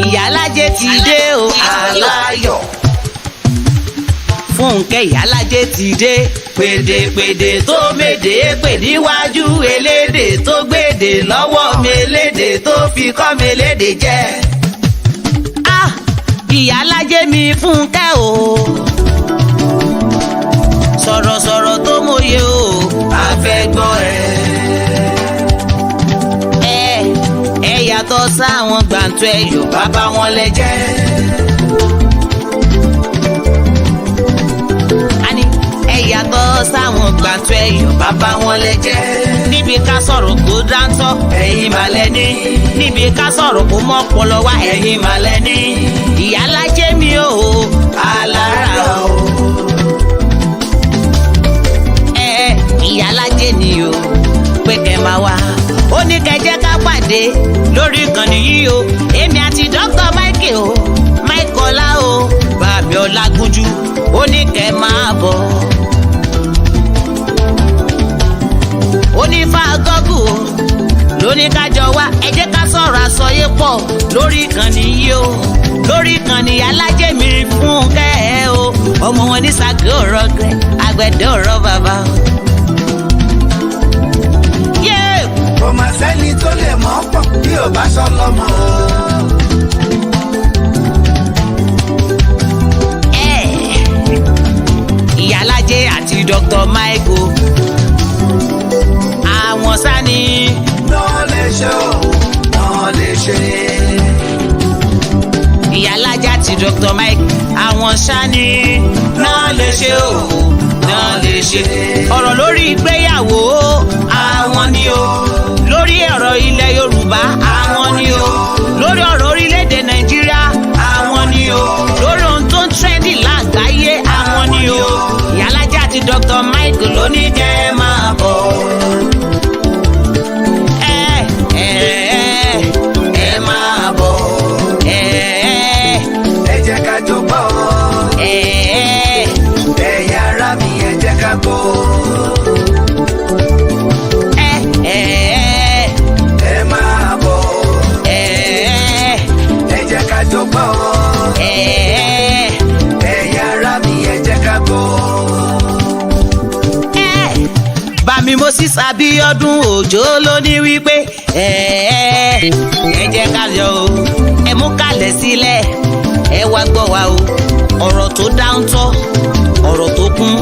Ìyálájé ti dé o aláyọ̀. Fúnkẹ́ Ìyálájé ti dé. Pèdèpèdè tó méde pè níwájú elédè tó gbèdè lọ́wọ́ melédè tó fi kọ́ melédè jẹ́. Ìyálájé mi Fúnkẹ́ o. Sọ̀rọ̀sọ̀rọ̀ tó mòye o. A fẹ́ gbọ́ ẹ yàtọ̀ sáwọn gbàǹtù ẹ̀yọ̀ bàbá wọn lẹ jẹ́. Yàtọ̀ sáwọn gbàǹtù ẹ̀yọ̀ bàbá wọn lẹ jẹ́. Níbi ká sọ̀rọ̀ kó dáńtọ́ ẹ̀yin màlẹ́ ní. Níbi ká sọ̀rọ̀ kó mọ́ ọpọlọ wá ẹ̀yin màlẹ́ ní. Ìyálájé mi o alára o. Ìyálájé ni o pé kẹ́ máa wá. Ó ní kẹ́ jẹ́ ká pàdé lórí ìkànnì yìí o. Èmi àti Dr. Michael o Michael o Bàbí Ọlágúnjú ó ní kẹ́ máa bọ̀. Onífà gọ́gù o lóní kájọ wá ẹ jẹ́ ká sọ̀rọ̀ àsọyé pọ̀ lórí ìkànnì yìí o. Lórí ìkànnì Ìyálájé mi Fúnkẹ́ o. Ọmọ wọn ní sàgé ọ̀rọ̀ gbẹ àgbẹ̀dẹ ọ̀rọ̀ bàbá o. Kò mà sẹ́ni tó lè mọ̀ pọ̀ bí ò bá sọ lọ́mọ o. Ìyálájé àti Dr. Michael àwọn sani. Náà lè ṣe o, náà lè ṣe. Ìyálájé àti Dr. Michael àwọn sani. Náà lè ṣe o, náà lè ṣe. Ọ̀rọ̀ lórí ìgbéyàwó àwọn ni o. Lórí ọ̀rọ̀ ilẹ̀ Yorùbá àwọn ni o. Lórí ọ̀rọ̀ orílẹ̀-èdè Nàìjíríà àwọn ni o. Lórí ohun tó ń trendy lágbàáyé àwọn ni o. Ìyálájé àti Dr. Michael ló ní kẹ́ máa bọ̀. Ẹ máa bọ̀. Ẹ jẹ́ ká jọ gbọ́. Ẹ̀yin ará mi ẹ jẹ́ ká gbọ́. Ẹ máa bọ̀. Ẹ jẹ́ ká jọ gbọ́. Ẹ̀yin ará mi ẹ jẹ́ ká gbọ́. Bàmí Moses Abiodun Òjó ló ní wípé ẹ jẹ́ ká yọ o. Ẹ mú kalẹ̀ sílẹ̀ ẹ wá gbọ́ wa o. Ọ̀rọ̀ tó dáńtọ́ ọ̀rọ̀ tó kún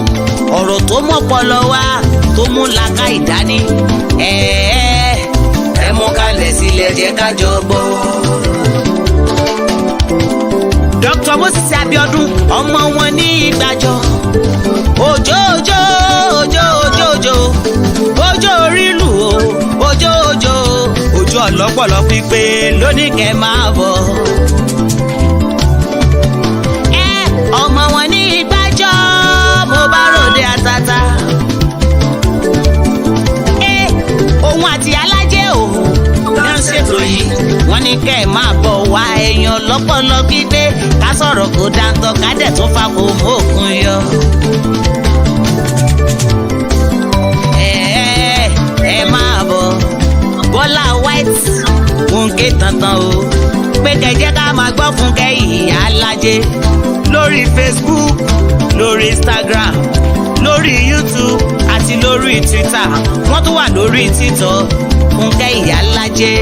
ọ̀rọ̀ tó mọ́pọlọ wá tó mú làákà ìdání. Ẹ mú kalẹ̀ sílẹ̀ jẹ́ ká jọ gbọ́. Dr. Moses Abiodun ọmọ wọn ní Ìgbàjọ. Òjó òjó òjó òjó òjó òjó orílù o òjó òjó òjó ọlọ́pọ̀lọ́ pípé lóní kẹ́ máa bọ̀. Ọmọ wọn ní Ìgbàjọ mo bá ròde àtàtà. Òun àti Ìyálájé òun náà ń ṣètò yìí wọ́n ní kẹ́ ẹ̀ máa bọ̀ wá èèyàn lọ́pọ̀lọ́ pípé ká sọ̀rọ̀ kó dáńtọ́ ká dẹ̀ tó fa kó mú òkun yọ. Ẹ máa bọ̀ Bọ́lá White Fúnkẹ́ tantan o pé kẹjẹ́ ká máa gbọ́ Fúnkẹ́ Ìyálájé lórí Facebook lórí Instagram lórí YouTube àti lórí Twitter wọ́n tún wà lórí TikTok Fúnkẹ́ Ìyálájé.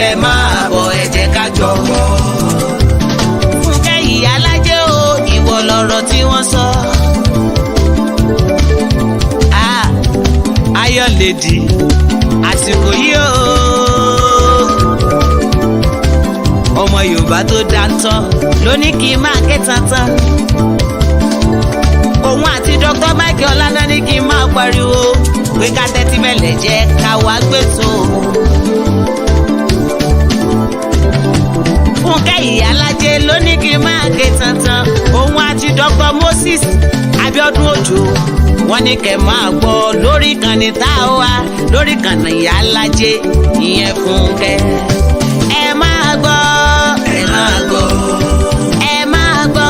Ẹ máa bọ̀ ẹ jẹ́ ká jọ gbọ́. Fúnkẹ́ Ìyálájé o ìwọ lọ̀rọ̀ tí wọ́n sọ. Ayọ̀ lèdì àsìkò yìí o. Ọmọ Yorùbá tó dáńtọ́ ló ní kí n máa ké tantan. Òun àti Dr. Michael Ọlánà ní kí n máa pariwo pé ká tẹ́tí bẹ̀lẹ̀ jẹ́ ká wá gbèsò. Fúnkẹ́ Ìyálájé ló ní kí n máa ké tantan. Òun àti Dr. Moses Abiodun Òjó wọ́n ní kẹ́ máa gbọ́ lórí ìkànnì tá a wá lórí ìkànnì Ìyálájé ìyẹn Fúnkẹ́. Ẹ máa gbọ́. Ẹ máa gbọ́. Ẹ máa gbọ́.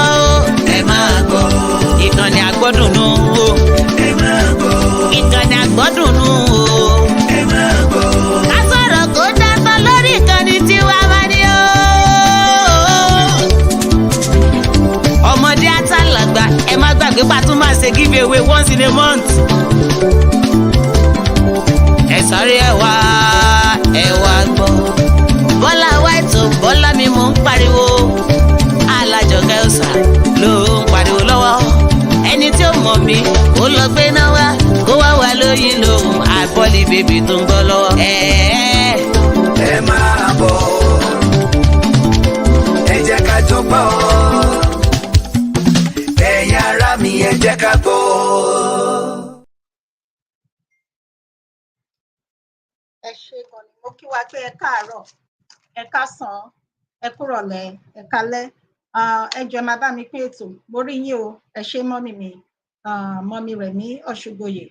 Ẹ máa gbọ́. Ìkànnì àgbọ́dùnú o. Ẹ máa gbọ́. Ìkànnì àgbọ́dùnú o. Ẹ máa gbọ́. give away once in a month. Ẹ sáré ẹ wá gbọ́. Bọ́lá White o, Bọ́lá mi mò ń pariwo. Alájọkẹ́ ọ̀sà ló ń pariwo lọ́wọ́. Ẹni tí ó mọ̀ mí kó lọ gbé náà wá, kó wá wá lóyún lòun àbọ̀lì bèbí tó ń gbọ́ lọ́wọ́. Ẹ máa bọ̀, ẹ jẹ́ ká jọ gbọ́. Ẹ̀yin ará mi, ẹ jẹ́ ká gbọ́. Ẹ ṣé gan ni mo kí wa pé ẹ káàárọ̀, ẹ káàsán, ẹ kúrọ̀lẹ́, ẹ kálẹ́. Ẹ jọ̀ọ́ máa bá mi pín ètò. Mo rí yín o. Ẹ ṣé mọ́mì mi, mọ́mì rẹ̀ ní Ọ̀ṣùgbòyè,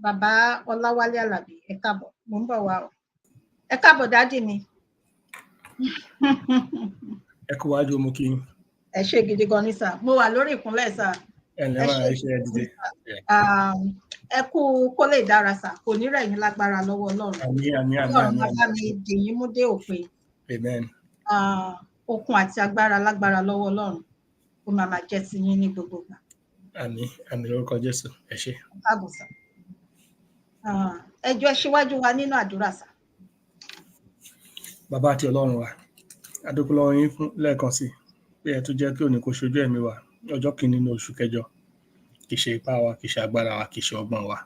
bàbá Ọláwálé Àlàbí. Ẹ káàbọ̀, mo ń bọ̀ wá o. Ẹ káàbọ̀ dádì mi. Ẹ kú wájú mo kí yín. Ẹ ṣé gidi gan ni sà. Mo wà lórí ìkúnlẹ̀ sà. Ẹ lẹ́wọ̀n ẹ ṣe ẹ dìde. Ẹ kú kó lè dára sà. Kò ní rẹ̀ yín lágbára lọ́wọ́ Ọlọ́run. Àmín. Ọlọ́run máa bá mi dì yín mú dé òpin. Amen. Okun àti agbára lágbára lọ́wọ́ Ọlọ́run. Ó máa máa jẹ́ ti yín ní gbogbo ìgbà. Àmín lórúkọ Jésù. Ẹ ṣé. Káàbọ̀ sà. Ẹ jọ̀ọ́ ẹ ṣíwájú wa nínú àdúrà sà. Bàbá àti Ọlọ́run wa, a dúpẹ́ lọ́wọ́ yín fún lẹ́ẹ̀kan sí pé ẹ tún jẹ́ kí òní kó ṣojú ẹ̀mí wa ní ọjọ́ kìíní nínú oṣù kẹjọ. Kì í ṣe ipá wa, kì í ṣe agbára wa, kì í ṣe ọgbọ́n wa.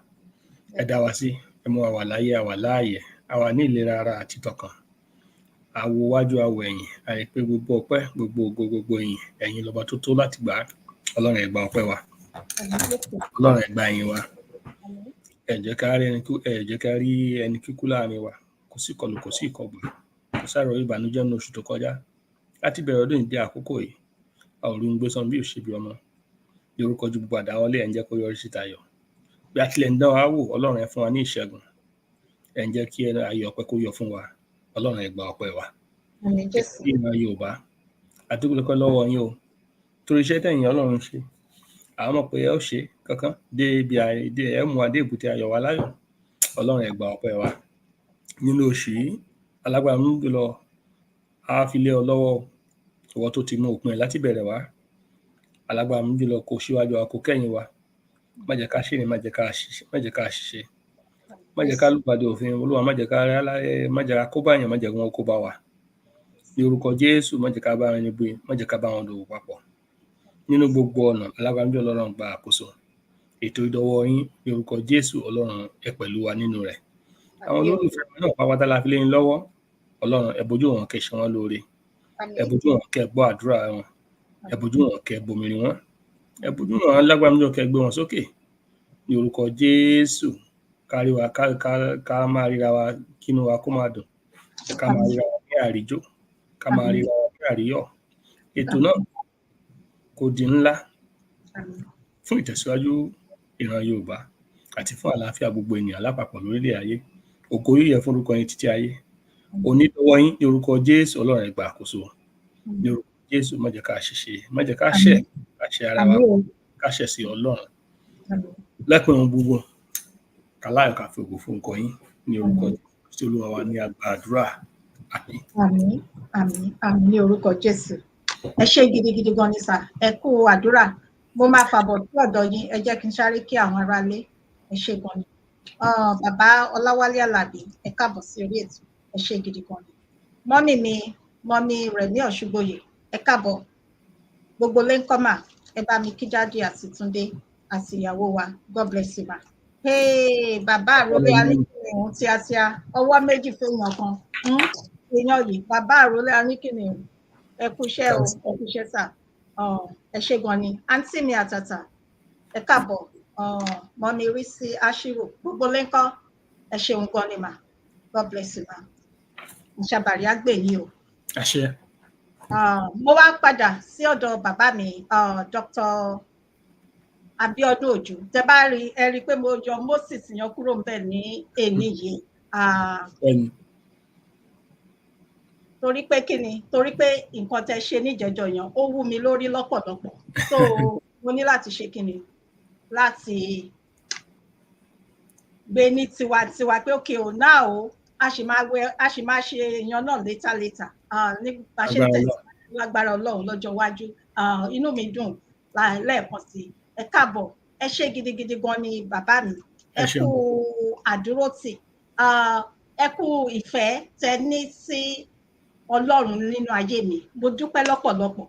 Ẹ dá wa sí, ẹ mú wa wà láyé, àwa láàyè, àwa ní ìlera ara àti tọkàn. Àwo wájú àwọ̀ ẹ̀yìn, àyè pé gbogbo ọpẹ́, gbogbo ògo, gbogbo ìyìn, ẹ̀yin lọ́ba tó tó láti gbà á. Ọlọ́run ẹ gba ọpẹ́ wa. Ọlọ́run ẹ gba ìyìn wa. Ẹ jẹ́ ká rí ẹni kíkú láàrin wa. Kò sí ìkọlù, kò sí ìkọgbà. Kò sáré ìbànújẹ́ nínú oṣù tó kọjá. Láti bẹ̀rẹ̀ ọdún ìdí àkókò yìí, a ò rí ń gbé sọ́n bí òṣèbí ọmọ. Ní orúkọ ju gbogbo àdáwọlé ẹ̀ ń jẹ́ kó yọrí síta yọ. Bí a tilẹ̀ ń dán wa wò, Ọlọ́run ẹ fún wa ní ìṣẹ́gun. Ẹ ń jẹ́ kí ayọ̀ ọpẹ́ kó yọ fún wa. Ọlọ́run ẹ gba ọpẹ́ wa. Ìran Yorùbá, a dúpẹ́ lọ́wọ́ yín o. Torí iṣẹ́ tẹ̀yin Ọlọ́run ṣe. Àwọn mọ̀ pé ẹ ó ṣe kankan dé ibi ẹ mú adé èbúté ayọ̀ wa láyọ̀. Ọlọ́run ẹ gba ọpẹ́ wa. Nínú oṣù yìí, alágbára mú lọ á fi lé ọ lọ́wọ́ ìwọ tó ti mú òpin ẹ̀ láti bẹ̀rẹ̀ wá. Alágbára mú lọ kó síwájú wa, kó kẹ́yìn wa. Má jẹ́ ká ṣìrìn, má jẹ́ ká ṣiṣẹ́. Má jẹ́ ká lùpàdé òfin Olúwa, má jẹ́ ká kó bá èèyàn, má jẹ́ kí wọ́n kó bá wa. Ní orúkọ Jésù, má jẹ́ ká bá ẹni bú, má jẹ́ ká bá wọn dòwò papọ̀. Nínú gbogbo ọ̀nà, alágbára mú Ọlọ́run gba àkóso. Ètò ìdọ́wọ́ yín ní orúkọ Jésù, Ọlọ́run ẹ pẹ̀lú wa nínú rẹ̀. Àwọn olólùfẹ́ náà pátá la fi lé yín lọ́wọ́. Ọlọ́run ẹ bójú wọn kẹ́ ṣe wọn lóore. Ẹ bójú wọn kẹ́ gbọ́ àdúrà wọn. Ẹ bójú wọn kẹ́ bomirin wọn. Ẹ bójú wọn lágbára mú kẹ́ gbé wọn sókè. Ní orúkọ Jésù, kárí wa ká máa ríra wa kínú wa kó máa dùn. Ká máa ríra wa ní àríjó. Ká máa ríra wa ní àríyọ̀. Ètò náà kò di ńlá fún ìtẹ̀síwájú ìran Yorùbá àti fún àlàáfíà gbogbo ènìyàn lápapọ̀ lórílẹ̀ ayé. Ògo yíyẹ fún orúkọ yín títí ayé. Onídọ́wọ́ yín ní orúkọ Jésù, Ọlọ́run ẹ gba àkóso. Ní orúkọ Jésù, má jẹ́ ká ṣiṣẹ́, má jẹ́ ká ṣẹ̀, ká ṣe ara wa, ká ṣẹ̀ sí Ọlọ́run. Lẹ́pìn ohun gbogbo, ká láyọ̀ ká fi ògo fún orúkọ yín ní orúkọ Jésù Olúwa wa ní àdúrà. Àmín ní orúkọ Jésù. Ẹ ṣé gidigidi gan ni sà. Ẹ kú àdúrà. Mo máa fàbọ̀ sí ọ̀dọ̀ yín. Ẹ jẹ́ kí n sáré kí àwọn aráalé. Ẹ ṣé gan ni. Bàbá Ọláwálé Àlàbí, ẹ káàbọ̀ sí orí ètò. Ẹ ṣé gidi gan ni. Mọ́mì rẹ̀ ní Ọ̀ṣùgbòyè, ẹ káàbọ̀. Gbogbo lẹ́ńkọ́mà, ẹ bá mi kí Dádì àti Túndé àti ìyàwó wa. God bless you ma. Bàbá àròlé aníkìnìún tíátíá, ọwọ́ méjì fẹ́yàn kan. Èèyàn yìí, bàbá àròlé aníkìnìún. Ẹ kú iṣẹ́ o, ẹ kú iṣẹ́ sà. Ẹ ṣé gan ni. Àǹtí mi àtàtà, ẹ káàbọ̀. Mọ́mì rí sí Aṣírò, gbogbo lẹ́ńkọ́. Ẹ ṣeun gan ni ma. God bless you ma. Ìṣàbàrí àgbè yìí o. Àṣẹ. Mo wá padà sí ọ̀dọ̀ bàbá mi, Dr. Abiodun Ojo. Tẹ bá rí ẹ rí pé mo yọ Moses yan kúrò ńbẹ̀ ní èní yìí. Torí pé kíni? Torí pé nǹkan tẹ ṣe níjẹjọ yẹn ó wú mi lórí lọ́pọ̀lọpọ̀. So mo ní láti ṣe kíni? Láti gbé ní tiwa pé okay o now o a sì máa ṣe èèyàn náà later nípa ṣe tẹ̀síwájú lágbára Ọlọ́run lọ́jọ́ iwájú. Inú mi dùn lẹ́ẹ̀kan sí. Ẹ káàbọ̀, ẹ ṣé gidigidi gan ni bàbá mi ẹ ẹ kú ṣeun. àdúrótì ẹ kú ìfẹ́ tẹ ní sí Ọlọ́run nínú ayé mi mo dúpẹ́ lọ́pọ̀lọpọ̀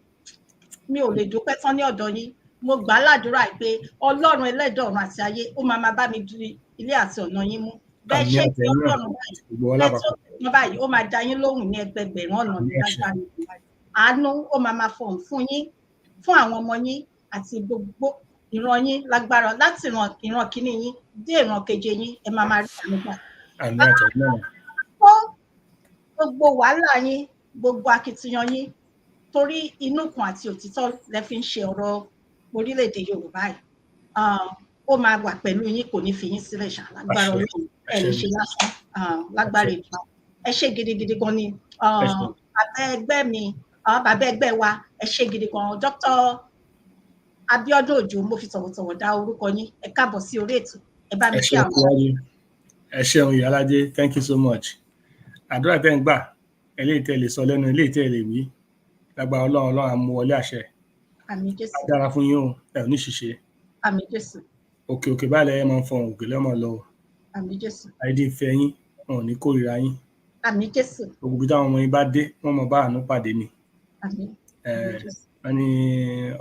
mi ò lè dúpẹ́ tán ní ọ̀dọ̀ yín mo gbà á ládùúrà pé Ọlọ́run ẹlẹ́dàá ọ̀run àti ayé ó máa bá mi di ilé àti ọ̀nà yín mú bẹ́ẹ̀ Àmín ṣe àti ti ẹ̀yin náà Ọlọ́run báyìí gbogbo wa bẹ́ẹ̀ tó lápapọ̀. ti báyìí ó máa dá yín lóhùn ní ẹgbẹgbẹ̀rún ọ̀nà ní Àmín àṣẹ. lágbára àánú ó máa fọhùn fún yín fún àwọn ọmọ yín àti gbogbo ìran yín lágbára láti ìran kìíní yín dé ìran keje yín ẹ máa rí àánú gbà. Àmín àti ẹ̀yin náà. Fún gbogbo wàhálà yín gbogbo akitiyan yín torí inú kan àti òtítọ́ lẹ fi ń ṣe ọ̀rọ̀ orílẹ̀-èdè Yorùbá yìí ó máa wà pẹ̀lú yín kò ní fi yín sílẹ̀ ṣá lágbára Ọlọ́run ẹ lè ṣe lásán lágbára ìgbà ẹ ṣé gidigidi gan ni bàbá ẹgbẹ́ mi bàbá ẹgbẹ́ wa ẹ ṣé gidi gan Dr. Abiodun Ojo mo fi tọ̀wọ̀tọ̀wọ̀ dá orúkọ yín ẹ káàbọ̀ sí orí ètò ẹ bá mi kí àwọn. Ẹ ṣeun Ìyálájé, thank you so much. Àdúrà tẹ́ ń gbà eléyìí tẹ́ lè sọ lẹ́nu eléyìí tẹ́ lè wí lágbára Ọlọ́run á mú wọlé àṣẹ. Àmín Jésù. Á dára fún yín o ẹ ò ní ṣìṣe. Àmín Jésù. Òkè òkè báyìí lẹ́yìn máa ń fọhùn òkè lẹ́mọ̀ lọ. Àmín Jésù. Àìdí ìfẹ́ yín wọn ò ní kórìíra yín. Àmín Jésù. Gbogbo ibi táwọn ọmọ yín bá dé wọ́n mọ̀ bá àánú pàdé ni. Àmín. Wọ́n ní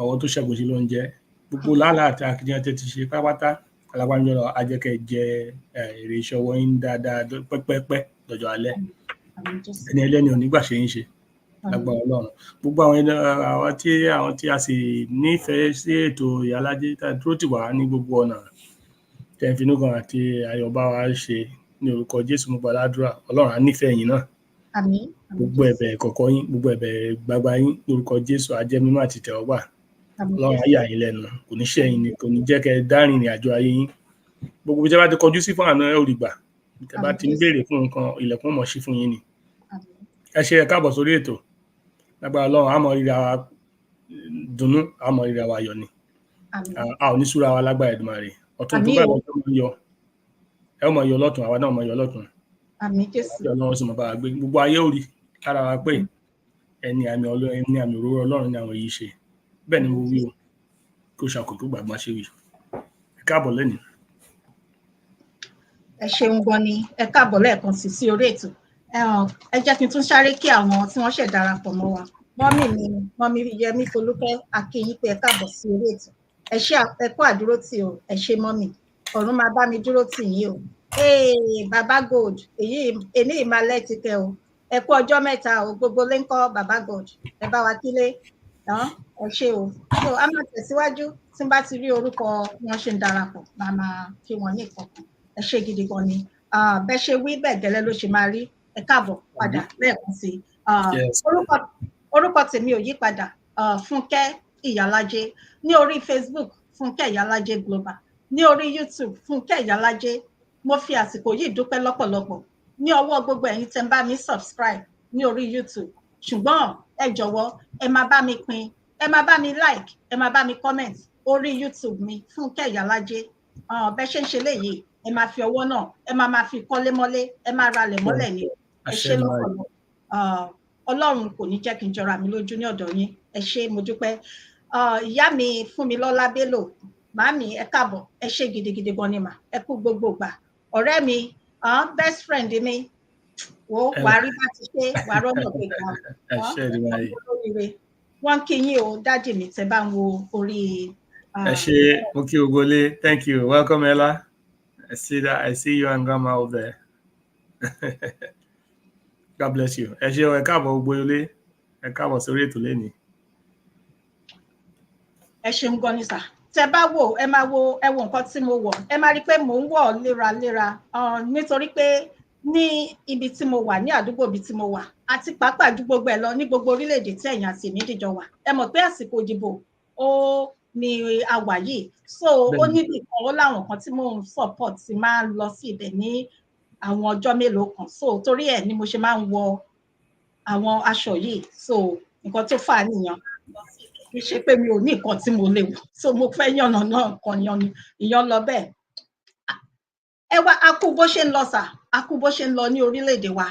ọwọ́ tó ṣẹ́gun sí ló ń jẹ́. Gbogbo làálàá àti akitiyan tẹ́ ti ṣe pátápátá alágbájọ ajẹ́kẹ́ jẹ èrè iṣẹ́ ọwọ́ yín dáadáa pẹ́pẹ́pẹ́ lọ́jọ́ alẹ́. Ẹni ẹlẹ́ni ò ní gbà ṣe yín ṣe lágbára Ọlọ́run. Gbogbo àwọn tí a sì nífẹ̀ẹ́ sí ètò Ìyálájé tá a dúró tì wá ní gbogbo ọ̀nà tẹ̀fínú kan àti ayọ̀ bá wa ṣe ní orúkọ Jésù mo gbàdúrà Ọlọ́run á nífẹ̀ẹ́ yín náà. Àmín. Gbogbo ẹ̀bẹ̀ kọ̀ọ̀kan yín gbogbo ẹ̀bẹ̀ gbagba yín lórúkọ Jésù á jẹ́ mímọ́ àti ìtẹ́wọ́gbà. Ọlọ́run á yà yín lẹ́nu kò ní ṣẹ̀yìn ni kò ní jẹ́ kẹ́ ẹ dárìn ìrìn àjò ayé yín. Gbogbo bí tẹ́ bá ti kọjú sí fún àná ẹ ò rí gbà tẹ́ bá ti ń béèrè fún nǹkan ilẹ̀kùn mọ̀ sí fún yín ni. Ẹ ṣé ẹ káàbọ̀ sórí ètò lágbára Ọlọ́run á mọ rírà wa dùnnú á mọ rírà wa yọ̀ ni. A ò ní súra wa lágbára Èdùmàrè ọ̀tún tó bá lọ́tún mọ̀ yọ ẹ ó mọ̀ yọ lọ́tún àwa náà mọ̀ yọ lọ́tún. Àmín Jésù. Ọlọ́run sì mọ̀ bá wa gbé gbogbo ayé ò rí kára wa pé ẹni àmì òróró Ọlọ́run ni àwọn yìí ṣe bẹ́ẹ̀ ni mo wí o kó ṣàkókò gbàgbọ́n ṣe wí. Ẹ káàbọ̀ lẹ́nu. Ẹ ṣeun gan ni ẹ káàbọ̀ lẹ́ẹ̀kan sí orí ètò ẹ jẹ́ kí n tún sáré kí àwọn tí wọ́n ṣẹ̀ darapọ̀ mọ́ wa mọ́mí Yẹmí Folúkẹ́ akínyìn pé ẹ káàbọ̀ sí orí ètò ẹ ṣé ẹ kú àdúró tì o ẹ ṣé mọ́mí ọ̀run máa bá mi dúró tì yín o bàbá Gold èyí ìmàlẹ́ ti kẹ o ẹ kú ọjọ́ mẹ́ta o gbogbo lè ń kọ́ bàbá Gold ẹ bá wa kílé ẹ ṣé o a máa tẹ̀síwájú tí n bá ti rí orúkọ wọn ṣe ń darapọ̀ máa kí wọn ní ìkọ̀kan ẹ ṣé gidi gan ni bẹ́ẹ̀ ṣe wí bẹ́ẹ̀ gẹ́lẹ́ ló ṣe máa rí ẹ káàbọ̀ padà lẹ́ẹ̀kan sí orúkọ tèmi ò yí padà Fúnkẹ́ Ìyálájé ní orí Facebook Fúnkẹ́ Ìyálájé Global ní orí YouTube Fúnkẹ́ Ìyálájé mo fi àsìkò yìí dúpẹ́ lọ́pọ̀lọpọ̀ ní ọwọ́ gbogbo ẹ̀yin tẹ́ ń bá mi subscribe ní orí YouTube ṣùgbọ́n ẹ jọ̀wọ́ ẹ máa bá mi pín ẹ máa bá mi like ẹ máa bá mi comment orí YouTube mi Fúnkẹ́ Ìyálájé bẹ́ẹ̀ ṣe ń ṣe léyìí ẹ máa fi ọwọ́ náà ẹ máa fi kọ́lé mọ́lé ẹ máa ralẹ̀ mọ́lẹ̀ ni ẹ ṣé lọ́pọ̀lọpọ̀ Ọlọ́run kò ní jẹ́ kí n jọra mi lójú ní ọ̀dọ̀ yín ẹ ṣé mo dúpẹ́ ìyá mi Fúnmilọ́lá Bello màámi ẹ káàbọ̀ ẹ ṣé gidigidi gan ni mà ẹ kú gbogbo gbà ọ̀rẹ́ mi best friend mi wo wàá rí bá ti ṣe wàá rọ́nà gbẹ̀gbà wọ́n kí yín o dájì mi tẹ́ bá ń wo orí. Ẹ ṣé mo kí ogolé thank you welcome Ella. I see you and grandma over there. God bless you. Ẹ ṣé ẹ káàbọ̀ gbogbo ilé ẹ káàbọ̀ sórí ètò lẹ́ni. Ẹ ṣeun gan ni sà tẹ́ bá wò ẹ máa wo ẹ wo nǹkan tí mo wọ̀ ẹ máa rí pé mò ń wọ̀ léraléra nítorí pé ní ibi tí mo wà ní àdúgbò ibi tí mo wà àti pàápàá ju gbogbo ẹ lọ ní gbogbo orílẹ̀-èdè tí ẹ̀yin àti èmi dìjọ wà ẹ mọ̀ pé àsìkò ìdìbò ó ní a wà yìí so ó níbi kan ó láwọn kan tí mò ń support ti máa ń lọ sí ibẹ̀ ní àwọn ọjọ́ mélòó kan so torí ẹ̀ ni mo ṣe máa ń wọ àwọn aṣọ yìí so nǹkan tó fà á nìyẹn kì í ṣe pé mi ò ní nǹkan tí mo lè wọ̀ so mo fẹ́ yànnà náà nǹkan ìyàn lọ bẹ́ẹ̀ ẹ wá a kú bó ṣe ń lọ sà a kú bó ṣe ń lọ ní orílẹ̀-èdè wa.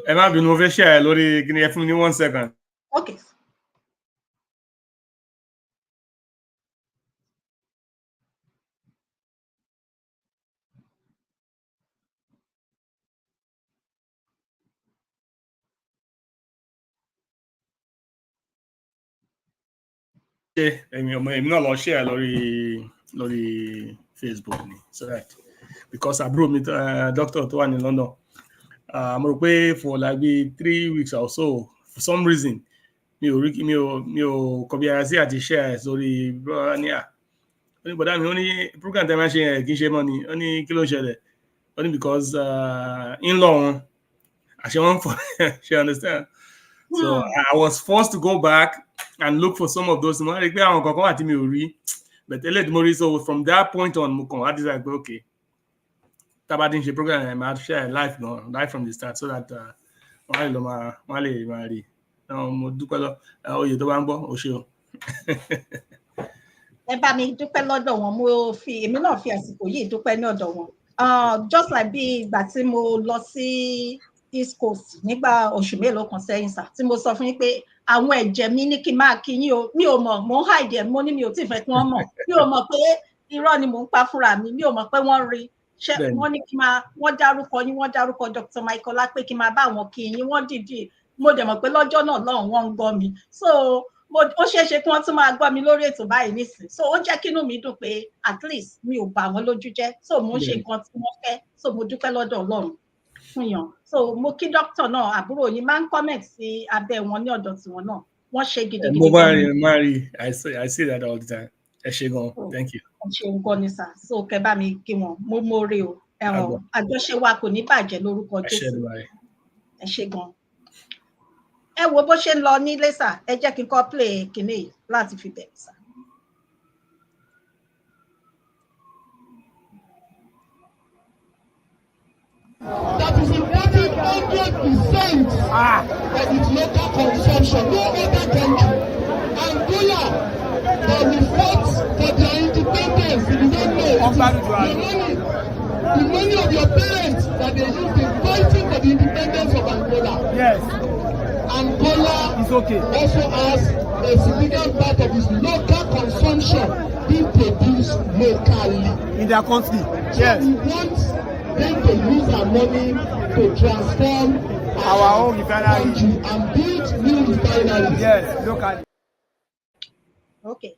ẹ má bínú mo fẹ́ share lórí kíni ẹ fún mi ní 1 second. Okay. èmi náà lọ share lórí Facebook ni so that because àbúrò mi doctor tó wà ní London mo rò pé for like 3 weeks or so for some reason mi ò kọbi ara sí àti share sórí brother ní bọ̀dá mi ó ní program tẹ́ máa ṣe yẹn kì í ṣe mọ́ ni ó ní kí ló ṣẹlẹ̀ ó ní because in-law wọn àṣẹ wọn fọ she understand so I was forced to go back and look for some of those mo rí pé àwọn kankan wà tí mi ò rí but eléyìí mo rí so from that point on mo kàn wá decide pé okay tábà tí ń ṣe program yẹn máa share live from the start so that wọ́n á lè lọ wọ́n á lè máa rí mo dúpẹ́ lọ oyè tó bá ń gbọ́ o ṣe o. Ẹ bá mi dúpẹ́ lọ́dọ̀ wọn èmi náà fi àsìkò yìí dúpẹ́ ní ọ̀dọ̀ wọn just like bí ìgbà tí mo lọ sí East Coast nígbà oṣù mélòó kan sẹ́yìn sá tí mo sọ fún yín pé àwọn ẹ̀jẹ̀ mi ní kí n máa kí yín o mi ò mọ̀ mo ń hide ẹ̀ mo ní mi ò tí ì fẹ́ kí wọ́n mọ̀ mi ò mọ̀ pé irọ́ ni mò ń pa fúnra mi ò mọ̀ pé wọ́n rí ṣé wọ́n ní kí n máa wọ́n dárúkọ yín wọ́n dárúkọ Dr. Michael pé kí n máa bá àwọn kí yín wọ́n dìdì mo dẹ̀ mọ̀ pé lọ́jọ́ náà lọ́hùn wọ́n ń gbọ́ mi so ó ṣeé ṣe kí wọ́n tún máa gbọ́ mi lórí ètò báyìí nísìn so ó jẹ́ kínú mi dùn pé at least mi ò bà wọ́n lójú jẹ́ so mo ń ṣe nǹkan tí wọ́n fẹ́ so mo dúpẹ́ lọ́dọ̀ Ọlọ́run fún yàn so mo kí dókítà náà àbúrò yín máa ń comment sí abẹ́ wọn ní ọ̀dọ̀ tiwọn náà wọ́n ṣe gidigidi. mo máa rí I see that all the time ẹ ṣé gan thank you. ẹ ṣé gan ni sà so kẹ́ bá mi kí wọn mo rí o àjọṣe wa kò ní bàjẹ́ lórúkọ Jésù ẹ ṣé gan. Ẹ wo bó ṣe ń lọ nílé sà ẹ jẹ́ kí n kọ́ play kìíní láti fi bẹ̀rẹ̀ sà. That is importing 100% of its local consumption, no other country. Angola, that will fight for their independence, if you don't know, the money of your parents that they used in fighting for the independence of Angola. Yes. Angola also has a significant part of its local consumption being produced locally. In their country, yes. We want them to use our money to transform our own refineries and build new refineries. Yes, locally. Okay.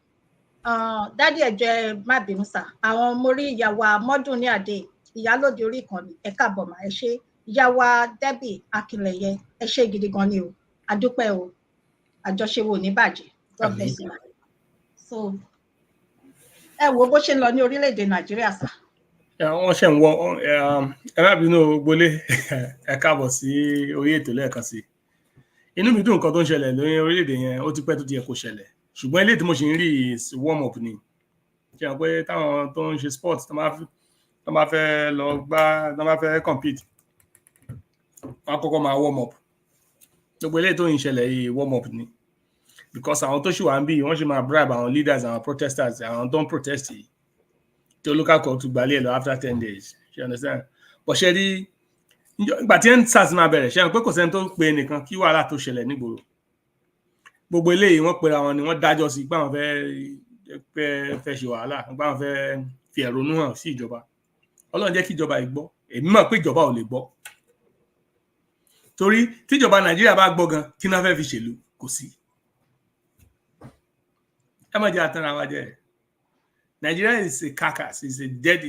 Dádì ẹ jọ̀ọ́ má bínú sà. Àwọn mo rí ìyàwó Mọ́dún ní Adé, ìyálòdì orí ìkànnì, ẹ káàbọ̀ mà ẹ ṣé. Ìyàwó Debbie Akínlẹ̀yẹ, ẹ ṣé gidi gan ni o. Adúpẹ́ o. Àjọṣe wo ní bàjẹ́. God bless you. So ẹ wo bó ṣe ń lọ ní orílẹ̀-èdè Nàìjíríà sà. Wọ́n ṣe ń wọ ẹ má bínú gbolé ẹ káàbọ̀ sí orí ètò lẹ́ẹ̀kan sí. Inú mi dùn nǹkan tó ń ṣẹlẹ̀ lórí orílẹ̀-èdè yẹn ó ti pẹ́ tó ti yẹ kó ṣẹlẹ̀. Ṣùgbọ́n eléyìí tí mo ṣe ń rí warm up ni. Ṣé àwọn pé táwọn tó ń ṣe sport tó máa fẹ́ lọ gbá tó máa fẹ́ compete wọ́n á kọ́kọ́ máa warm up. Gbogbo eléyìí tó ń ṣẹlẹ̀ yìí warm up ni. Because àwọn tó ṣì wà ń bí wọ́n ṣì máa bribe àwọn leaders àwọn protesters àwọn tó ń protest yìí. Tí local court gbalẹ̀ lọ after 10 days. You understand? But ṣe rí ìgbà tí EndSARS máa bẹ̀rẹ̀ ṣe pé kò sẹ́ni tó pe nìkan kí wàhálà tó ṣẹlẹ̀ nígboro. Gbogbo eléyìí wọ́n pera wọn ni wọ́n dájọ́ sí pé àwọn fẹ́ ṣe wàhálà pé àwọn fẹ́ fi ẹ̀rọnú hàn sí ìjọba. Ọlọ́run jẹ́ kí ìjọba yìí gbọ́. Èmi mọ̀ pé ìjọba ò lè gbọ́. Torí tíjọba Nàìjíríà bá gbọ́ gan kí náà fẹ́ fi ṣèlú kò sí. Ẹ má jẹ́ àtàrà wa jẹ́. Nigeria is a carcass. It's a dead.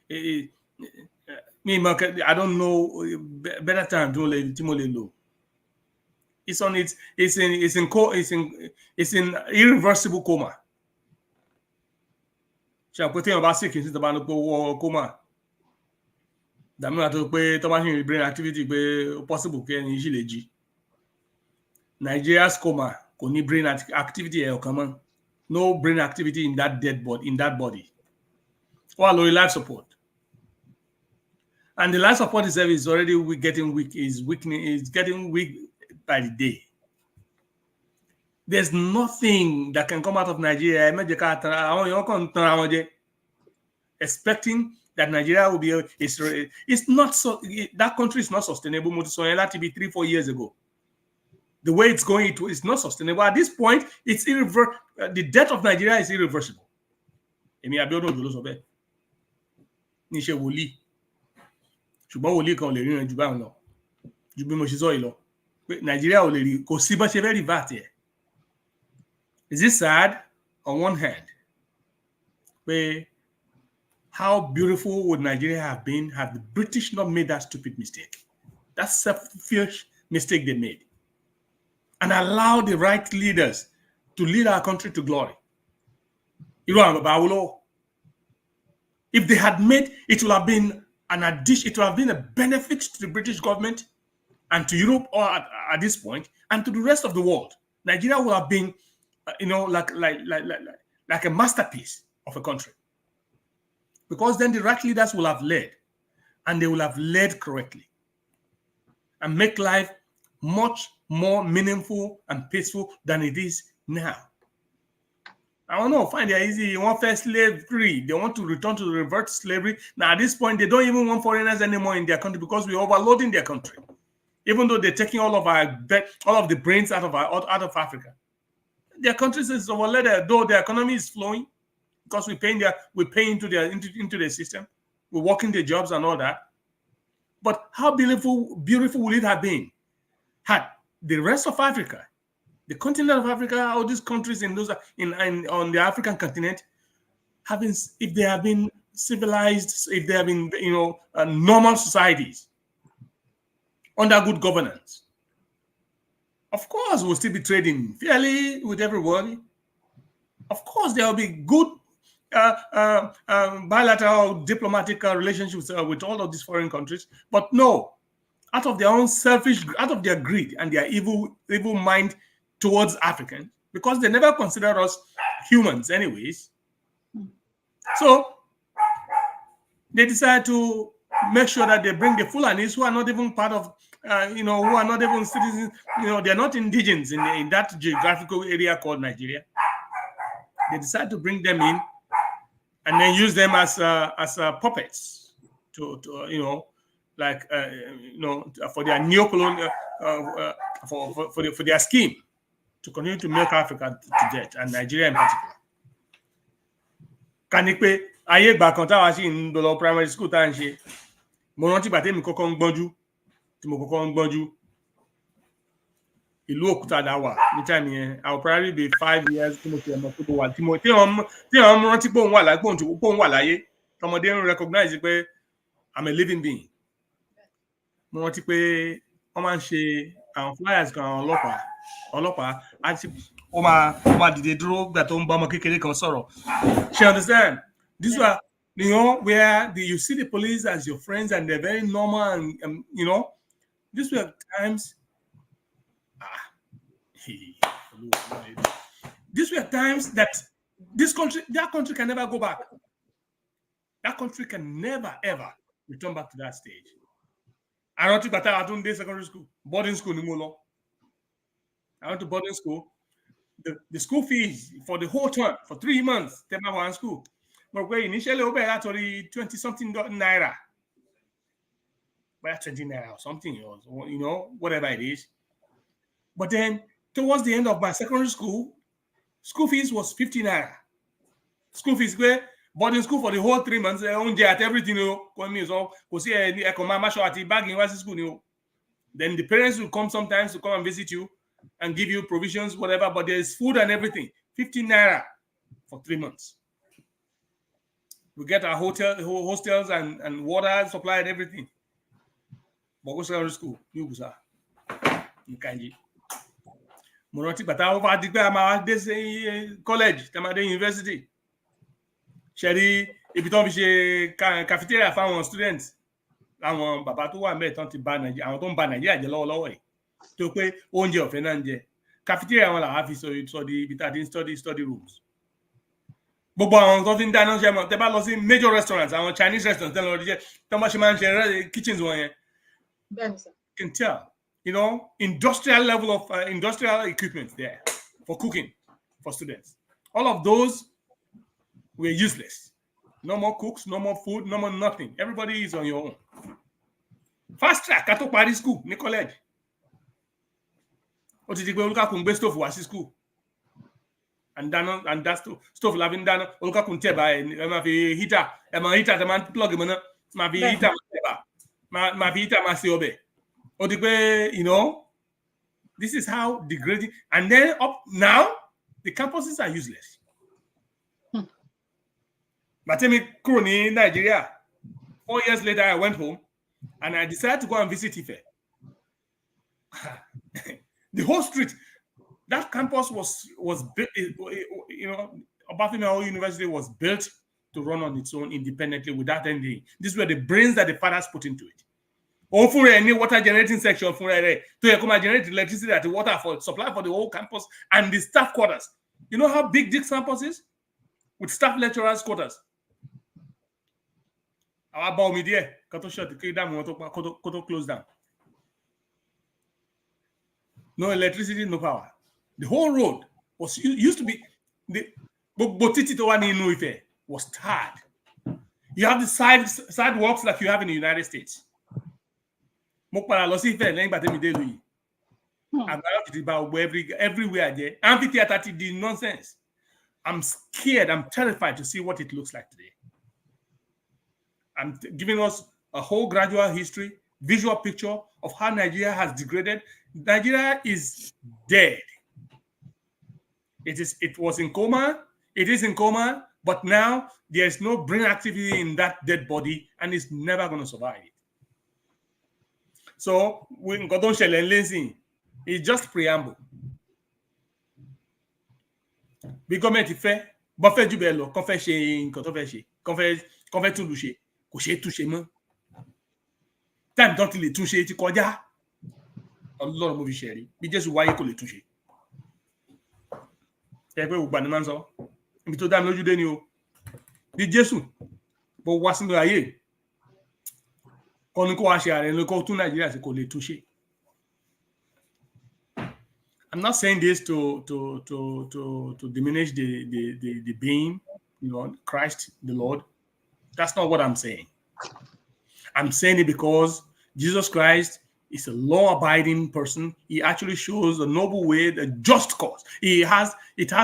I don't know better time to Timolelo. It's in irreversible coma. Ṣé àpótí ọba sick ní tó bá lọ pé wọ coma. Dàmí àti pé tó bá ṣe brain activity pé possible kí ẹni ṣì lè jí. Nigeria's coma kò ní brain activity ẹ̀ ọ̀kan mọ́. No brain activity in that body. Or life support. And the life support itself is already getting weak, is getting weak by the day. There's nothing that can come out of Nigeria expecting that Nigeria will be it's not so that country is not sustainable. Motisoyela to be 3-4 years ago. The way it's going, it's not sustainable. At this point, it's the death of Nigeria is irreversible. Èmi Abiodun ló sọ bẹ́ẹ̀. Níṣẹ́ wòlíì. Ṣùgbọ́n wòlíì kan lè ríran jù báwọn lọ. Ju bí mo ṣe sọ yìí lọ. Pé Nigeria ò lè rí kò sí bó ṣe fẹ́ revert ẹ̀. Is it sad? On one hand, pé how beautiful would Nigeria have been had the British not made that stupid mistake? That selfish mistake they made. And allow the right leaders to lead our country to glory. If they had made, it would have been an addition, it would have been a benefit to the British government and to Europe or at this point, and to the rest of the world. Nigeria would have been, like a masterpiece of a country. Because then the right leaders will have led, and they will have led correctly, and make life much more meaningful and peaceful than it is now. I don't know, find it easy. You want first slavery. They want to return to the revert slavery. Now, at this point, they don't even want foreigners anymore in their country because we're overloading their country. Even though they're taking all of the brains out of Africa. Their countries is overloaded, though their economy is flowing because we pay into their system. We're working their jobs and all that. But how beautiful would it have been had the rest of Africa, the continent of Africa, all these countries on the African continent, if they have been civilized, if they have been, normal societies under good governance. Of course, we'll still be trading fairly with everybody. Of course, there will be good bilateral diplomatic relationships with all of these foreign countries. But no, out of their greed and their evil mind towards Africans, because they never considered us humans anyways. So they decide to make sure that they bring the Fulanis who are not even part of, who are not even citizens, they're not indigenous in that geographical area called Nigeria. They decide to bring them in and then use them as puppets for their neo-colonial, for their scheme to continue to milk Africa to death, and Nigeria in particular. Kanipe ayé ìgbà kan táwa sì ń lọ primary school tá à ń ṣe, mo rántí ìgbà tèmi kọ́kọ́ ń gbọ́njú ìlú Òkútadá wà ní time yẹn. I will probably be 5 years tí mo ti ọmọ tó wà tí wọ́n rántí pé òun wà láyé tọmọdé ń recognize pé I'm a living being. Mo rántí pé wọ́n máa ń ṣe àwọn flyers kan àwọn ọlọ́pàá àti ó máa dìde dúró gbà tó ń bá ọmọ kékeré kan sọ̀rọ̀. She understand? These were, where you see the police as your friends and they're very normal and these were times. These were times that that country can never go back. That country can never ever return back to that stage. I went to Batatun secondary school, boarding school in Molo. I went to boarding school. The school fees for the whole term, for 3 months, they were in school. But initially, we had 20-something naira. But 20 naira or something, whatever it is. But then, towards the end of my secondary school fees was 50 naira. School fees were boarding school for the whole 3 months. They own at everything, Then the parents will come sometimes to come and visit you and give you provisions, whatever, but there's food and everything. 15 naira for 3 months. We get our hostels and water supply and everything. Bogo Secondary School, New Busa, in Kanji. Monoti Bata over this college, Tamade University. Sherry, if you don't be cafeteria for students, àwọn bàbá tó wà ńbẹ̀ tán ti bà Nàìjíríà, àwọn tó ń bà Nàìjíríà jẹ́ lọ́wọ́lọ́wọ́ yìí. Tó pé oúnjẹ ọ̀fẹ́ náà ń jẹ. Cafeteria wọn làwọn fi study ibi tá a ti ń study rooms. Gbogbo àwọn tó fi ń dáná ṣe mọ̀ tẹ́ bá lọ sí major restaurants, àwọn Chinese restaurants tẹ́ lọ rí jẹ́ tó máa ṣe máa ń ṣe kitchens wọn yẹn. You can tell, industrial level of industrial equipment there for cooking for students. All of those were useless. No more cooks, no more food, no more nothing. Everybody is on your own. Fast track, ká tó parí school ní college. Ó ti di pé olúkàkùn gbé stove wá sí school. And that stove la fi ń dáná. Olúkàkùn tẹ̀ bá ẹ máa fi heater. Ẹ máa heater tẹ máa plug mọ́ náà. Máa fi heater máa tẹ̀ bá. Máa fi heater máa ṣe ọbẹ̀. Ó di pé, you know, this is how degrading. And then up now, the campuses are useless. Batemi kúrò ní Nigeria. 4 years later, I went home and I decided to go and visit Ife. The whole street, that campus was built, you know, Obafemi University was built to run on its own independently without anything. These were the brains that the fathers put into it. For any water generating section, to generate electricity at the water for supply for the whole campus and the staff quarters. You know how big this campus is? With staff lecturers' quarters. Our ball media, close down. No electricity, no power. The whole road used to be was tarred. You have the sidewalks like you have in the United States. Everywhere there. Amphitheater did nonsense. I'm scared. I'm terrified to see what it looks like today. I'm giving us a whole gradual history, visual picture of how Nigeria has degraded. Nigeria is dead. It was in coma. It is in coma, but now there's no brain activity in that dead body, and it's never going to survive it. So, it's just preamble. Bí gọ́ọ̀mẹ̀ntì fẹ́ bọ́ fẹ́ jù bẹ́ẹ̀ lọ kọ́ fẹ́ ṣe nǹkan tó fẹ́ ṣe kọ́ fẹ́ tún lù ṣe kò ṣeé túnṣe mọ́ táìmù tó ti lè túnṣe ti kọjá Ọlọ́run mo fi ṣẹ̀rí bí Jésù wáyé kò lè túnṣe ẹ pé ògbà ni máa ń sọ ibi tó dá mi lójú dé ni o bí Jésù bó wá sínú ayé kọ́ ni kó wá ṣe ààrẹ ni kó tún Nàìjíríà ṣe kò lè túnṣe. I'm not saying this to diminish the being, you know, Christ the Lord. That's not what I'm saying. I'm saying it because Jesus Christ is a law-abiding person. He actually shows a noble way, a just cause. It has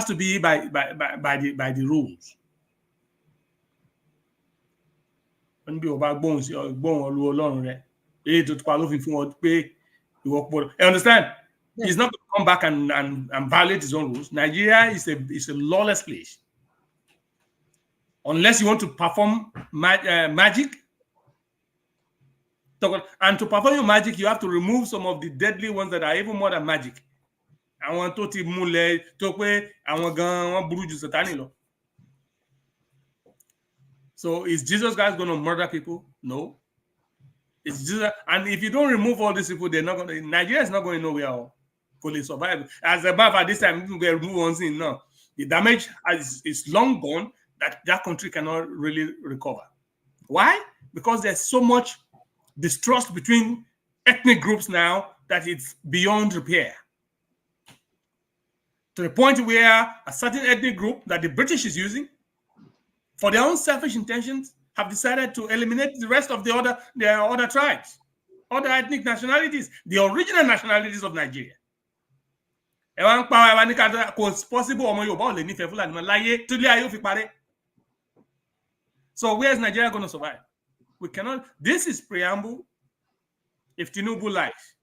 to be by the rules. Understand? Yes. He's not going to come back and violate his own rules. Nigeria is a lawless place. Unless you want to perform magic. And to perform your magic, you have to remove some of the deadly ones that are even more than magic. So is Jesus Christ going to murder people? No. It's Jesus, and if you don't remove all these people, they're not going to. Nigeria is not going nowhere. Fully survive. As a matter of this time, we will remove one thing. No, the damage is long gone. That country cannot really recover. Why? Because there's so much distrust between ethnic groups now that it's beyond repair. To the point where a certain ethnic group that the British is using for their own selfish intentions have decided to eliminate the rest of their other tribes, other ethnic nationalities, the original nationalities of Nigeria. So where is Nigeria going to survive? We cannot. This is preamble. If Tinubu likes,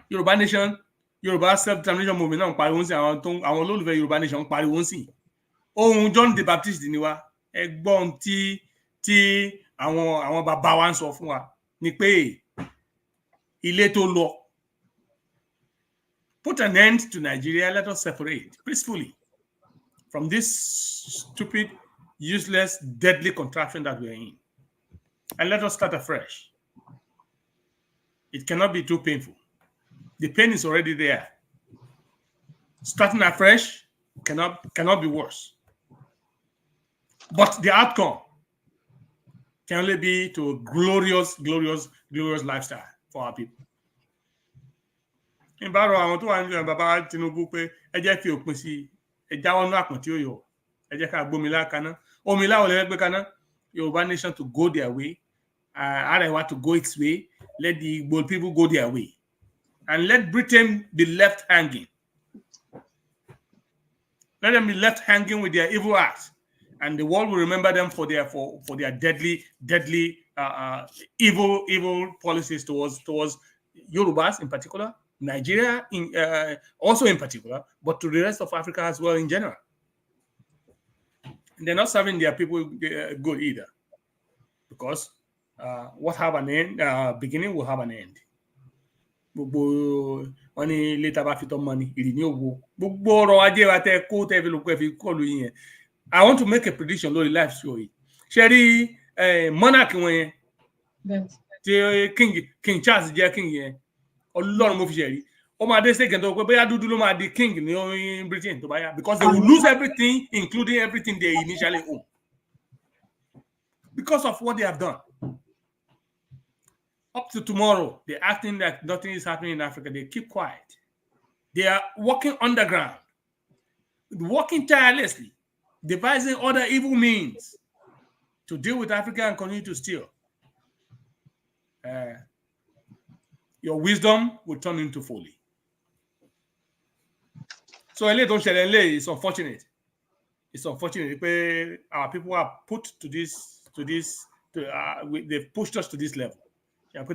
Yoruba Nation, Yoruba self-determination movement náà pariwo ń sìn àwọn olólùfẹ́ Yoruba Nation ń pariwo ń sìn ohun John the Baptist ni wa ẹgbọ́n tí àwọn bàbá wa ń sọ fún wa ni pé ilé tó lọ. Put an end to Nigeria. Let us separate peacefully from this stupid, useless, deadly contraption that we're in. And let us start afresh. It cannot be too painful. The pain is already there. Starting afresh cannot be worse. But the outcome can only be to a glorious, glorious, glorious lifestyle for our people. ìbárò àwọn tó wà ní bàbá Tinubu pé ẹ jẹ́ fi òpin sí ẹ jáwọ́ nínú àpọ̀n tí ó yọ ẹ jẹ́ ká gbómi lákaná omi láwọn lè gbé kaná Yorùbá nation to go their way Arewa to go its way let the Igbo people go their way and let Britain be left hanging. Let them be left hanging with their evil acts, and the world will remember them for their deadly evil policies towards Yorubas in particular, Nigeria also in particular, but to the rest of Africa as well in general. And they're not serving their people good either, because what have an end, beginning will have an end. Gbogbo wọn ní later bá fi tọ́ mọ́ ni ìrì ní òwò gbogbo ọrọ̀ ajé wa tẹ́ kó tẹ́ fi lóko ẹ̀ fi kọlu yẹn. I want to make a prediction lórí life show yìí. Ṣé rí monarch wọn yẹn tí King Charles jẹ́ king yẹn Ọlọ́run mo fi ṣe rí ó máa dé second tó pé bóyá dúdú ló máa di king ní Britain tó bá yá because they will lose everything including everything they initially own because of what they have done. Up to tomorrow, they're acting like nothing is happening in Africa. They keep quiet. They are working underground, working tirelessly, devising other evil means to deal with Africa and continue to steal. Your wisdom will turn into folly. So it's unfortunate. It's unfortunate that our people are put to this. They've pushed us to this level. And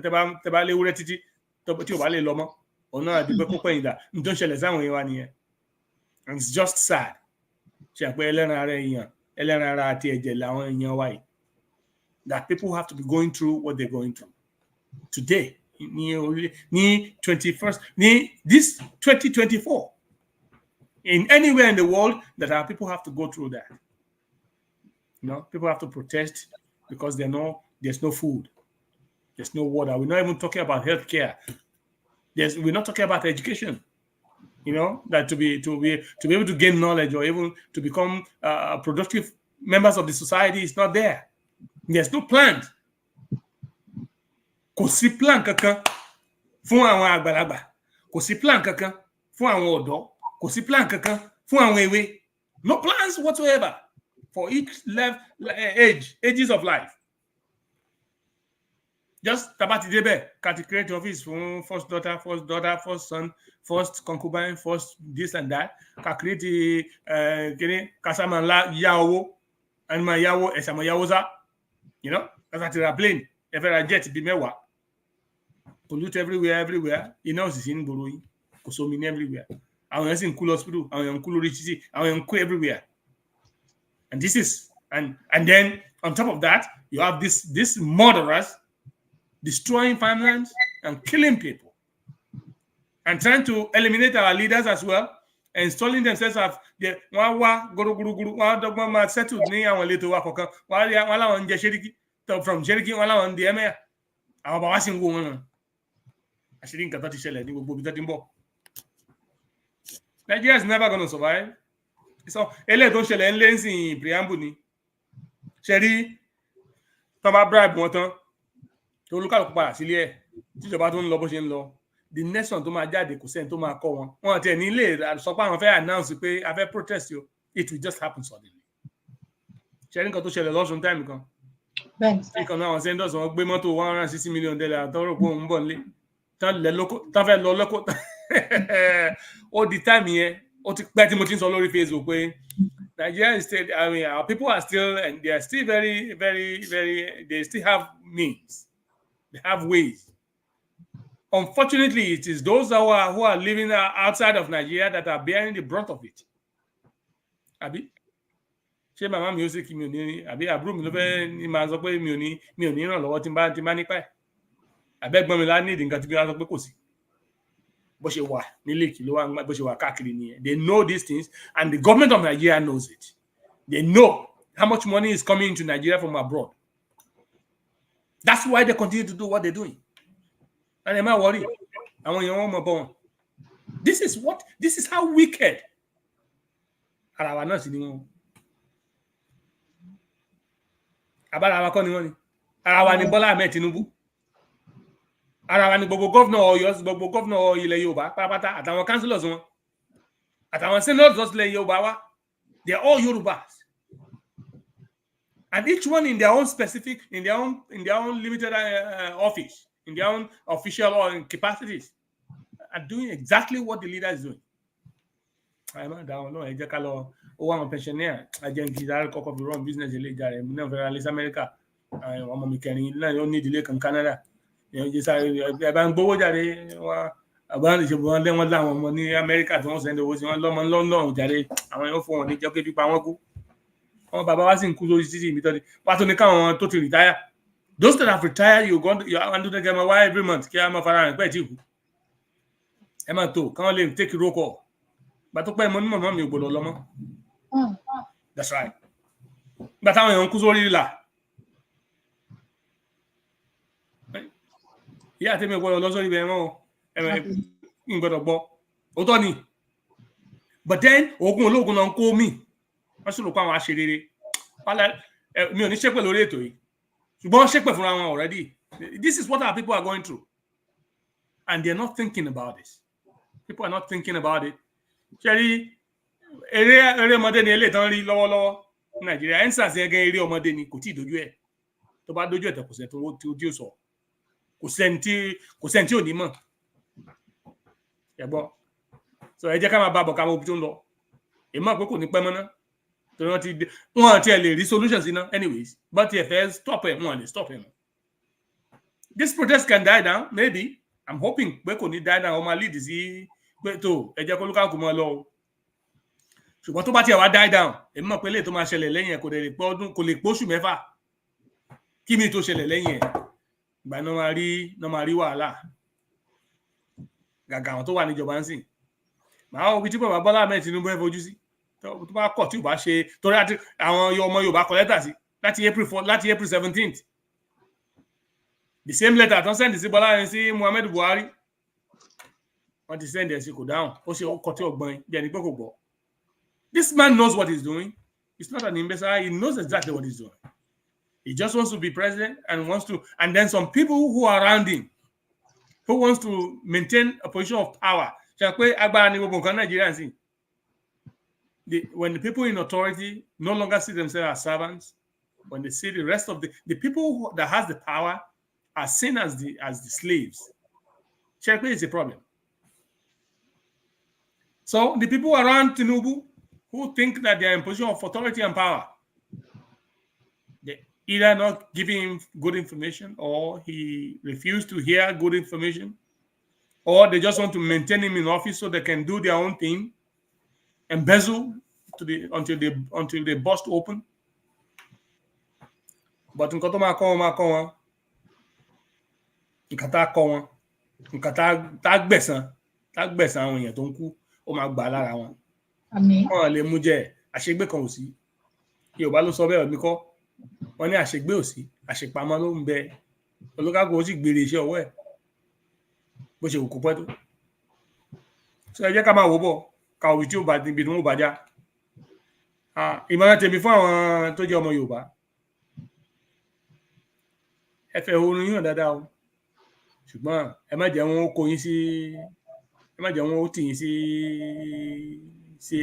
it's just sad. That people have to be going through what they're going through today. This 2024. In anywhere in the world that our people have to go through that. People have to protest because there's no food. There's no water. We're not even talking about healthcare. We're not talking about education. That to be able to gain knowledge or even to become productive members of the society is not there. There's no plan. Kò sí plan kankan fún àwọn àgbàlagbà. Kò sí plan kankan fún àwọn ọ̀dọ́. Kò sí plan kankan fún àwọn èwe. No plans whatsoever for each ages of life. Just tabati debe, create office for first daughter, first son, first concubine, first this and that. Create kasama la yawo, and my yawo esama yawoza. That's a plane. Ever jet be mewa. Pollute everywhere. It's in Boroi. Kosomini everywhere. I was in cool hospital. I was in cool rich city. I was in cool everywhere. And this is and then on top of that, you have this murderers destroying farmlands and killing people and trying to eliminate our leaders as well, and installing themselves as the settled near our little Wakoka while on Cherokee from Cherokee while on the Emir. Our Bawasing woman. I think that is Nigeria is never going to survive. So, ele don't shell and lazy preamble. Sherry, Toma bribe motor. To look at the tíjọba tó ń lọ bó ṣe ń lọ the next one tó máa jáde kò sẹ́ni tó máa kọ́ wọn wọn àti ẹni ilé sọ pé àwọn fẹ́ announce pé a fẹ́ protest yo it will just happen suddenly. ṣe nǹkan tó ṣẹlẹ̀ lọ́sùn time kan nǹkan náà àwọn senders wọn gbé mọ́tò $160 million tọ́rọ̀ pé òun bọ̀ nílé tán fẹ́ lọ lọ́kọ́ ó di time yẹn ó ti pẹ́ tí mo ti ń sọ lórí Facebook pé Nigeria is still, our people are still, and they are still very, very, very, they still have means. They have ways. Unfortunately, it is those who are living outside of Nigeria that are bearing the brunt of it. Abi, ṣé màmá mi ó sì kí mi ò ní àbí àbúrò mi ló fẹ́ ní máa sọ pé mi ò ní ràn lọ́wọ́ tí n bá nípa ẹ̀. Àbẹ́gbọ́n mi lá ní ìdí nǹkan tí bí wọ́n sọ pé kò sí. Bó ṣe wà nílé kí ló wà bó ṣe wà káàkiri nìyẹn. They know these things and the government of Nigeria knows it. They know how much money is coming into Nigeria from abroad. That's why they continue to do what they're doing. And they might worry. This is how wicked. Ara náà sì ni wọ́n. Abára wa kọ́ ni wọ́n ni. Ara wa ni Bọ́lá Ahmed Tinubu. ara wa ni gbogbo governor Ọ̀yọ́ gbogbo governor ilẹ̀ Yorùbá pátápátá àtàwọn councillors wọn àtàwọn senators ilẹ̀ Yorùbá wa they are all Yorubas, and each one in their own specific, in their own limited office, in their own official or capacities, are doing exactly what the leader is doing. I'm down. No, I just call one pensioner. I just give that cock of the wrong business. The leader, never realize America. I'm a mechanic. I don't need the lake in Canada. You know, just I ban board that about the one them one down money America don't send the was one long jare. Àwọn yo fún wọn ní jẹ́ pé pípa wọn kú. Àwọn bàbá wa sì ń kú lórí títì mi tọ́ni. Wá tó ní káwọn tó ti retire. Those that have retired, you are to get my wife every month. Kí a máa fara rìn pẹ́ tí kú. Ẹ máa tó káwọn lè take roll call. But to pay money, mama mi ò gbọ́dọ̀ lọ mọ́. That's right. But táwọn èèyàn ń kú sórí ìlà. Ìyá àti mi ò gbọ́dọ̀ lọ sórí ibẹ̀ mọ́ o. Ń gbọ́dọ̀ gbọ́. Òótọ́ ni. But then ogun ológun náà ń kó mi. Wọ́n sì rò pé àwọn aṣerere. Mi ò ní ṣépè lórí ètò yìí. Ṣùgbọ́n wọ́n ṣépè fúnra wọn already. This is what our people are going through. And they're not thinking about this. People are not thinking about it. Ṣẹ́rí eré ọmọdé ni eléyìí tán rí lọ́wọ́lọ́wọ́ ní Nàìjíríà. EndSARS yẹn gan eré ọmọdé ni kò tí ì dojú ẹ̀. Tó bá dojú ẹ̀ tẹ̀ kò sẹ́ni tí ó sọ. Kò sẹ́ni tí ò ní mọ̀. Ẹ gbọ́. So ẹ jẹ́ ká máa bá bọ̀ ká mọ ibi tó ń lọ. Èmi mọ̀ pé kò ní pẹ́ mọ́ ná. Torí wọ́n ti ẹ̀ lè rí solution sí ná. Anyways, but if ẹ stop ẹ̀ wọ́n lè stop ẹ̀ mọ́. This protest can die down, maybe. I'm hoping pé kò ní die down. Ó máa lead sí pé tó ẹ jẹ́ kó lókàkù mọ́ lọ o. Ṣùgbọ́n tó bá tiẹ̀ wá die down, èmi mọ̀ pé lè tó máa ṣẹlẹ̀ lẹ́yìn ẹ̀ kò lè pé ọdún kò lè pé oṣù mẹ́fà kí mi tó ṣẹlẹ̀ lẹ́yìn ẹ̀. Ìgbà náà máa rí wàhálà. Gàgà àwọn tó wà níjọba ń sìn. Màá wọ ibi tí bàbá Bọ́lá Ahmed Tinubu ẹ̀ fojú sí. Tó bá kọ̀ tí ò bá ṣe torí àwọn ọmọ Yorùbá kọ lẹ́tà sí láti April 17th. The same letter tó ń sẹ́ndì sí Bọ́lá sí Muhammadu Buhari. Wọ́n ti send ẹ̀ sí kò dáhùn. Ó ṣe ọkọ̀ tí ọgbọ́n bí ẹni pé kò gbọ́. This man knows what he's doing. He's not an imbecile. He knows exactly what he's doing. He just wants to be president and then some people who are around him who wants to maintain a position of power. Ṣé pé agbára ni gbogbo nǹkan Nàìjíríà sí? When the people in authority no longer see themselves as servants, when they see the rest of the people that has the power are seen as the slaves, ṣé pé it's a problem. So the people around Tinubu who think that they are in position of authority and power, they either not giving him good information or he refused to hear good information, or they just want to maintain him in office so they can do their own thing, embezzle until they bust open. But nǹkan tó máa kọ́ wọn, nǹkan tá kọ́ wọn, nǹkan tá gbẹ̀san àwọn èèyàn tó ń kú. Ó máa gbà lára wọn. Wọ́n lè mú jẹ àṣegbé kan ò sí. Yorùbá ló sọ bẹ́ẹ̀ mi kọ́. Wọ́n ní àṣegbé ò sí, àṣepamọ́ ló ń bẹ. Olúkàkú ó sì gbèrè iṣẹ́ ọwọ́ ẹ̀. Bó ṣe wù kó pẹ́ tó. Sọ ẹ jẹ́ ká máa wò bọ̀ ká òbí tí ó bá ibi tí wọ́n bá já. Ìmọ̀ràn tèmi fún àwọn tó jẹ́ ọmọ Yorùbá. Ẹ fẹ́ orin yàn dáadáa o. Ṣùgbọ́n ẹ má jẹ́ wọn ó kó yín sí. Ẹ má jẹ́ wọn ó tì yín sí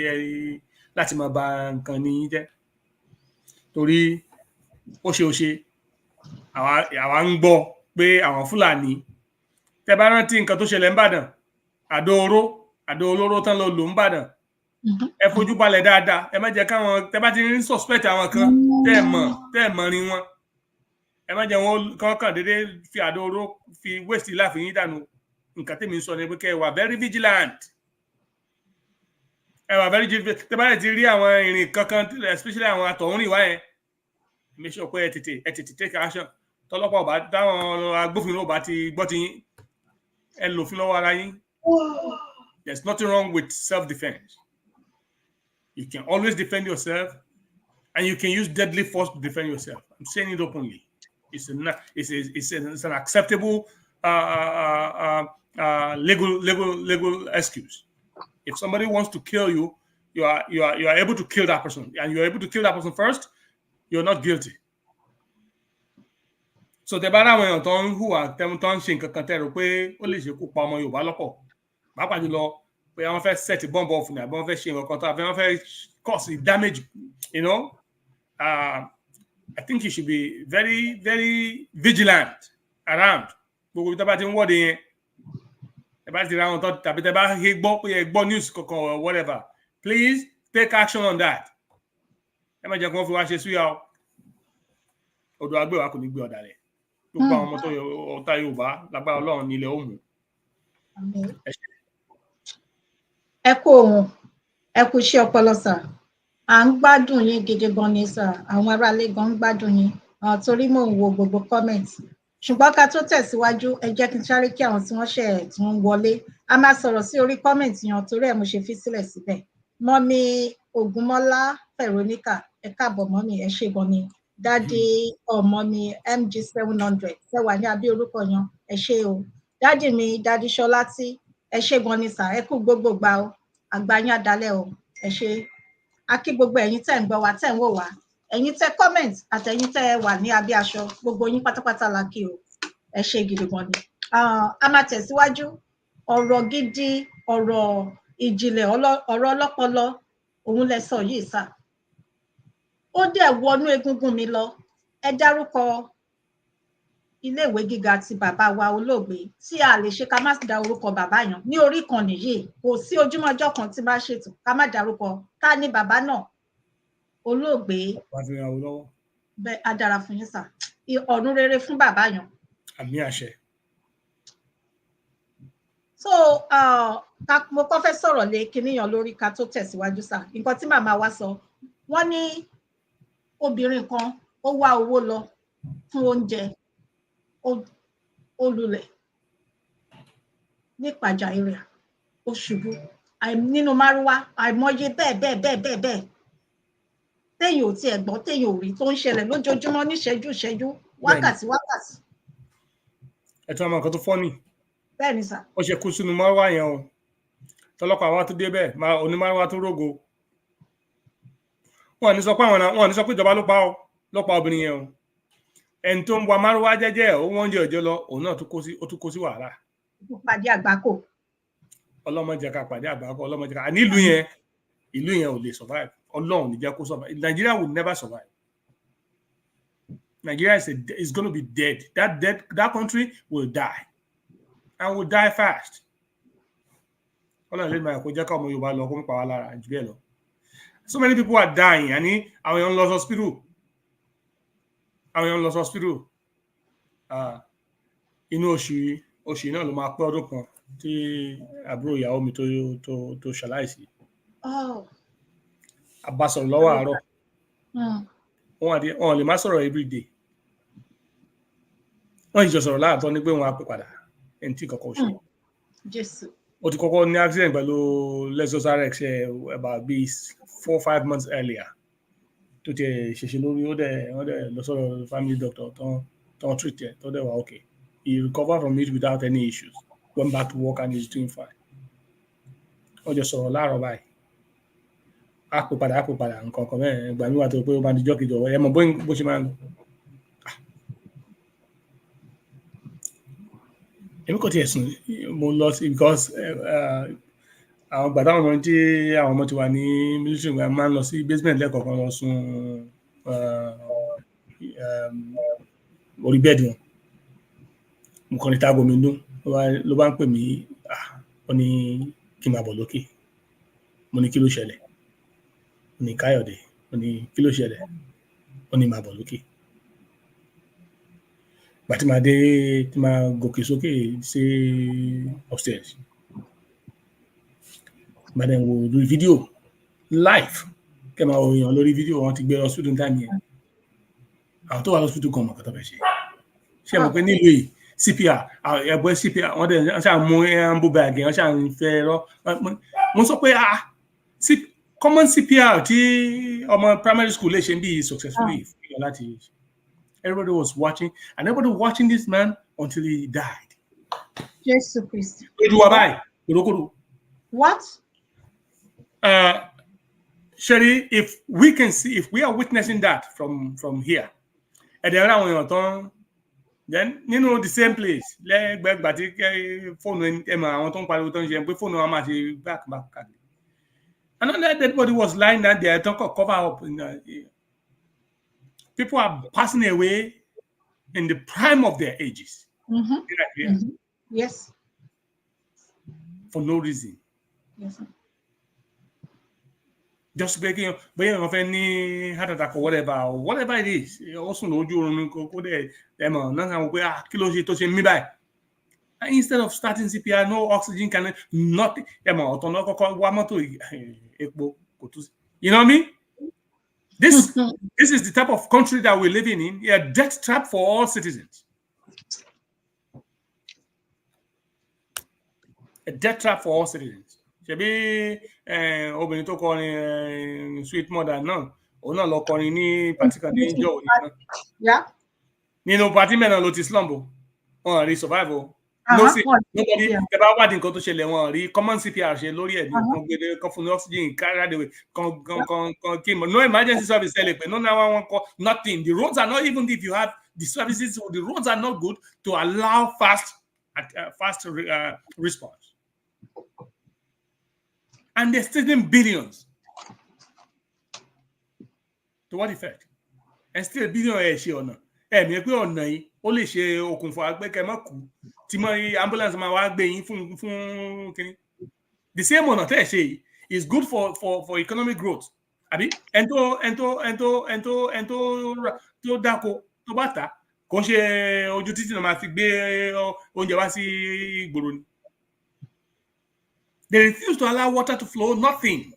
láti máa ba nǹkan ní yín jẹ́. Torí ó ṣe àwa ń gbọ́ pé àwọn Fúlàní tẹ́ bá rántí nǹkan tó ṣẹlẹ̀ ń Ìbàdàn àdó olóró tán ló lò ń Ìbàdàn. Ẹ fojú balẹ̀ dáadáa. Ẹ má jẹ́ káwọn tẹ́ bá ti rí suspect àwọn kan tẹ́ mọ̀ rí wọn. Ẹ má jẹ́ wọn kàn déédéé fi àdó olóró fi waste láàfin yín dànù. Nǹkan tẹ́mi sọ ni pé kẹ́ ẹ wà very vigilant. Ẹ wà very vigilant. Tẹ́ bá ti rí àwọn ìrìn kankan especially àwọn àtọ̀húnrìn wá yẹn. Make sure pé ẹ tètè take action. Tọ́lọ́pàá ọba táwọn agbófinró ọba ti gbọ́ ti yín. Ẹ lòfin lọ́wọ́ ara yín. There's nothing wrong with self-defense. You can always defend yourself and you can use deadly force to defend yourself. I'm saying it openly. It's an acceptable legal excuse. If somebody wants to kill you, you are able to kill that person, and you're able to kill that person first, you're not guilty. so tẹ bá ráwọn èèyàn tó ń hùwà tó ń ṣe nǹkan kan tẹ̀rọ pé ó lè ṣekú pa ọmọ Yorùbá lọ́pọ̀ pàápàá jùlọ pé àwọn fẹ́ set bomb off ni àbí wọ́n fẹ́ ṣe nǹkan kan tó àbí wọ́n fẹ́ cause damage, you know, I think you should be very, very vigilant around gbogbo ibi tó bá ti ń wọ́de yẹn. Ẹ bá ti ra àwọn tó tàbí tẹ bá gbọ́ pé ẹ gbọ́ news kankan or whatever, please take action on that. Ẹ má jẹ́ kí wọ́n fi wá ṣe súyà o. Odò àgbẹ̀ wa kò ní gbé ọ̀dà rẹ̀. Gbogbo àwọn ọmọ tó ọ̀tá Yorùbá lágbára Ọlọ́run nílẹ̀ ó mú. Ẹ kú ohun, ẹ kú iṣẹ́ ọpọlọ sà. À ń gbádùn yín gidi gan ni sà. Àwọn aráalé gan ń gbádùn yín. Torí mò ń wo gbogbo comment. Ṣùgbọ́n ká tó tẹ̀síwájú, ẹ jẹ́ kí n sáré kí àwọn tí wọ́n ṣẹ̀ tí wọ́n wọlé. A máa sọ̀rọ̀ sí orí comment yan torí ẹ̀ mo ṣe fi sílẹ̀ síbẹ̀. Mọ́mí Ògúnmọ́lá Veronica, ẹ káàbọ̀ mọ́mí, ẹ ṣé gan ni. Dádì ọmọ mi MG 700, ẹ wà ní abẹ́ orúkọ yan, ẹ ṣé o. Dádì mi Dádì Ṣọlátí, ẹ ṣé gan ni sà, ẹ kú gbogbo gbà o. Àgbà yín adalẹ̀ o, ẹ ṣé. A kí gbogbo ẹ̀yin tẹ́ ń gbọ́ wa, tẹ́ ń wò wá. Ẹ̀yin tẹ́ comment àtẹ̀yin tẹ́ wà ní abẹ́ aṣọ, gbogbo yín pátápátá la kí o. Ẹ ṣé gidi gan ni. A máa tẹ̀síwájú. Ọ̀rọ̀ gidi, ọ̀rọ̀ ìjìnlẹ̀, ọ̀rọ̀ ọlọ́pọlọ, òun lẹ sọ yìí sà. Ó dẹ̀ wọnú egungun mi lọ. Ẹ dárúkọ iléèwé gíga ti bàbá wa olóògbé tí a lè ṣe ká má dá orúkọ bàbá yẹn ní orí ìkànnì yìí. Kò sí ojúmọ́ ọjọ́ kan tí bá ṣètò ká má dárúkọ ká ní bàbá náà olóògbé. Bẹ́ẹ̀ á dára fún yín sà. Ọ̀run rere fún bàbá yẹn. Àmín àṣẹ. So mo kọ́ fẹ́ sọ̀rọ̀ lé kíníyàn lórí ká tó tẹ̀síwájú sà. Nǹkan tí màmá wa sọ, wọ́n ní obìnrin kan ó wá owó lọ fún oúnjẹ, ó lulẹ̀ ní Pàjáwìrì, ó ṣubú nínú márúwá, àìmọye bẹ́ẹ̀ téèyàn ò tiẹ̀ gbọ́, téèyàn ò rí, tó ń ṣẹlẹ̀ lójoojúmọ́ ní ìṣẹ́jú wákàtí. Ẹ tún àmọ́ nǹkan tó fọ́nì. Bẹ́ẹ̀ ni sà. Ó ṣe kú sínú márúwá yẹn o. Tọ́lọ́pàá wa tó dé bẹ́ẹ̀, onímárúwá tó rógo. Wọ́n ní sọ pé ìjọba ló pa obìnrin yẹn o. Ẹni tó ń wa márúwá jẹ́jẹ́ ó wọ́n jẹ́ ọjọ́ lọ, òun náà ó tún kó sí wàhálà. Ó pàdé àgbákò. Ọlọ́mọdé ká pàdé àgbákò, ọlọ́mọdé ká. Àní ìlú yẹn ò lè survive. Ọlọ́run ní jẹ́ kó survive. Nigeria will never survive. Nigeria is going to be dead. That country will die. And will die fast. Ọlọ́run lè máa kó jẹ́ ká ọmọ Yorùbá lọ kó ń pa wá lára jù bẹ́ẹ̀ lọ. So many people are dying. Àní àwọn èèyàn lọ hospital. Inú oṣù náà ló máa pé ọdún kan tí àbúrò ìyàwó mi tó ṣaláìsí. A bá sọ̀rọ̀ lọ́wọ́ àárọ̀. Wọ́n lè má sọ̀rọ̀ everyday. Wọ́n ìjọ sọ̀rọ̀ láàtọ́ ní pé wọ́n á pè padà ẹni tí kọ̀kọ́ ṣe. Jésù. Ó ti kọ́kọ́ ní accident pẹ̀lú Lexus RX about 4-5 months earlier. Tó ti ṣèṣe lórí wọ́n dẹ̀ lọ sọ̀rọ̀ family doctor tó treat ẹ̀ tó dẹ̀ wà okay. He recovered from it without any issues. Went back to work and he's doing fine. Wọ́n jọ sọ̀rọ̀ láàárọ̀ báyìí. Á pè padà nǹkan kan bẹ́ẹ̀ ìgbà mi wà tó pé ó máa di jọ́ kejì ọ̀wọ́ ẹ mọ̀ bó ṣe máa ń lọ. Èmi kò tiẹ̀ sùn mo lọ sí because àwọn gbàdá ọmọ tí àwọn ọmọ ti wà ní military wa máa ń lọ sí basement lẹ́kọ̀ọ̀kan lọ sùn orí bẹ́ẹ̀dì wọn. Mo kàn ní táàgò mi dún ló bá ń pè mí ó ní kí n máa bọ̀ lókè. Mo ní kí ló ṣẹlẹ̀? Ó ní Káyọ̀dé. Ó ní kí ló ṣẹlẹ̀? Ó ní máa bọ̀ lókè. Gbà tí máa gòkè sókè sí upstairs. Bá dẹ̀ ń wo lórí fídíò live kẹ́ máa wo èèyàn lórí fídíò wọn ti gbé lọ hospital time yẹn. Àwọn tó wà lọ hospital kan mọ̀ kọ́tọ́ fẹ́ ṣe. Ṣé mo pé nílùú yìí CPR ẹ̀bùn CPR wọ́n dẹ̀ ṣáà mú ambu bag wọ́n ṣáà ń fẹ́ rọ́. Mo sọ pé common CPR tí ọmọ primary school lè ṣe ń bí successfully fún yọ láti. Everybody was watching, and everybody watching this man until he died. Jesus Christ. What? Sherry, if we are witnessing that from here, and there are Then the same place lẹ́gbẹ̀gbà tí fóònù ẹ̀mọ̀ àwọn tó ń pariwo tó ń ṣe pé fóònù wọn máa ṣe back. Another dead body was lying down there, don't cover up. People are passing away in the prime of their ages. Yes. For no reason. Yes. Just breaking up, but any heart attack or whatever it is. Also, no, you go there. Instead of starting CPR, no oxygen, nothing. You know what I mean? This is the type of country that we're living in. A death trap for all citizens. A death trap for all citizens. Ṣebí obìnrin tó kọrin Sweet Mother náà òun náà lọ kọrin ní pàtí kan ní ìjọ òní náà. Nínú pàtí mẹ́rin ló ti slump o. Wọ́n rí survive o. Nobody tẹ́ bá wádìí nǹkan tó ṣẹlẹ̀ wọ́n rí common CPR ṣe lórí ẹ̀ ní kan gbé kan fún oxygen carry the way kan no emergency service tẹ́lẹ̀ pé no 911 call nothing. The roads are not, even if you have the services, the roads are not good to allow fast response. And they're stealing billions. To what effect? And still billion ṣe ọ̀nà. Mi pé ọ̀nà yìí ó lè ṣe okùnfà agbẹ́kẹ̀ má kú tí mo ambulance máa wá gbé yín fún kíní. The same ọ̀nà tẹ́ ṣe yìí is good for economic growth. Àbí ẹni tó dáko tó bá tà kò ṣe ojú títì náà máa fi gbé oúnjẹ wá sí ìgboro ni. They refuse to allow water to flow, nothing.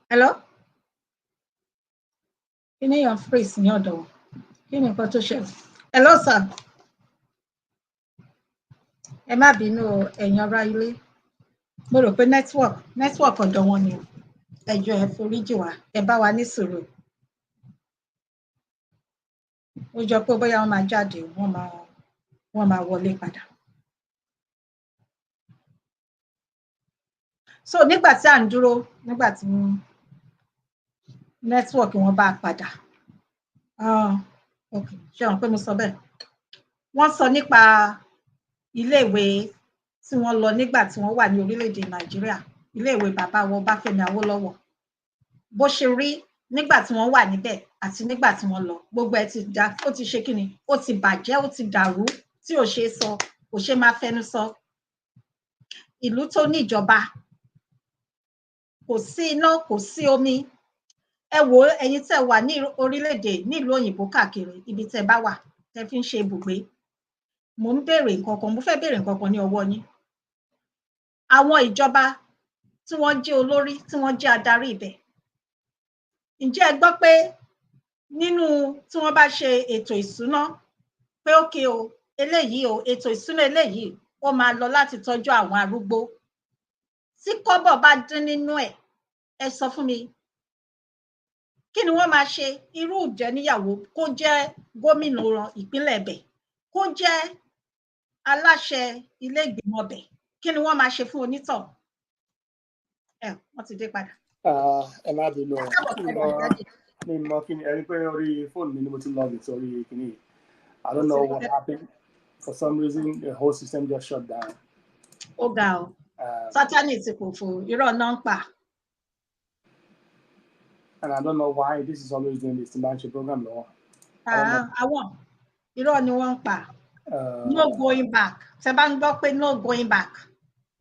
Hello? Kí ni your phrase ní ọ̀dọ̀? Kí ni nǹkan tó ṣẹlẹ̀? Hello, sir. Ẹ má bínú ẹ̀yin ará ilé. Mo rò pé network ọ̀dọ̀ wọn ni. Ẹ jọ̀ọ́ ẹ foríjì wá, ẹ bá wa ní sùúrù. Ó jọ pé bóyá wọ́n máa jáde, wọ́n máa wọlé padà. So nígbà tí à ń dúró, nígbà tí network wọn bá padà. Okay, ṣé àwọn pé mo sọ bẹ́ẹ̀? Wọ́n sọ nípa iléèwé tí wọ́n lọ nígbà tí wọ́n wà ní orílẹ̀-èdè Nàìjíríà, iléèwé bàbá wọn Ọbáfẹ́mi Awólọ́wọ̀. Bó ṣe rí nígbà tí wọ́n wà níbẹ̀ àti nígbà tí wọ́n lọ, gbogbo ẹ̀ ti dá, ó ti ṣe kíni, ó ti bàjẹ́, ó ti dàrú, tí ò ṣe sọ, kò ṣe máa fẹnu sọ. Ìlú tó ní ìjọba, kò sí iná, kò sí omi. Ẹ wò ẹ̀yin tẹ́ wà ní orílẹ̀-èdè nílùú òyìnbó káàkiri ibi tẹ́ bá wà, tẹ́ fi ń ṣe ibùgbé. Mo ń béèrè nǹkan kan, mo fẹ́ béèrè nǹkan kan ní ọwọ́ yín. Àwọn ìjọba tí wọ́n jẹ́ olórí, tí wọ́n jẹ́ adarí ibẹ̀. Ǹjẹ́ ẹ gbọ́ pé nínú tí wọ́n bá ṣe ètò ìṣúná pé ókè o, eléyìí o, ètò ìṣúná eléyìí ó máa lọ láti tọ́jú àwọn arúgbó. Tí kọ́bọ̀ bá dín nínú ẹ̀, ẹ sọ fún mi. Kí ni wọ́n máa ṣe? Irú ìjẹníyàwó kó jẹ́ gómìnà ìpínlẹ̀ ibẹ̀, kó jẹ́ aláṣẹ ilé ìgbìmọ̀ ibẹ̀, kí ni wọ́n máa ṣe fún onítọ̀? Wọ́n ti dé padà. Ẹ má bínú mi mọ kí ni ẹni pé orí fóònù mi ni mo ti log in sórí kìíní. I don't know what happened. For some reason, the whole system just shut down. Ó ga ọ. Sátánì ti pòfo, irọ́ náà ń pa. And I don't know why this is always doing this to program law. Àwọn irọ́ ni wọ́n ń pa. No going back. Ṣé bá ń gbọ́ pé no going back.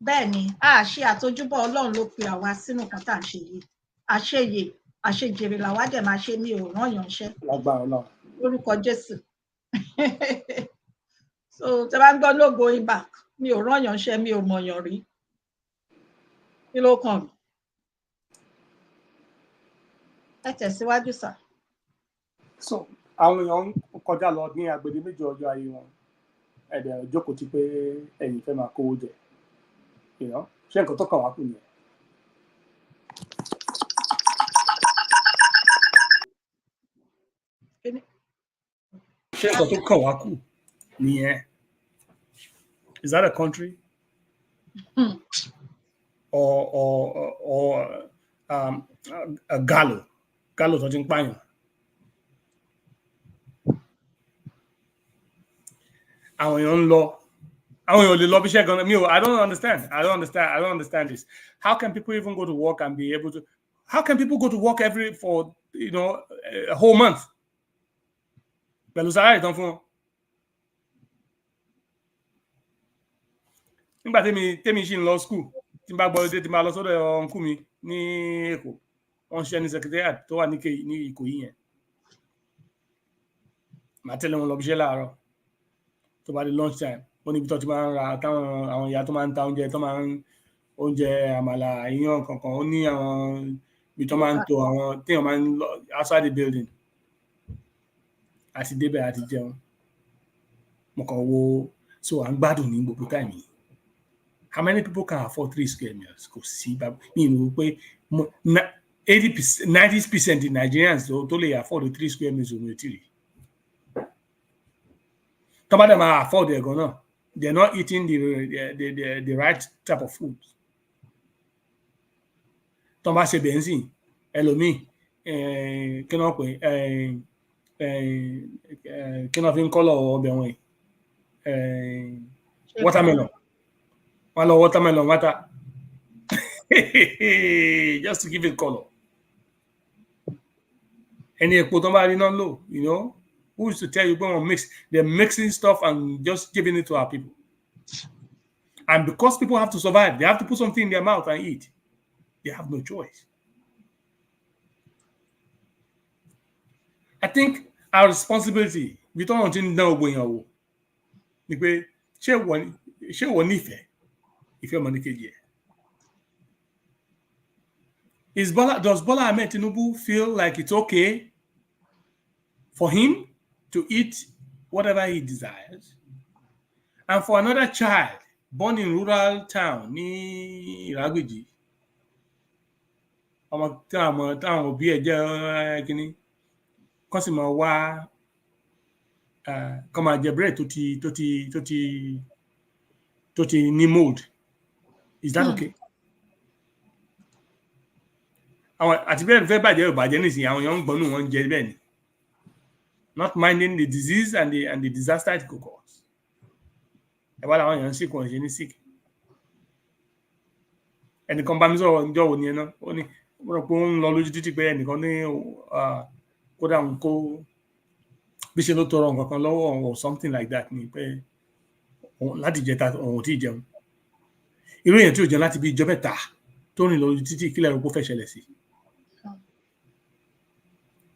Bẹ́ẹ̀ ni, ṣe àtojúbọ̀ Ọlọ́run ló pe àwa sínú kan tá à ń ṣe yìí. Àṣeyè, àṣejèrè làwa dẹ̀ máa ṣe, mi ò rán yàn ṣẹ́. Lágbára náà. Lórúkọ Jésù. So ṣé bá ń gbọ́ no going back. Mi ò rán yàn ṣẹ́, mi ò mọ̀yàn rí. Kí ló kàn mí? Ẹ tẹ̀síwájú sà. So àwọn èèyàn kọjá lọ ní agbede méjì ọjọ́ ayé wọn. Ẹ̀dẹ̀ jókòó ti pé ẹ̀yin fẹ́ máa kówó jẹ. Ṣé nǹkan tó kàn wá kù nìyẹn? ṣé nǹkan tó kàn wá kù nìyẹn? Is that a country? Or a gallo tó ti ń pààyàn? Àwọn èèyàn ń lọ, àwọn èèyàn ò lè lọ bí iṣẹ́ gan-an. I don't understand this. How can people even go to work and be able to? How can people go to work for a whole month? Pẹ̀lú sàláàrì tán fún wọn. Nígbà tèmi ṣì ń lọ school, tí n bá gbọ́ tí n bá lọ sọ́dọ̀ ọ̀nkú mi ní Èkó, wọ́n ṣiṣẹ́ ní secretariat tó wà ní Ìkòyí yẹn. Màá tẹ̀lé wọn lọ bí iṣẹ́ láàárọ̀. Tó bá di lunch time, wọ́n níbi tó ti máa ń ra táwọn àwọn ìyá tó máa ń ta oúnjẹ tó máa ń oúnjẹ àmàlà iyán kankan. Ó ní àwọn ibi tó máa ń to àwọn téèyàn máa ń lọ outside the building. Àti débẹ̀ àti jẹun. Mo kàn wo, so à ń gbádùn ní gbogbo time yìí. How many people can afford 3 square meters? Kò sí mi rò pé 90% in Nigerians tó lè afford 3 square meters òun ètí rí. Tọ́ba dẹ̀ máa afford ẹ̀ gan-an, they're not eating the right type of food. Tọ́ba ṣe bẹ́ńsìn, ẹlòmíì kí náà pé kí náà fi ń kọ́lọ̀ ọbẹ̀ wọn watermelon. Wọ́n lọ watermelon water. Just to give it color. Ẹni epo tó bá rí náà lò, who used to tell you go and mix? They're mixing stuff and just giving it to our people. And because people have to survive, they have to put something in their mouth and eat. They have no choice. I think our responsibility, we don't want to know when you're ṣé wọ́n nífẹ̀ẹ́ ìfẹ́ ọmọ ní kejì ẹ̀? Does Bola Ahmed Tinubu feel like it's okay for him to eat whatever he desires, and for another child born in rural town ní Ìrágbèjì, ọmọ táwọn òbí ẹ̀ jẹ́ kínní, kọ́ sì máa wá kọ́ máa jẹ bread tó ti ní mold? Is that okay? Àwọn àti bẹ́ẹ̀ fẹ́ bàjẹ́ ò bàjẹ́ nísìnyí, àwọn èèyàn ń gbọ́nú wọn jẹ bẹ́ẹ̀ ni, not minding the disease and the disaster it could cause. Ẹ wá làwọn èèyàn ń sick, wọn ṣe ní sick. Ẹnìkan bá mi sọ̀rọ̀ níjọ́ wo ni ẹ náà, ó ní mo rò pé ó ń lọ lójú títì pé ẹnìkan ní kódà ń kó bí ṣe ló tọrọ nǹkan kan lọ́wọ́ or something like that ni pé láti jẹta òun ò tí ì jẹun. Irú èèyàn tí ò jẹun láti bí ijọ́ mẹ́ta tó rìn lójú títì, kílẹ̀ rò pé ó fẹ́ ṣẹlẹ̀ sí.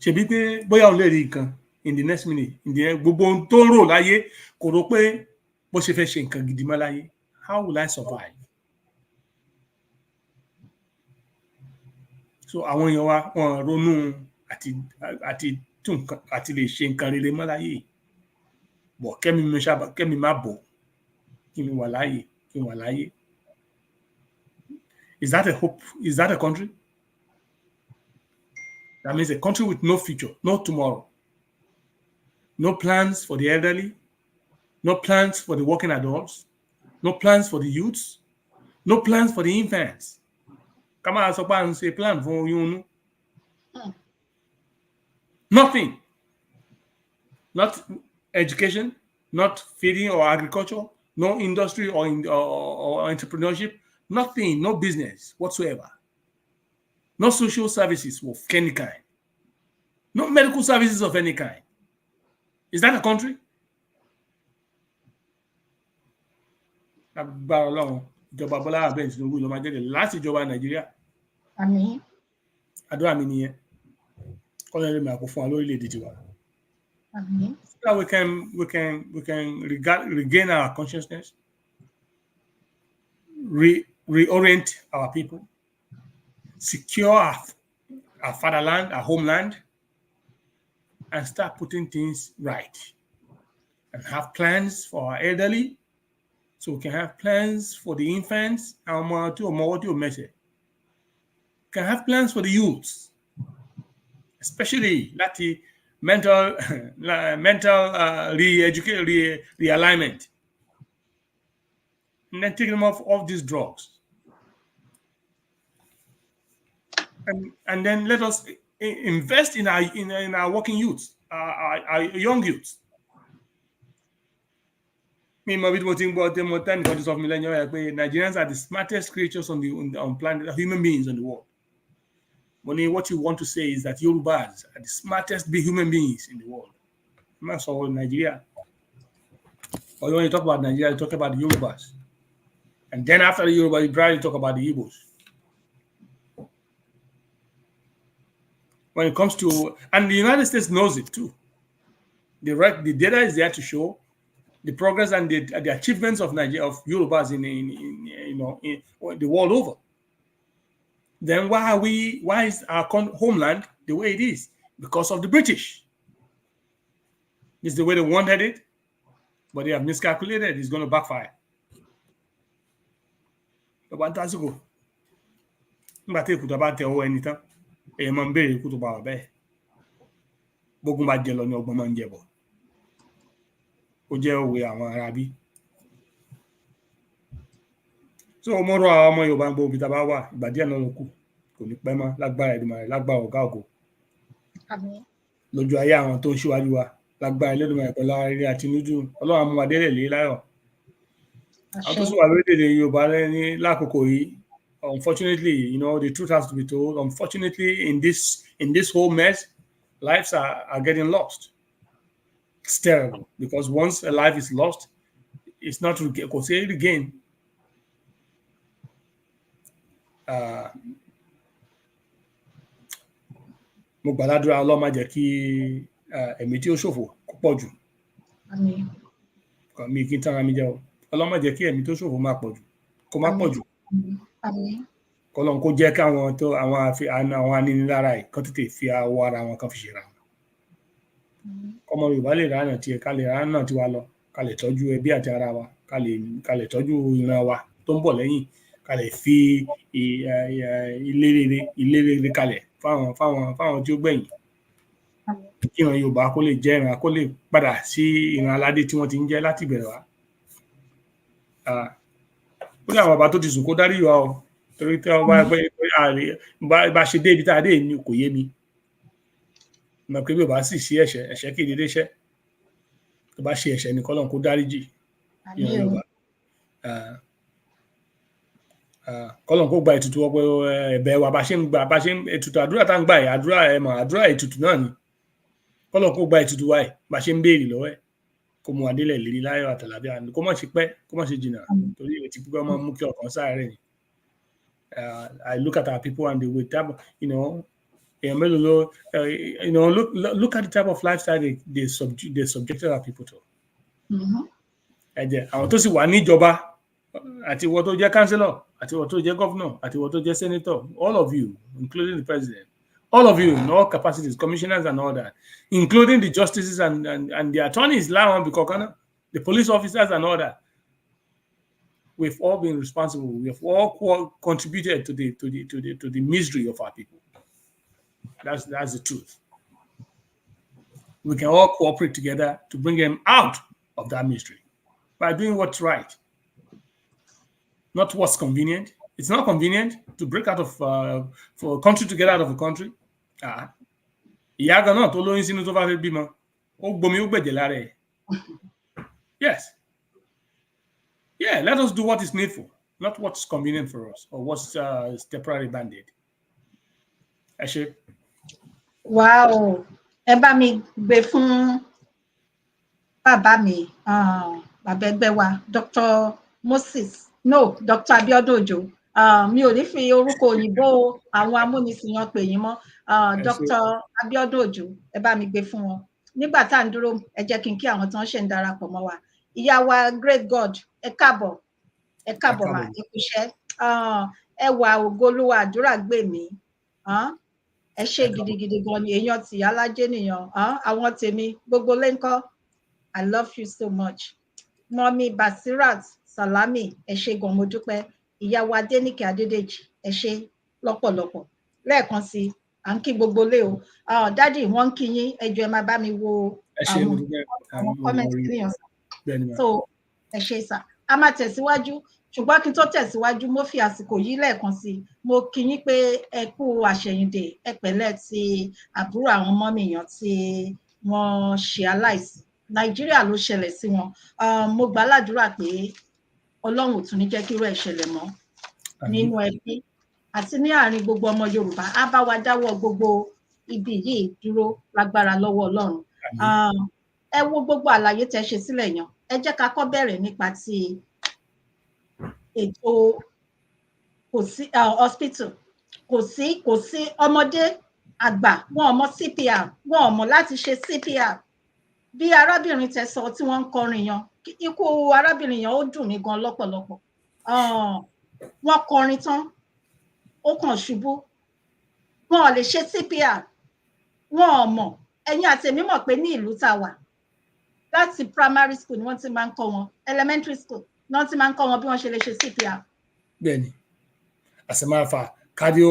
Ṣebí pé bóyá òun lè rí nǹkan in the next minute, gbogbo ohun tó ń rò láyé kò rò pé bó ṣe fẹ́ ṣe nǹkan gidi mọ́ láyé. How will I survive? So àwọn èèyàn wa wọn ronú àti lè ṣe nǹkan rere mọ́ láyé. Bọ̀ kẹ́mi má bọ̀ kí mi wà láyé. Is that a hope? Is that a country? That means a country with no future, no tomorrow, no plans for the elderly, no plans for the working adults, no plans for the youths, no plans for the infants. Come on, so plan say plan for you. Nothing. Not education, not feeding or agriculture, no industry or entrepreneurship, nothing, no business whatsoever. No social services of any kind. No medical services of any kind. Is that a country? Agbára Ọlọ́run, ìjọba Bọ́lá Ahmed Tinubu ló máa jẹ́ láti ìjọba Nàìjíríà. Àmín. Àdúrà mi nìyẹn. Kọ́lá ẹ̀rọ mi àpò fún wa lórílẹ̀-èdè tiwa. Àmín. So that we can regain our consciousness, reorient our people, secure our fatherland, our homeland, and start putting things right, and have plans for our elderly, so we can have plans for the infants, can have plans for the youths, especially láti mental realignment, and then take them off these drugs. And then let us invest in our working youths, our young youths. Nigerians are the smartest creatures on planet, human beings on the world. But what you want to say is that Yorubas are the smartest human beings in the world. That's all Nigeria. Or when you talk about Nigeria, you talk about the Yorubas. And then after the Yoruba, you probably talk about the Igbos. When it comes to, and the United States knows it too. The data is there to show the progress and the achievements of Nigeria, of Yorubas in the world over. Then why is our homeland the way it is? Because of the British. This is the way they wanted it, but they have miscalculated. It's going to backfire. About that ago, nígbà tí èkúta bá tẹ ọwọ́ ẹni tán, èèyàn máa ń béèrè ikú tó bá wà bẹ́ẹ̀. Bógun bá jẹ lọ ní ọgbọ́n máa ń jẹ bọ̀. Ó jẹ́ òwe àwọn ará bí. So ọmọrọ àwọn ọmọ Yorùbá ń gbọ́ òbí tá a bá wà ìgbà díẹ̀ náà ló kù kò ní pẹ́ mọ́ lágbára Ẹlẹ́dùmarè lágbára ọ̀gá ògo. Lójú ayé àwọn tó ń ṣíwájú wa lágbára Ẹlẹ́dùmarè pẹ̀lú àrírí àti inúdùn Ọlọ́run á mú wa délẹ̀ lé láyọ̀. Àwọn tó sì wà lórílẹ̀-èdè Yorùbá ní lákòókò yìí, unfortunately, the truth has to be told. Unfortunately, in this whole mess, lives are getting lost. It's terrible because once a life is lost, it's not considered again. Mo gbàdúrà Ọlọ́run má jẹ́ kí ẹ̀mí tí ó ṣòfò kó pọ̀ jù. Àmín. Mi kì í tán ara mi jẹ́ o. Ọlọ́run má jẹ́ kí ẹ̀mí tó ṣòfò má pọ̀ jù, kó má pọ̀ jù. Àmín. Kọ́lọ́run kó jẹ́ káwọn àwọn aninilára yìí kán tètè fi àwọ̀ ara wọn kan fi ṣera wọn. Kọ́mọ Yorùbá lè ránà tiẹ̀ ká lè ránà tiwa lọ, ká lè tọ́jú ẹbí àti ara wa, ká lè tọ́jú ìran wa tó ń bọ̀ lẹ́yìn, ká lè fi ilé rere kalẹ̀ fáwọn tí ó gbẹ̀yìn. Kí ìran Yorùbá kó lè jẹ́ ìran kó lè padà sí ìran aládé tí wọ́n ti ń jẹ́ láti ìbẹ̀rẹ̀ wá. Ó ní àwọn bàbá tó ti sùn kó dárí wa o, torí tí wọ́n bá ṣe dé ibi tá a dé ni kò yé mi. Mo pé bí o bá sì sí ẹ̀ṣẹ̀ kì í dédé ṣẹ̀. Tó bá ṣe ẹ̀ṣẹ̀ ni k'Ọlọ́run kó dáríjì. K'Ọlọ́run kó gba ètùtù ẹ̀bẹ̀ wa bá ṣe ń ètùtù àdúrà tá ń gbà yìí, àdúrà ètùtù náà ni. K'Ọlọ́run kó gba ètùtù wa yìí bá ṣe ń béèrè lọ́wọ́ ẹ̀. Kó mú adélẹ̀ lérí láyọ̀ àtàlàbíà, kó má ṣe pẹ́, kó má ṣe jìnnà, torí ìrètí pípẹ́ máa ń mú kí ọkàn sáré ni. I look at our people and the type of, look at the type of lifestyle they subjected our people to. Àwọn tó sì wà níjọba, àti ìwọ tó jẹ́ councillor, àti ìwọ tó jẹ́ governor, àti ìwọ tó jẹ́ senator, all of you, including the president, all of you in all capacities, commissioners and all that, including the justices and the attorneys, the police officers and all that. We've all been responsible. We've all contributed to the misery of our people. That's the truth. We can all cooperate together to bring them out of that misery by doing what's right, not what's convenient. It's not convenient to break out of for a country to get out of a country. Ìyá gan náà tó lóyún sínú tó bá fẹ́ bímọ, ó gbomi ó gbẹ̀jẹ̀ lára ẹ̀. Yes. Yeah, let us do what is needful, not what's convenient for us or what's temporary band-aid. Ẹ ṣé. Wow. Ẹ bá mi gbé fún bàbá mi, bàbá ẹgbẹ́ wa, Dr. Abiodun Ojo. Mi ò ní fi orúkọ òyìnbó àwọn amúnisìn pè yín mọ́. Dr. Abiodun Ojo, ẹ bá mi gbé fún wọn. Nígbà tá à ń dúró, ẹ jẹ́ kí n kí àwọn tí wọ́n ṣe ń darapọ̀ mọ́ wa. Ìyá wa Great God, ẹ káàbọ̀ mà, ẹ kúṣẹ́. Ẹ wà ògolúwa àdúrà gbè mí. Ẹ ṣé gidigidi gan ni èèyàn tí alájẹ nìyàn. Àwọn tèmi gbogbo lẹ́ńkọ́. I love you so much. Mọ́mí Basirat Salami, ẹ ṣé gan mo dúpẹ́. Ìyá wa Dénìkẹ́ Adédèjì, ẹ ṣé lọ́pọ̀lọpọ̀. Lẹ́ẹ̀kan sí, à ń kí gbogbo lé o. Dádì wọ́n ń kí yín, ẹ jọ̀ọ́ ẹ máa bá mi wo àwọn comment nìyẹn sà. So ẹ ṣé sà. A máa tẹ̀síwájú, ṣùgbọ́n kí n tó tẹ̀síwájú mo fi àsìkò yìí lẹ́ẹ̀kan sí i. Mo kí yín pé ẹ kú àṣẹ̀yìndè, ẹ pẹ̀lẹ́ ti àbúrò àwọn mọ́mì yàn tí wọ́n ṣe aláìsí. Nàìjíríà ló ṣẹlẹ̀ sí wọn. Mo gbà ládùúrà pé Ọlọ́run ò tún ní jẹ́ kí irú ẹ̀ ṣẹlẹ̀ mọ́ nínú ẹbí àti ní àárín gbogbo ọmọ Yorùbá. Á bá wa dáwọ́ gbogbo ibi yìí dúró lágbára lọ́wọ́ Ọlọ́run. Ẹ wo gbogbo àlàyé tẹ́ ṣe sílẹ̀ yàn. Ẹ jẹ́ ká kọ́ bẹ̀rẹ̀ nípa ti ètò hospital. Kò sí ọmọdé àgbà wọn ò mọ CPR, wọn ò mọ láti ṣe CPR. Bí arábìnrin tẹ́ sọ tí wọ́n ń kọrin yan, ikú arábìnrin yẹn ó dùn mí gan lọ́pọ̀lọpọ̀. Wọ́n kọrin tán, ó kàn ṣubú. Wọn ò lè ṣe CPR, wọn ò mọ̀. Ẹ̀yin àti èmi mọ̀ pé ní ìlú tá a wà, láti primary school ni wọ́n ti máa ń kọ́ wọn, elementary school ni wọ́n ti máa ń kọ́ wọn bí wọ́n ṣe lè ṣe CPR. Bẹ́ẹ̀ni, as a matter of fact, cardio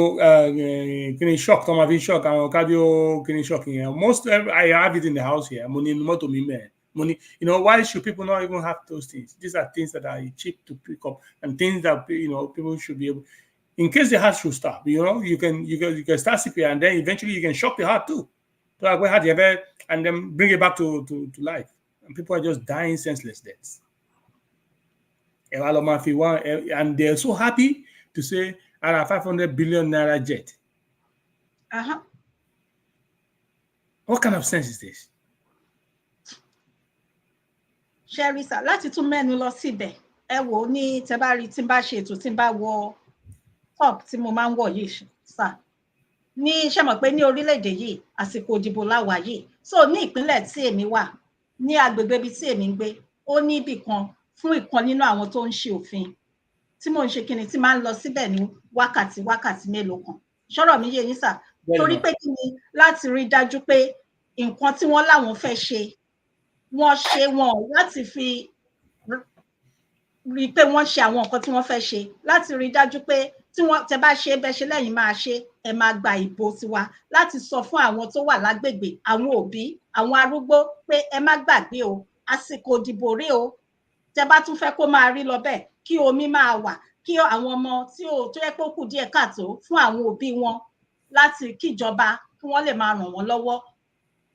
kini shock tó máa fi shock àwọn cardio kini shock yẹn. Most I have it in the house here. Mo ní mọ́tò mi mẹ́ẹ̀. Mo ní, you know, why should people not even have those things? These are things that are cheap to pick up and things that, you know, people should be able, in case the heart should stop, you know, you can start CPR and then eventually you can shock the heart too. So like, heart and then bring it back to life. And people are just dying senseless deaths. And they're so happy to say, out of 500 billion naira jet. What kind of sense is this? Sherry sir, láti tún mẹ́nu lọ síbẹ̀, ẹ wò ó ní tẹ́ bá rí tí n bá ṣe ètò tí n bá wọ top tí mo máa ń wọ̀ yìí sà. Ní ṣé mọ̀ pé ní orílẹ̀-èdè yìí àsìkò ìdìbò láwà yìí. So ní ìpínlẹ̀ tí èmi wà, ní agbègbè ibi tí èmi ń gbé, ó ní ibì kan fún ìkan nínú àwọn tó ń ṣe òfin tí mò ń ṣe kíni tí máa ń lọ síbẹ̀ ní wákàtí mélòó kan. Ṣọ́rọ̀ mi yé yín sà. Torí pé kíni láti rí dájú pé nǹkan tí wọ́n láwọn fẹ́ ṣe wọ́n ṣe wọn láti fi rí pé wọ́n ṣe àwọn nǹkan tí wọ́n fẹ́ ṣe, láti rí dájú pé tí wọ́n tẹ́ bá ṣe bẹ́ ṣe lẹ́yìn máa ṣe, ẹ máa gba ìbò tiwa, láti sọ fún àwọn tó wà lágbègbè, àwọn òbí, àwọn arúgbó pé ẹ má gbàgbé o, àsìkò ìdìbò rí o. Tẹ́ bá tún fẹ́ kó máa rí lọ bẹ́ẹ̀, kí omi máa wà, kí àwọn ọmọ tí ó tó yẹ kó kù díẹ̀ káàtó fún àwọn òbí wọn láti kíjọba kí wọ́n lè máa ràn wọ́n lọ́wọ́.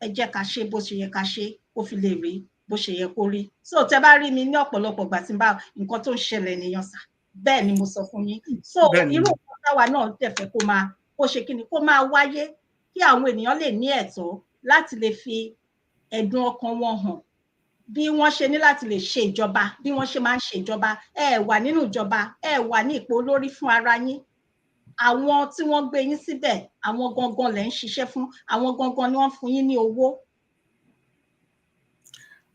Ẹ jẹ́ ká ṣe bó ṣe yẹ ká ṣe kó fi lè rí bó ṣe yẹ kó rí. So tẹ́ bá rí mi ní ọ̀pọ̀lọpọ̀ ìgbà tí n bá nǹkan tó ń ṣẹlẹ̀ nìyẹn sà. Bẹ́ẹ̀ ni mo sọ fún yín. So irú nǹkan táwa náà dẹ̀ fẹ́ kó ṣe kíni kó máa wáyé kí àwọn ènìyàn lè ní ẹ̀tọ́ láti lè fi ẹ̀dùn ọkàn wọn hàn bí wọ́n ṣe ní láti lè ṣe ìjọba, bí wọ́n ṣe máa ń ṣe ìjọba. Ẹ wà nínú ìjọba, ẹ wà ní ipò olórí fún ara yín. Àwọn tí wọ́n gbé yín síbẹ̀, àwọn gangan lẹ̀ ń ṣiṣẹ́ fún, àwọn gangan ni wọ́n fún yín ní owó.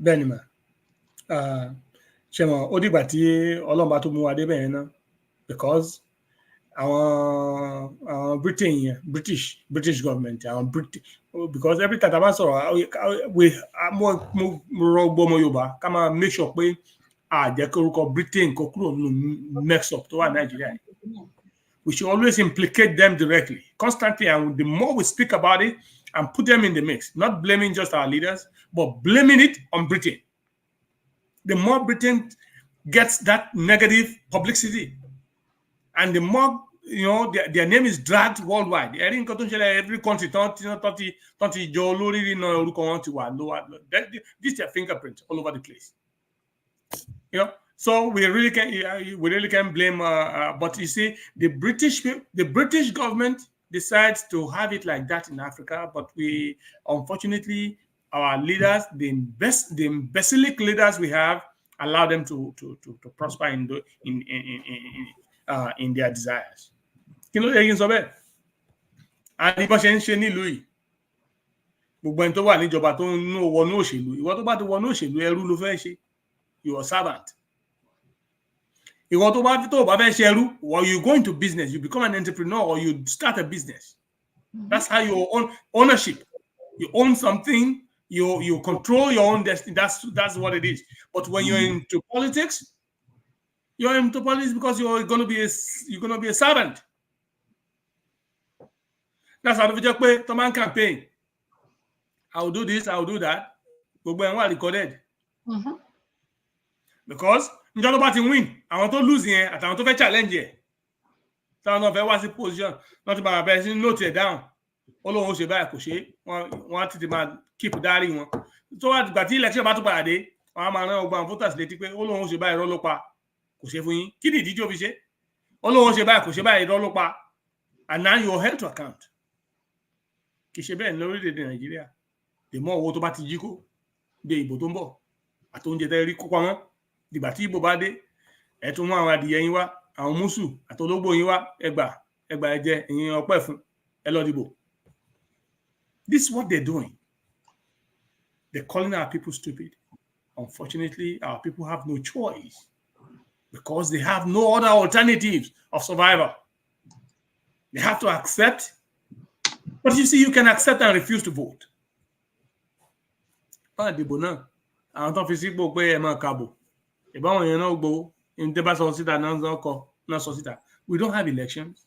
Bẹ́ẹ̀ni mà, ṣe mọ̀ ó dìgbà tí Ọlọ́run bá tó mú wa débẹ̀ yẹn náà, because àwọn Britain yẹn, British government, because every time a bá sọ̀rọ̀ mo rọ gbọ́ ọmọ Yorùbá ká máa make sure pé àjẹ́ kí orúkọ Britain kó kúrò nínú mix up tó wà Nàìjíríà. We should always implicate them directly, constantly, and the more we speak about it and put them in the mix, not blaming just our leaders, but blaming it on Britain. The more Britain gets that negative publicity, and the more, you know, their name is dragged worldwide. Every country, this is their fingerprint all over the place. You know, so we really can't blame. But you see, the British government decides to have it like that in Africa. But we, unfortunately, our leaders, the imbecilic leaders we have, allow them to prosper in their desires. Kí ló yẹ kí n sọ bẹ́ẹ̀? Àní bọ́n ṣe ń ṣe nílùú yìí. Gbogbo ẹni tó wà níjọba tó ń wọnú òṣèlú, ìwọ tó bá ti wọnú òṣèlú, ẹrú ló fẹ́ ṣe. You are servant. Ìwọ tó bá fẹ́ ṣe ẹrú, or you go into business, you become an entrepreneur, or you start a business. That's how you own ownership. You own something. You control your own destiny. That's what it is. But when you're into politics, because you're gonna be a servant. That's how the pé tó máa ń campaign. I will do this, I will do that. Gbogbo ẹ̀ wà recorded. Because njọ́ tó bá ti win, àwọn tó lose yẹn àtàwọn tó fẹ́ challenge ẹ̀. Táwọn náà fẹ́ wá sí position, náà ti bàbá bẹ̀rẹ̀ sí note ẹ̀ down. Ó lóun ó ṣe báyìí kò ṣe, wọ́n á tètè máa keep diary wọn. Tó wá dìgbà tí election bá tún padà dé, wọ́n á máa rán ọgbà voters létí pé ó lóun ó ṣe báyìí irọ́ ló pa, kò ṣe fún yín. Kí ni ìdí tí ó fi ṣe? Ó lóun ó ṣe báyìí kò ṣe báyìí irọ́ ló pa. And now you are held to account. Kì í ṣe bẹ́ẹ̀ ní orílẹ̀-èdè Nàìjíríà. The more owó tó bá ti jí kó de ìbò tó ń bọ̀ àti oúnjẹ tẹ́ rí kó pamọ́ dìgbà tí ìbò bá dé ẹ tún mú àwọn adìyẹ yín wá àwọn mùsù àti ológbò yín wá ẹgbà ẹjẹ ìyẹn ọpẹ́ fún ẹ lọ dìbò. This is what they're doing. They're calling our people stupid. Unfortunately, our people have no choice because they have no other alternatives of survival. They have to accept. But you see, you can accept and refuse to vote. Dìbò náà àwọn tó fi sípò pé ẹ máa kàbò ìbáwọn èèyàn náà gbowó ní tẹ́ bá sọ síta náà sọ síta. We don't have elections.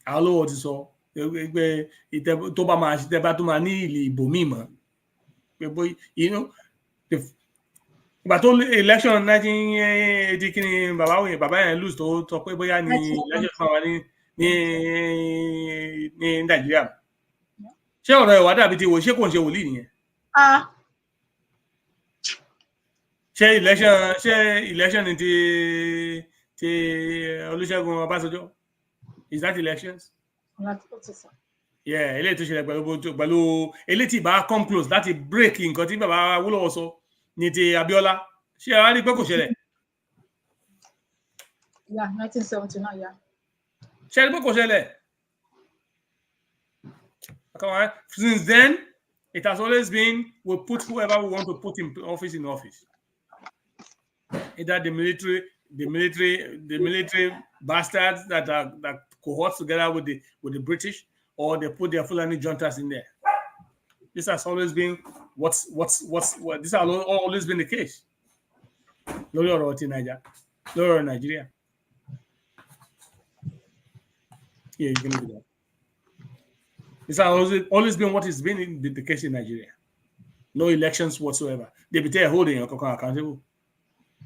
Àwọn olówó ti sọ pé tó bá máa ṣe tẹ́ bá tó máa ní ìbò míì mọ́ pé bóyá ìgbà tó election 1980 kí ni bàbá yẹn lose tó sọ pé bóyá ní election fún wa ní Nàìjíríà. Ṣé ọ̀rọ̀ ẹ̀wà dàbí ti wò ṣé kò ń ṣe wòlíì nìyẹn? Ṣé election ni ti Olúṣẹ́gun Ọbásanjọ́? Is that elections? Yeah, eléyìí tó ṣẹlẹ̀ pẹ̀lú eléyìí tí ìbá come close láti break nǹkan tí bàbá Awólọ́wọ̀ sọ ní ti Abíọ́lá. Ṣé ẹ wá rí pé kò ṣẹlẹ̀? Yeah, 1979, yeah. Ṣé ẹ rí pé kò ṣẹlẹ̀? Since then, it has always been we put whoever we want to put in office in office. Either the military bastards that cohorts together with the British, or they put their Fulani juntas in there. This has always been this has always been the case. Lórí ọ̀rọ̀ ti Nigeria. Lórí ọ̀rọ̀ Nigeria. Yeah, you can do that. This has always been what has been the case in Nigeria. No elections whatsoever. They be there holding accountable.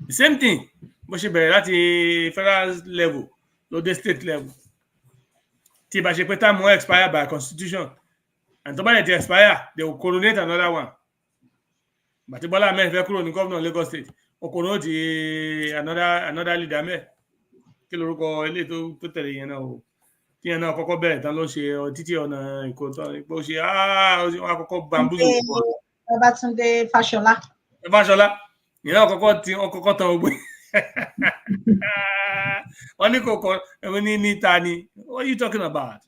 The same thing. But she be at the federal level, no the state level. Tí bá ṣe pé time will expire by constitution. And to buy it expire, they will coronate another one. But Bola Ahmed fẹ́ kúrò ní governor Lagos State. Ó coronate another leader mẹ́. Kí lorúkọ ilé tó tẹ̀lé yẹn náà o. Tí yẹn náà kọ́kọ́ bẹ̀rẹ̀ tán ló ṣe títí ọ̀nà Èkó tán bó ṣe wọ́n kọ́kọ́ bambuzo. Babátúndé Fáṣọlá. Ìyẹn náà kọ́kọ́ tán ogbé. Wọ́n ní kò kọ́ ní ta ni. What are you talking about?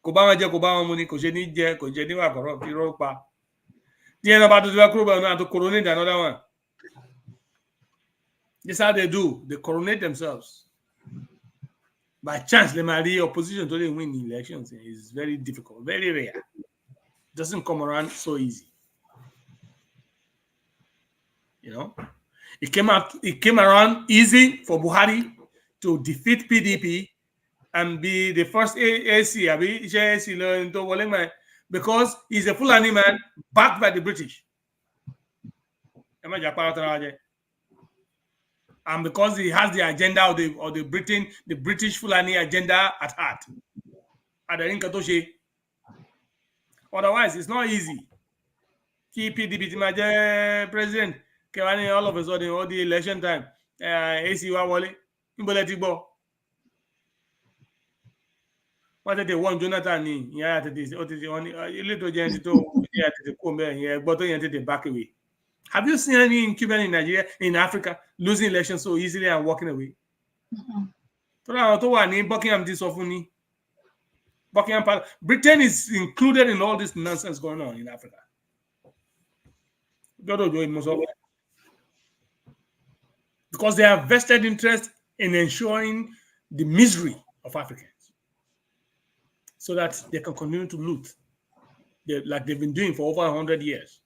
Kò bá wọn jẹ kò bá wọn mu ni kò ṣe ní jẹ kò jẹ níwà kọ̀rọ̀ fi rọ́ pa. Tí yẹn náà bá tó ti wá kúrò bẹ̀rẹ̀ náà tó coronate another one. This is how they do. They coronate themselves. By chance, the Mali opposition to win the elections is very difficult, very rare. It doesn't come around so easy. You know, it came around easy for Buhari to defeat PDP and be the first AC, because he's a Fulani man backed by the British. And because he has the agenda of the British Fulani agenda at heart. Otherwise, it's not easy. Keep PDP president. All of a sudden, all the election time, AC wa wọlé. What did they want Jonathan? Yeah, back away. Have you seen any incumbent in Nigeria, in Africa, losing elections so easily and walking away? Britain is included in all this nonsense going on in Africa. Because they have vested interest in ensuring the misery of Africans so that they can continue to loot like they've been doing for over 100 years.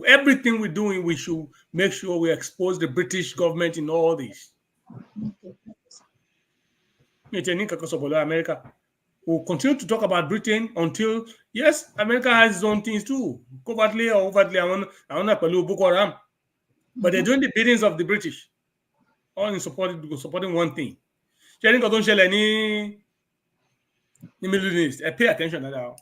Everything we're doing, we should make sure we expose the British government in all this. America. We'll continue to talk about Britain until, yes, America has its own things too, covertly or overtly. But they're doing the biddings of the British, all in supporting one thing. Middle East, pay attention to that.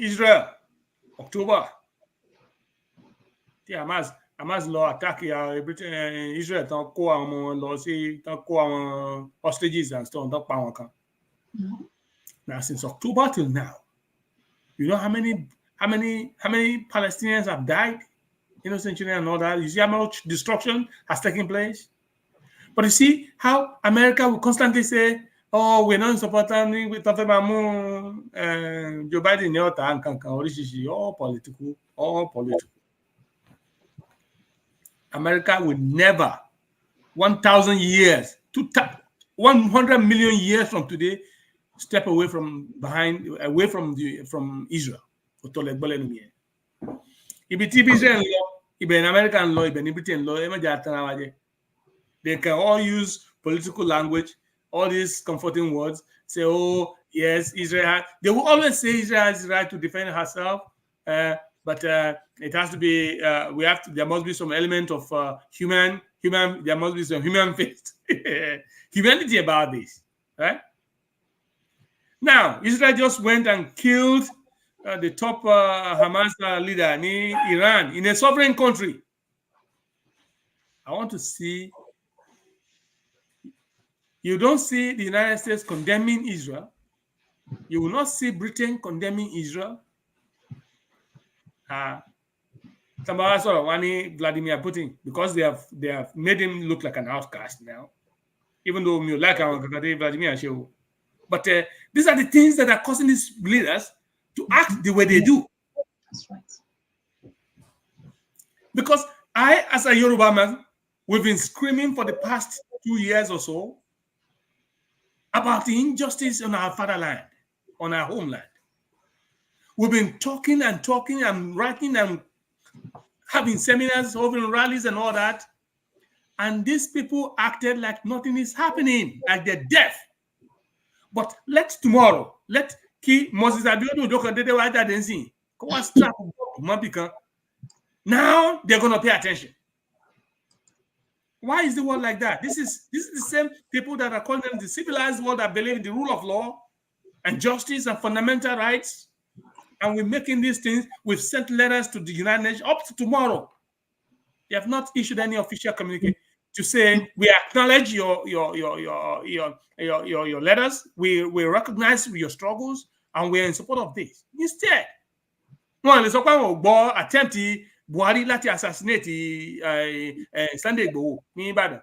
Israel, October. Hamas lọ attack Israel tán kó àwọn lọ sí tán kó àwọn hostages and stuff tán pa àwọn kan. Now since October till now, you know how many Palestinians have died, innocent children and all that. You see how much destruction has taken place. But you see how America will constantly say, "Oh, we're not supporting with Joe Biden." All political. America will never, 1,000 years, 100 million years from today, step away from Israel. American law, Britain law, they can all use political language, all these comforting words, say, "Oh, yes, Israel." They will always say Israel has the right to defend herself. But it has to be. There must be some element of human. There must be some human faith, humanity about this, right? Now, Israel just went and killed the top Hamas leader in Iran, in a sovereign country. I want to see. You don't see the United States condemning Israel. You will not see Britain condemning Israel. Vladimir Putin, because they have made him look like an outcast now, even though you like Vladimir. But these are the things that are causing these leaders to act the way they do. That's right. Because I, as a Yoruba man, we've been screaming for the past 2 years or so about the injustice on our fatherland, on our homeland. We've been talking and writing and having seminars, holding rallies and all that. And these people acted like nothing is happening, like they're deaf. But let Moses Abiodun now they're going to pay attention. Why is the world like that? This is the same people that are calling them the civilized world that believe in the rule of law and justice and fundamental rights. And we're making these things. We've sent letters to the United Nations up to tomorrow. They have not issued any official communique to say we acknowledge your letters. We recognize your struggles, and we're in support of this. Instead, attempt Buhari láti assassinate Sunday Igboho ní Ibadan.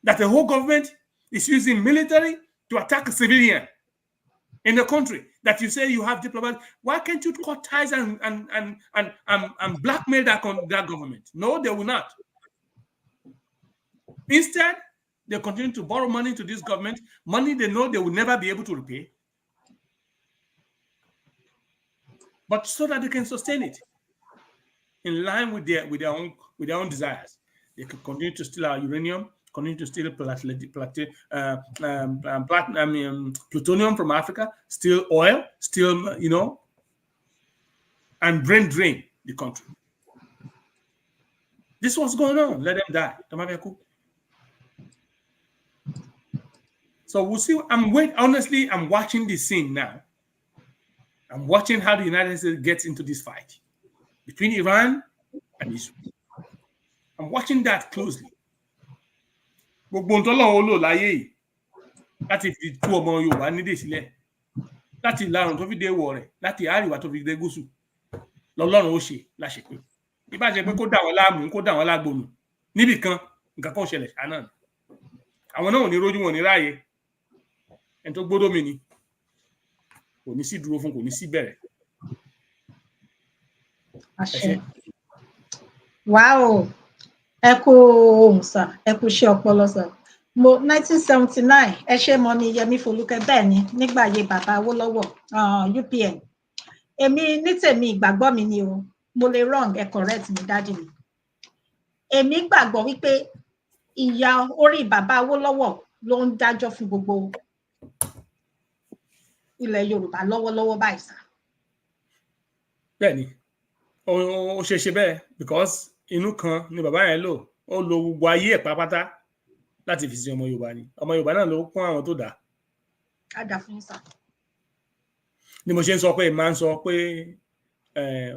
That the whole government is using military to attack a civilian in the country. That you say you have diplomats. Why can't you cut ties and blackmail that government? No, they will not. Instead, they continue to borrow money to this government, money they know they will never be able to repay, but so that they can sustain it in line with their own desires. They can continue to steal our uranium, continue to steal plutonium from Africa, steal oil, steal, and drain the country. This is what's going on. Let them die. So we'll see. Honestly, I'm watching this scene now. I'm watching how the United States gets into this fight between Iran and Israel. I'm watching that closely. Gbogbo ntọ́lọ́wọ́ lò láyé yìí láti fi tú ọmọ Yorùbá nídè sílẹ̀, láti ìlàrùn tó fi dé wọ̀ rẹ̀, láti àríwá tó fi dé gúúsù lọ́lọ́run ó ṣe láṣepé. Ìbá ṣe pé kó dà wọ́n láàmú, kó dà wọ́n lágbónú níbì kan nǹkan kan ṣẹlẹ̀ ṣáná ni. Àwọn náà ò ní rójú wọn ní ráàyè. Ẹni tó gbódò mi ni kò ní sí dúró fún, kò ní sí bẹ̀rẹ̀. Àṣẹ. Wow. ẹ kú ohùn sà, ẹ kú iṣẹ́ ọpọlọ sà. Mo 1979 ẹ ṣe mọ mi Yẹmí Folúkẹ́, bẹ́ẹ̀ ni nígbà ayé bàbá Awólọ́wọ̀ UPN. Èmi ní tèmi ìgbàgbọ́ mi ni o, mo lè wrong, ẹ correct mi dájú mi. Èmi gbàgbọ́ wípé ìyá orí bàbá Awólọ́wọ̀ ló ń dájọ́ fún gbogbo ilẹ̀ Yorùbá lọ́wọ́lọ́wọ́ báyìí sà. Bẹ́ẹ̀ni, ó ṣe ṣe bẹ́ẹ̀ because inú kan ni bàbá yẹn lò, ó lo gbogbo ayé ẹ̀ pátápátá láti fi sin ọmọ Yorùbá ni. Ọmọ Yorùbá náà ló kún àwọn tó dá. Ká dà fún sà. Ni mo ṣe ń sọ pé máa ń sọ pé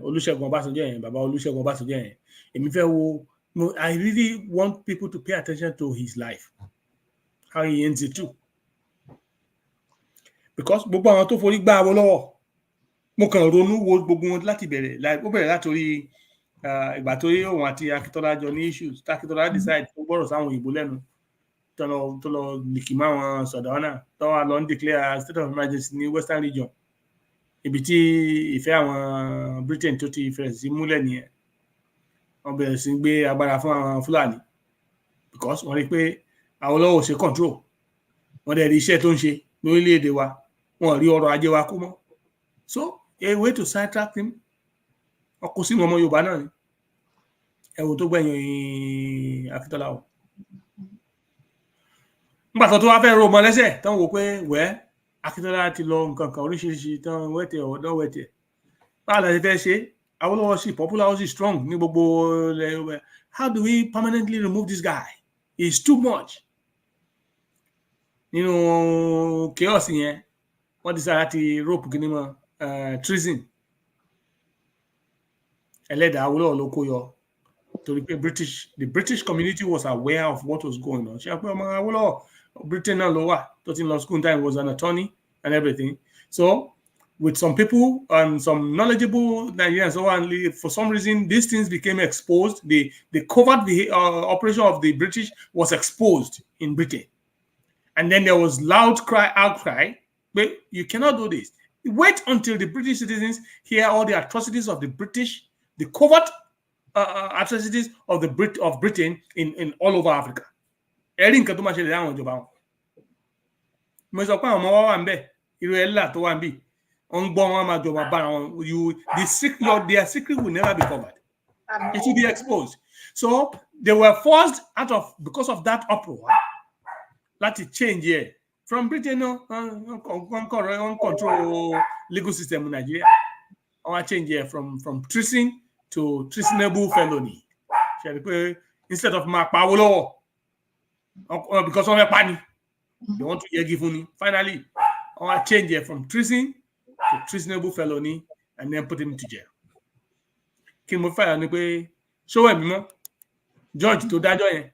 Olúṣẹ́gun Ọbásanjọ́ yẹn, bàbá Olúṣẹ́gun Ọbásanjọ́ yẹn, èmi fẹ́ wo, I really want people to pay attention to his life, how he ends it too. Because gbogbo àwọn tó forí gbá Awólọ́wọ̀, mo kàn ronú wo gbogbo wọn láti bẹ̀rẹ̀, ó bẹ̀rẹ̀ látòrí ìgbà tó yé òun àti Akíntọ́lá jọ ní issues, Akíntọ́lá decide tó gbọ́dọ̀ sáwọn òyìnbó lẹ́nu, tó lọ lìkì mọ́ àwọn Sọ̀dáwọ́nà, tó wà lọ ń declare state of emergency ní Western region, ibi tí ìfẹ́ àwọn Britain tó ti fẹ̀rẹ̀ sí múlẹ̀ nìyẹn. Wọ́n bẹ̀rẹ̀ sí gbé agbára fún àwọn Fúlàní because wọ́n rí pé Awólọ́wọ̀ ṣe control, wọ́n dẹ̀ rí iṣẹ́ tó ń ṣe lórílẹ̀-èdè wa, wọ́n rí ọrọ̀ ajé wa kú mọ́. So a way to sidetrack him, ọkọ̀ sínú ọmọ Yorùbá náà ni ẹ̀wọ̀n tó gbẹ̀yìn Akíntọ́lá o. Nígbà tó wá fẹ́ ro ọmọ lẹ́sẹ̀ tán wò pé Akíntọ́lá ti lọ nǹkan kan oríṣiríṣi tán wẹ́tẹ̀ ọ̀dọ́ wẹ́tẹ̀. Báwo la ṣe fẹ́ ṣe? Awólọ́wọ̀ sì popular, ó sì strong ní gbogbo ilẹ̀. How do we permanently remove this guy? It's too much. Nínú chaos yẹn, wọ́n decide láti rope kìíní mọ́ treason. Ẹlẹ́dàá Awólọ́wọ̀ ló kó yọ. Torí pé the British community was aware of what was going on. Ṣé àpẹ ọmọ Awólọ́wọ̀ Britain náà ló wà tó ti lọ school time, was an attorney and everything. So with some people and some knowledgeable Nigerians, for some reason these things became exposed. The covert operation of the British was exposed in Britain. And then there was outcry, but you cannot do this. Wait until the British citizens hear all the atrocities of the British, the covert atrocities of Britain in all over Africa. Ẹ̀rí nǹkan tó máa ṣẹlẹ̀ láwọn ìjọba wọn. Mo sọ pé àwọn ọmọ wa wà ń bẹ̀, irú ẹ̀là tó wà ń bì, wọ́n ń gbọ́ wọn máa jọba bára wọn. Their secret will never be covered. It will be exposed. So they were forced because of that uproar, láti change here. From Britain, control legal system in Nigeria. I want to change here from treason to treasonable felony. Instead of Awólọ́wọ̀, because of panic, they want to give money. Finally, I want to change here from treason to treasonable felony and then put him to jail. Kí ni mo fẹ́ ni pé ṣọ́wọ́ ẹ̀mí mọ́ George tó dájọ́ yẹn.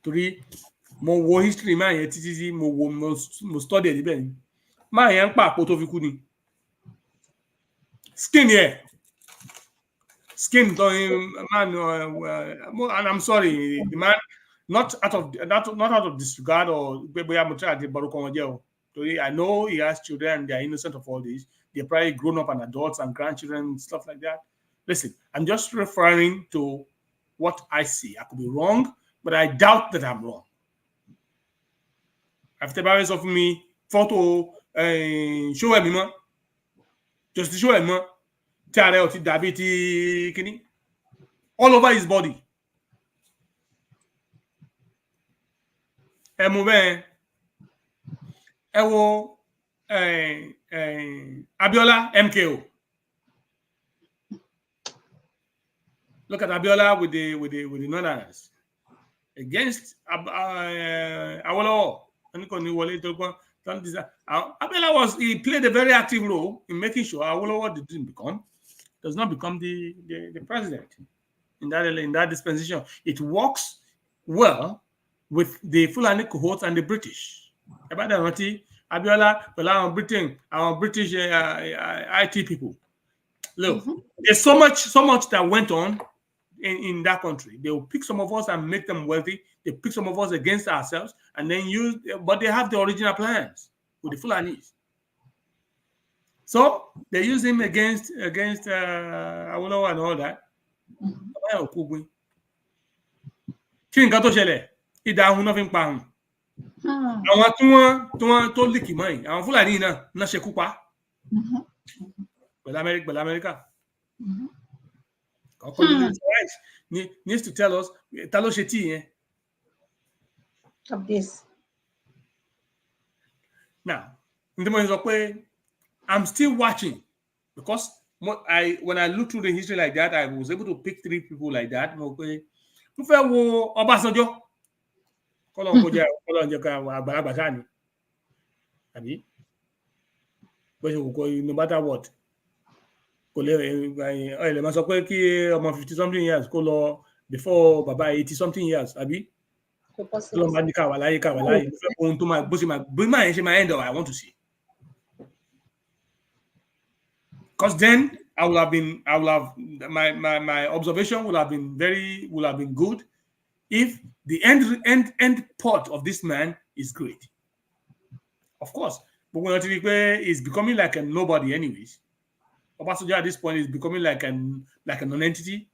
Torí mo wo history máa yẹn títí mo study ẹ̀ níbẹ̀ ni. Máa yẹn ń pàpò tó fi kú ni. Skin here. Skin man, and I'm sorry, the man, not out of disregard or I know he has children and they are innocent of all this. They're probably grown up and adults and grandchildren and stuff like that. Listen, I'm just referring to what I see. I could be wrong, but I doubt that I'm wrong. After parents of me, photo, show him, just to show him. All over his body. Abiola MKO. Look at Abiola with the Northerners against Awolowo. Abiola he played a very active role in making sure Awolowo does not become the president in that dispensation. It works well with the Fulani cohorts and the British. Abiola, our British IT people. Look, there's so much that went on in that country. They will pick some of us and make them wealthy. They pick some of us against ourselves and then but they have the original plans with the Fulanis. So they use him against Awolowo and all that. pààyàn òkú ogun kí nǹkan tó ṣẹlẹ̀ ìdá ahun náà fi ń pa ahun àwọn tí wọ́n tó líkì mọ́ yìí àwọn Fúlàní náà ṣekú pa pẹ̀lú Amẹ́ríkà ọkọ̀ needs to tell us ta ló ṣe tí yẹn. Of this. Now, I'm still watching because when I look through the history like that, I was able to pick 3 people like that. Mo fẹ́ wo Ọbásanjọ́. Kọ́lọ́n kó jẹ́ ká àgbàlagbà sáà ni. Àbí? No matter what. Kò lè máa sọ pé kí ọmọ 50 something years kó lọ before bàbá 80 something years. Àbí? Kọ́lọ́n máa ní káwà láyé. Ohun tó máa bó máa yẹn ṣe máa end up, I want to see. Because then my observation would have been good if the end part of this man is great. Of course, but when he's becoming like a nobody anyways. Obasanjo at this point is becoming like a non-entity.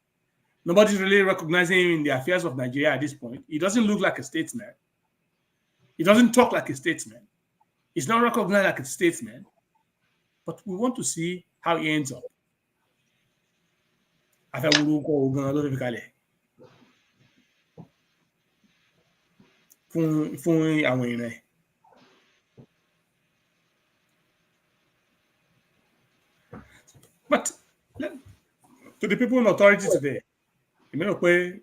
Nobody's really recognizing him in the affairs of Nigeria at this point. He doesn't look like a statesman. He doesn't talk like a statesman. He's not recognized like a statesman. But we want to see how he ends up. But to the people in authority today, you know pé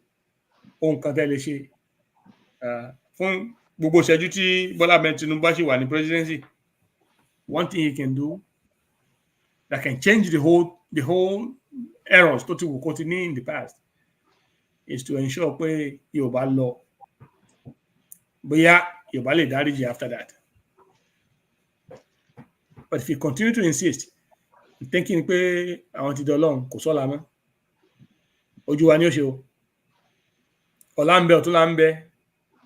ohun kan tẹ́ lè ṣe fún gbogbo ìṣẹ́jú tí Bọ́lá Ahmed Tinubu bá ṣì wà ní presidency, one thing he can do that can change the whole errors tó ti wù kó ti ní in the past is to ensure pé Yorùbá lọ bóyá Yorùbá lè dáríjì after that. But if you continue to insist thinking pé àwọn ti dọlọ́run kò sọ́la mọ́ ojú wa ni ó ṣe o ọ̀la ń bẹ ọ̀túnla ń bẹ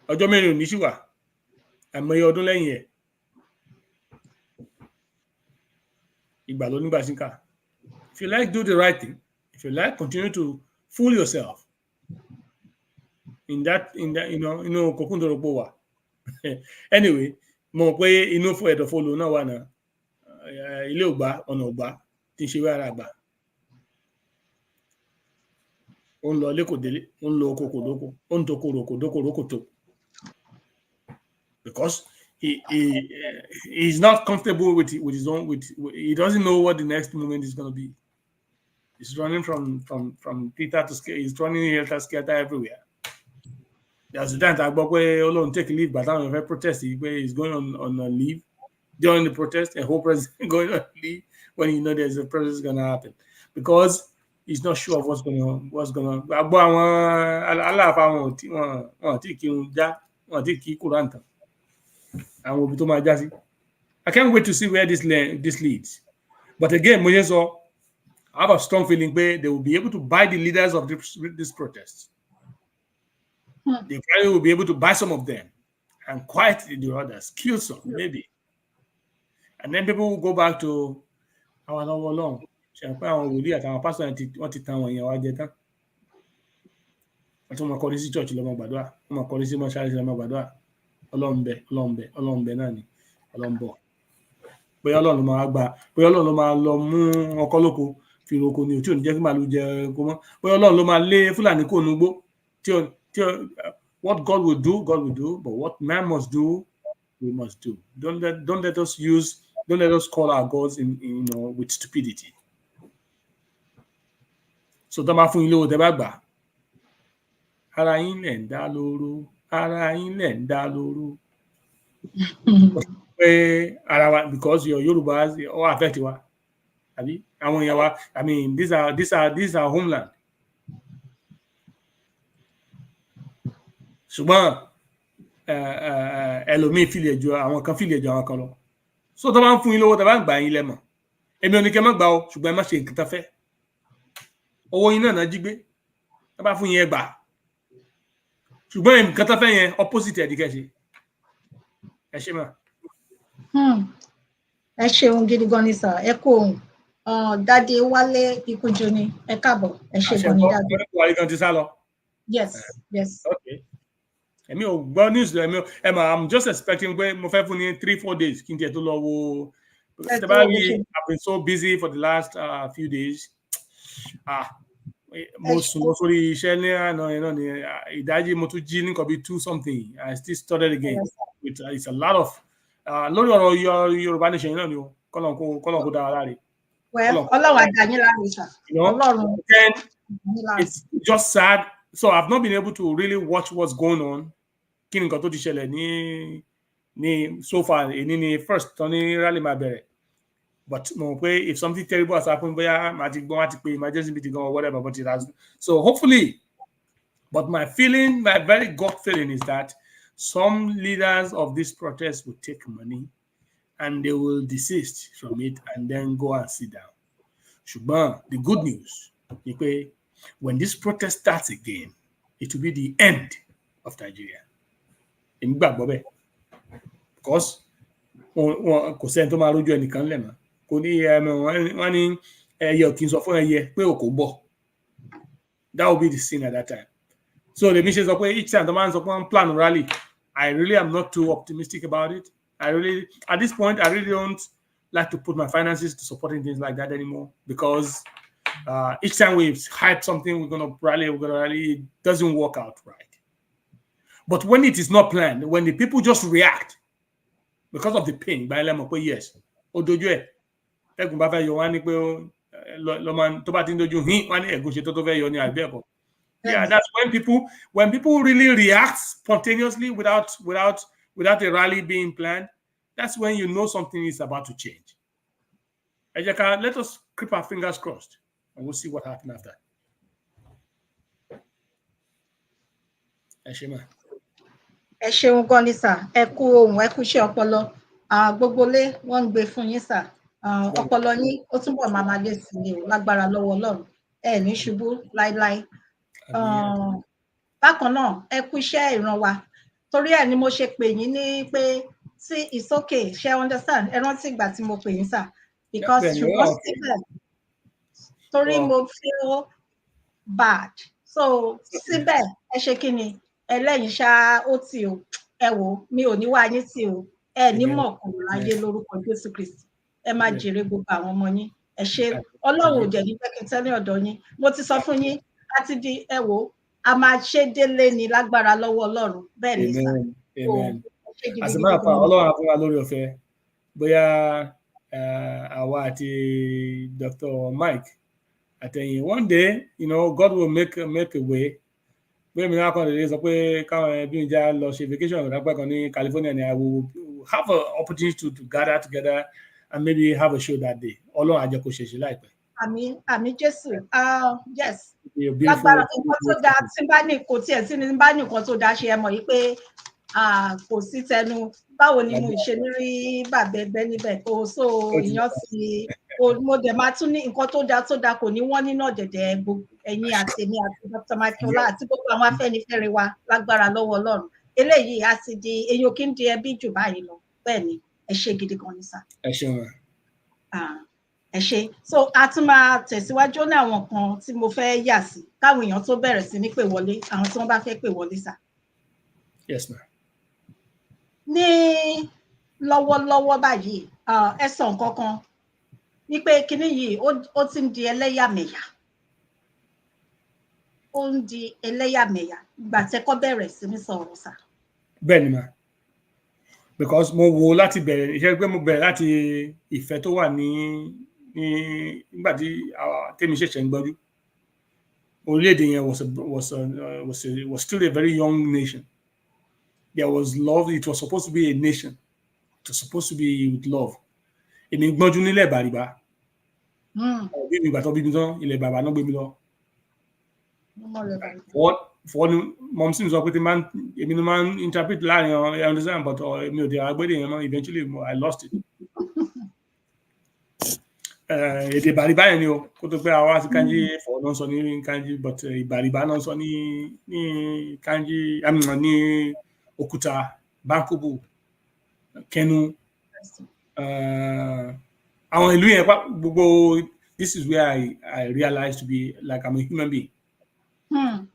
ọjọ́ mẹ́rin òní sì wà àìmọye ọdún lẹ́yìn ẹ̀ ìgbà ló nígbà síkà. If you like, do the right thing. If you like, continue to fool yourself in that kokundoropo wa. Anyway, mo pé inú fún ẹ̀dọ̀fọ́ lò náà wà náà ilé ògbà ọ̀nà ògbà tí ń ṣe wé ara àgbà ó ń lọ ilé kò délé ó ń lo oko kò dóko ó ń toko roko dóko roko tó because he's not comfortable with his own he doesn't know what the next moment is going to be. He's running from Peter to scare. He's running helter skelter everywhere. There's a time I gbọ́ pé Ọlọ́run take leave but àwọn èèyàn fẹ́ protest where he's going on a leave during the protest, a whole president going on leave when you know there's a protest going to happen because he's not sure of what's going on. Àgbọ̀ àwọn aláàfáà wọn tí kírun já wọn tí kí Kùránì tán àwọn òbí tó máa já sí. I can't wait to see where this leads. But again, mo yẹ sọ I have a strong feeling they will be able to buy the leaders of this protest. They probably will be able to buy some of them and quiet the others, kill some, maybe. And then people will go back to our lọ́wọ́ long. Àwọn wòlíì àtàwọn pásítọ̀ wọ́n ti tan àwọn èèyàn wá jẹ tán. Wọ́n tún máa kọrí sí church lọ́mọ gbàdúrà. Wọ́n máa kọrí sí mọ́ṣáláṣí lọ́mọ gbàdúrà. Ọlọ́run bẹ náà ni. Ọlọ́run bọ̀. Bóyá Ọlọ́run máa gbà. Bóyá Ọlọ́run ló máa lọ mú ọkọ́ lóko fi roko ni tí ò ní jẹ́ kí màálù jẹ kó mọ́. Bóyá Ọlọ́run ló máa lé Fúlàní kó nugbó. What God will do, but what man must do, we must do. Don't let us call our gods with stupidity. So tó máa fún yín lówó tẹ́ bá gbà. Ara yín lẹ̀ ń dá lóró. Pé ara wa because your Yorùbá all affect wa. Àbí àwọn èèyàn wa I mean these are homeland. Ṣùgbọ́n ẹlòmíì fìlẹ̀ jù àwọn kan lọ. So tó bá ń fún yín lówó tẹ́ bá ń gbà yín lẹ́mọ̀. Èmi ò ní kẹ́ má gbà o ṣùgbọ́n ẹ má ṣe nǹkan tó fẹ́. Owó yín náà jí gbé. Tó bá fún yín ẹ gbà. Ṣùgbọ́n nǹkan tó fẹ́ yẹn opposite ẹ̀dí kẹ́ṣe. Ẹ ṣe mà. Ẹ ṣeun gidi gan ni sà ẹ kó ohun Dádì Wálé Ikújoni, ẹ káàbọ̀, ẹ ṣé gan ni dádì. Yes. Okay. I'm just expecting mo fẹ́ fún ní 3-4 days kí n tiẹ̀ tó lọ wo. I've been so busy for the last few days. Mo sùn lọ sórí iṣẹ́ ní àná ni ìdájí mo tún jí ní nǹkan bíi 2 something. I still started again. It's a lot of lórí ọ̀rọ̀ Yorùbá nation náà ni o kọ́lọ̀ kó dára láre. Ọlọ́run àdáyín láre sà. Ọlọ́run. It's just sad. So I've not been able to really watch what's going on. Kí ni nǹkan tó ti ṣẹlẹ̀ ní so far ní first tó ní rally máa bẹ̀rẹ̀. But if something terrible has happened, I think emergency meeting or whatever, but it has. So hopefully, but my very gut feeling is that some leaders of this protest will take money and they will desist from it and then go and sit down. Shubhan, the good news, when this protest starts again, it will be the end of Nigeria. Because kò sẹ́ni tó máa rójú ẹnìkan lẹ́mọ̀. Wọ́n ní ẹyẹ kì í sọ fún ẹyẹ pé òkò bọ̀. That will be the scene at that time. So the mission is each time the man plan rally. I really am not too optimistic about it. At this point, I really don't like to put my finances to supporting things like that anymore because each time we hype something, we're gonna rally, it doesn't work out right. But when it is not planned, when the people just react because of the pain, yes, yeah, that's when people really react spontaneously without a rally being planned. That's when you know something is about to change. Let us keep our fingers crossed, and we'll see what happens after. Ẹ ṣeun gan ni sà, ẹ kú ohùn, ẹ kú iṣẹ́ ọpọlọ. Gbogbo lé wọ́n ń gbé fún yín sà. Ọpọlọ yín ó túnbọ̀ máa lé sí i lágbára lọ́wọ́ Ọlọ́run. Ẹ ní ṣubú láíláí. Bákan náà, ẹ kú iṣẹ́ ìran wa. Torí ẹ̀ ni mo ṣe pè yín ní pé tí it's okay, ṣe understand? Ẹ rántí ìgbà tí mo pè yín sà. Because ṣùgbọ́n síbẹ̀, torí mo feel bad. So síbẹ̀ ẹ ṣe kí ni? Ẹlẹ́yin ṣá ó tì o. Ẹ wò mi ò ní wá yín tì o. Ẹ ní mọ̀ kúrò láyé lórúkọ Jésù Kristi. Ẹ máa jèrè gbogbo àwọn ọmọ yín. Ẹ ṣé Ọlọ́run ò jẹ́ ní pé kí n tẹ́lẹ̀ ọ̀dọ̀ yín. Mo ti sọ fún yín láti di ẹ wò a máa ṣe délé ni lágbára lọ́wọ́ Ọlọ́run. Bẹ́ẹ̀ ni sà. Amen. As a matter of fact, Ọlọ́run á fún wa lórí ọ̀fẹ́. Bóyá àwa àti Dr. Mike àtẹ̀yìn one day, God will make a way. When we are going to vacation in California, and I will have an opportunity to gather together and maybe have a show that day. Àmín Jésù. Yes. Lágbára nǹkan tó dáa tí bá ní kò tiẹ̀ sí ní bá ní nǹkan tó dáa ṣe ẹ mọ̀ yìí pé kò sí tẹnu báwo ni mo ṣe ní rí bàbá ẹgbẹ́ níbẹ̀ tó so ìyàn sí mo dẹ̀ máa tún ní nǹkan tó dáa kò ní wọ́n nínú ọ̀dẹ̀dẹ̀ gbogbo ẹ̀yin àti èmi àti Dr. Makiola àti gbogbo àwọn Afẹ́nifẹ́re wa lágbára lọ́wọ́ Ọlọ́run eléyìí á ti di èyàn kí n di ẹbí jù báyìí lọ bẹ́ẹ̀ ni ẹ ṣé gidi gan ni sà. Ẹ ṣé wọn. Ẹ ṣé so a tún máa tẹ̀síwájú ní àwọn kan tí mo fẹ́ yà sí káwọn èèyàn tó bẹ̀rẹ̀ sí ní pè wọlé àwọn tí wọ́n bá fẹ́ pè wọlé sà. Yes ma. Ní lọ́wọ́lọ́wọ́ báyìí ẹ sọ nǹkan kan wípé kinní yìí ó ti ń di ẹlẹ́yàmẹ̀yà ó ń di ẹlẹ́yàmẹ̀yà ìgbà tẹ́kọ́ bẹ̀rẹ̀ sí ní sọ̀rọ̀ sà. Bẹ́ẹ̀ ni ma, because mo wo láti bẹ̀rẹ̀ iṣẹ́ pé mo bẹ̀rẹ̀ láti ìfẹ́ tó wà ní nígbà tí tèmi ṣẹ̀ṣẹ̀ ń gbọ́jú orílẹ̀-èdè yẹn was still a very young nation. There was love. It was supposed to be a nation. It was supposed to be with love. Èmi gbọ́njú nílẹ̀ Bàrìbá. Bí mi ìgbà tó bí mi tán ilẹ̀ bàbá náà gbé mi lọ. Fọ́ọ̀nù mom sì ń sọ pé èmi ni máa ń interpret láàrin I understand but èmi ò dé agbẹ́dẹ̀ yẹn mọ́ eventually I lost it. Èdè Bàrìbá yẹn ni o kó tó pé àwa sí Kanji fọ́ọ̀nù náà sọ ní Kanji but Bàrìbá náà sọ ní Kanji ní Òkúta Bankobo Kẹnu àwọn ìlú yẹn gbogbo this is where I realized to be like I'm a human being. Now,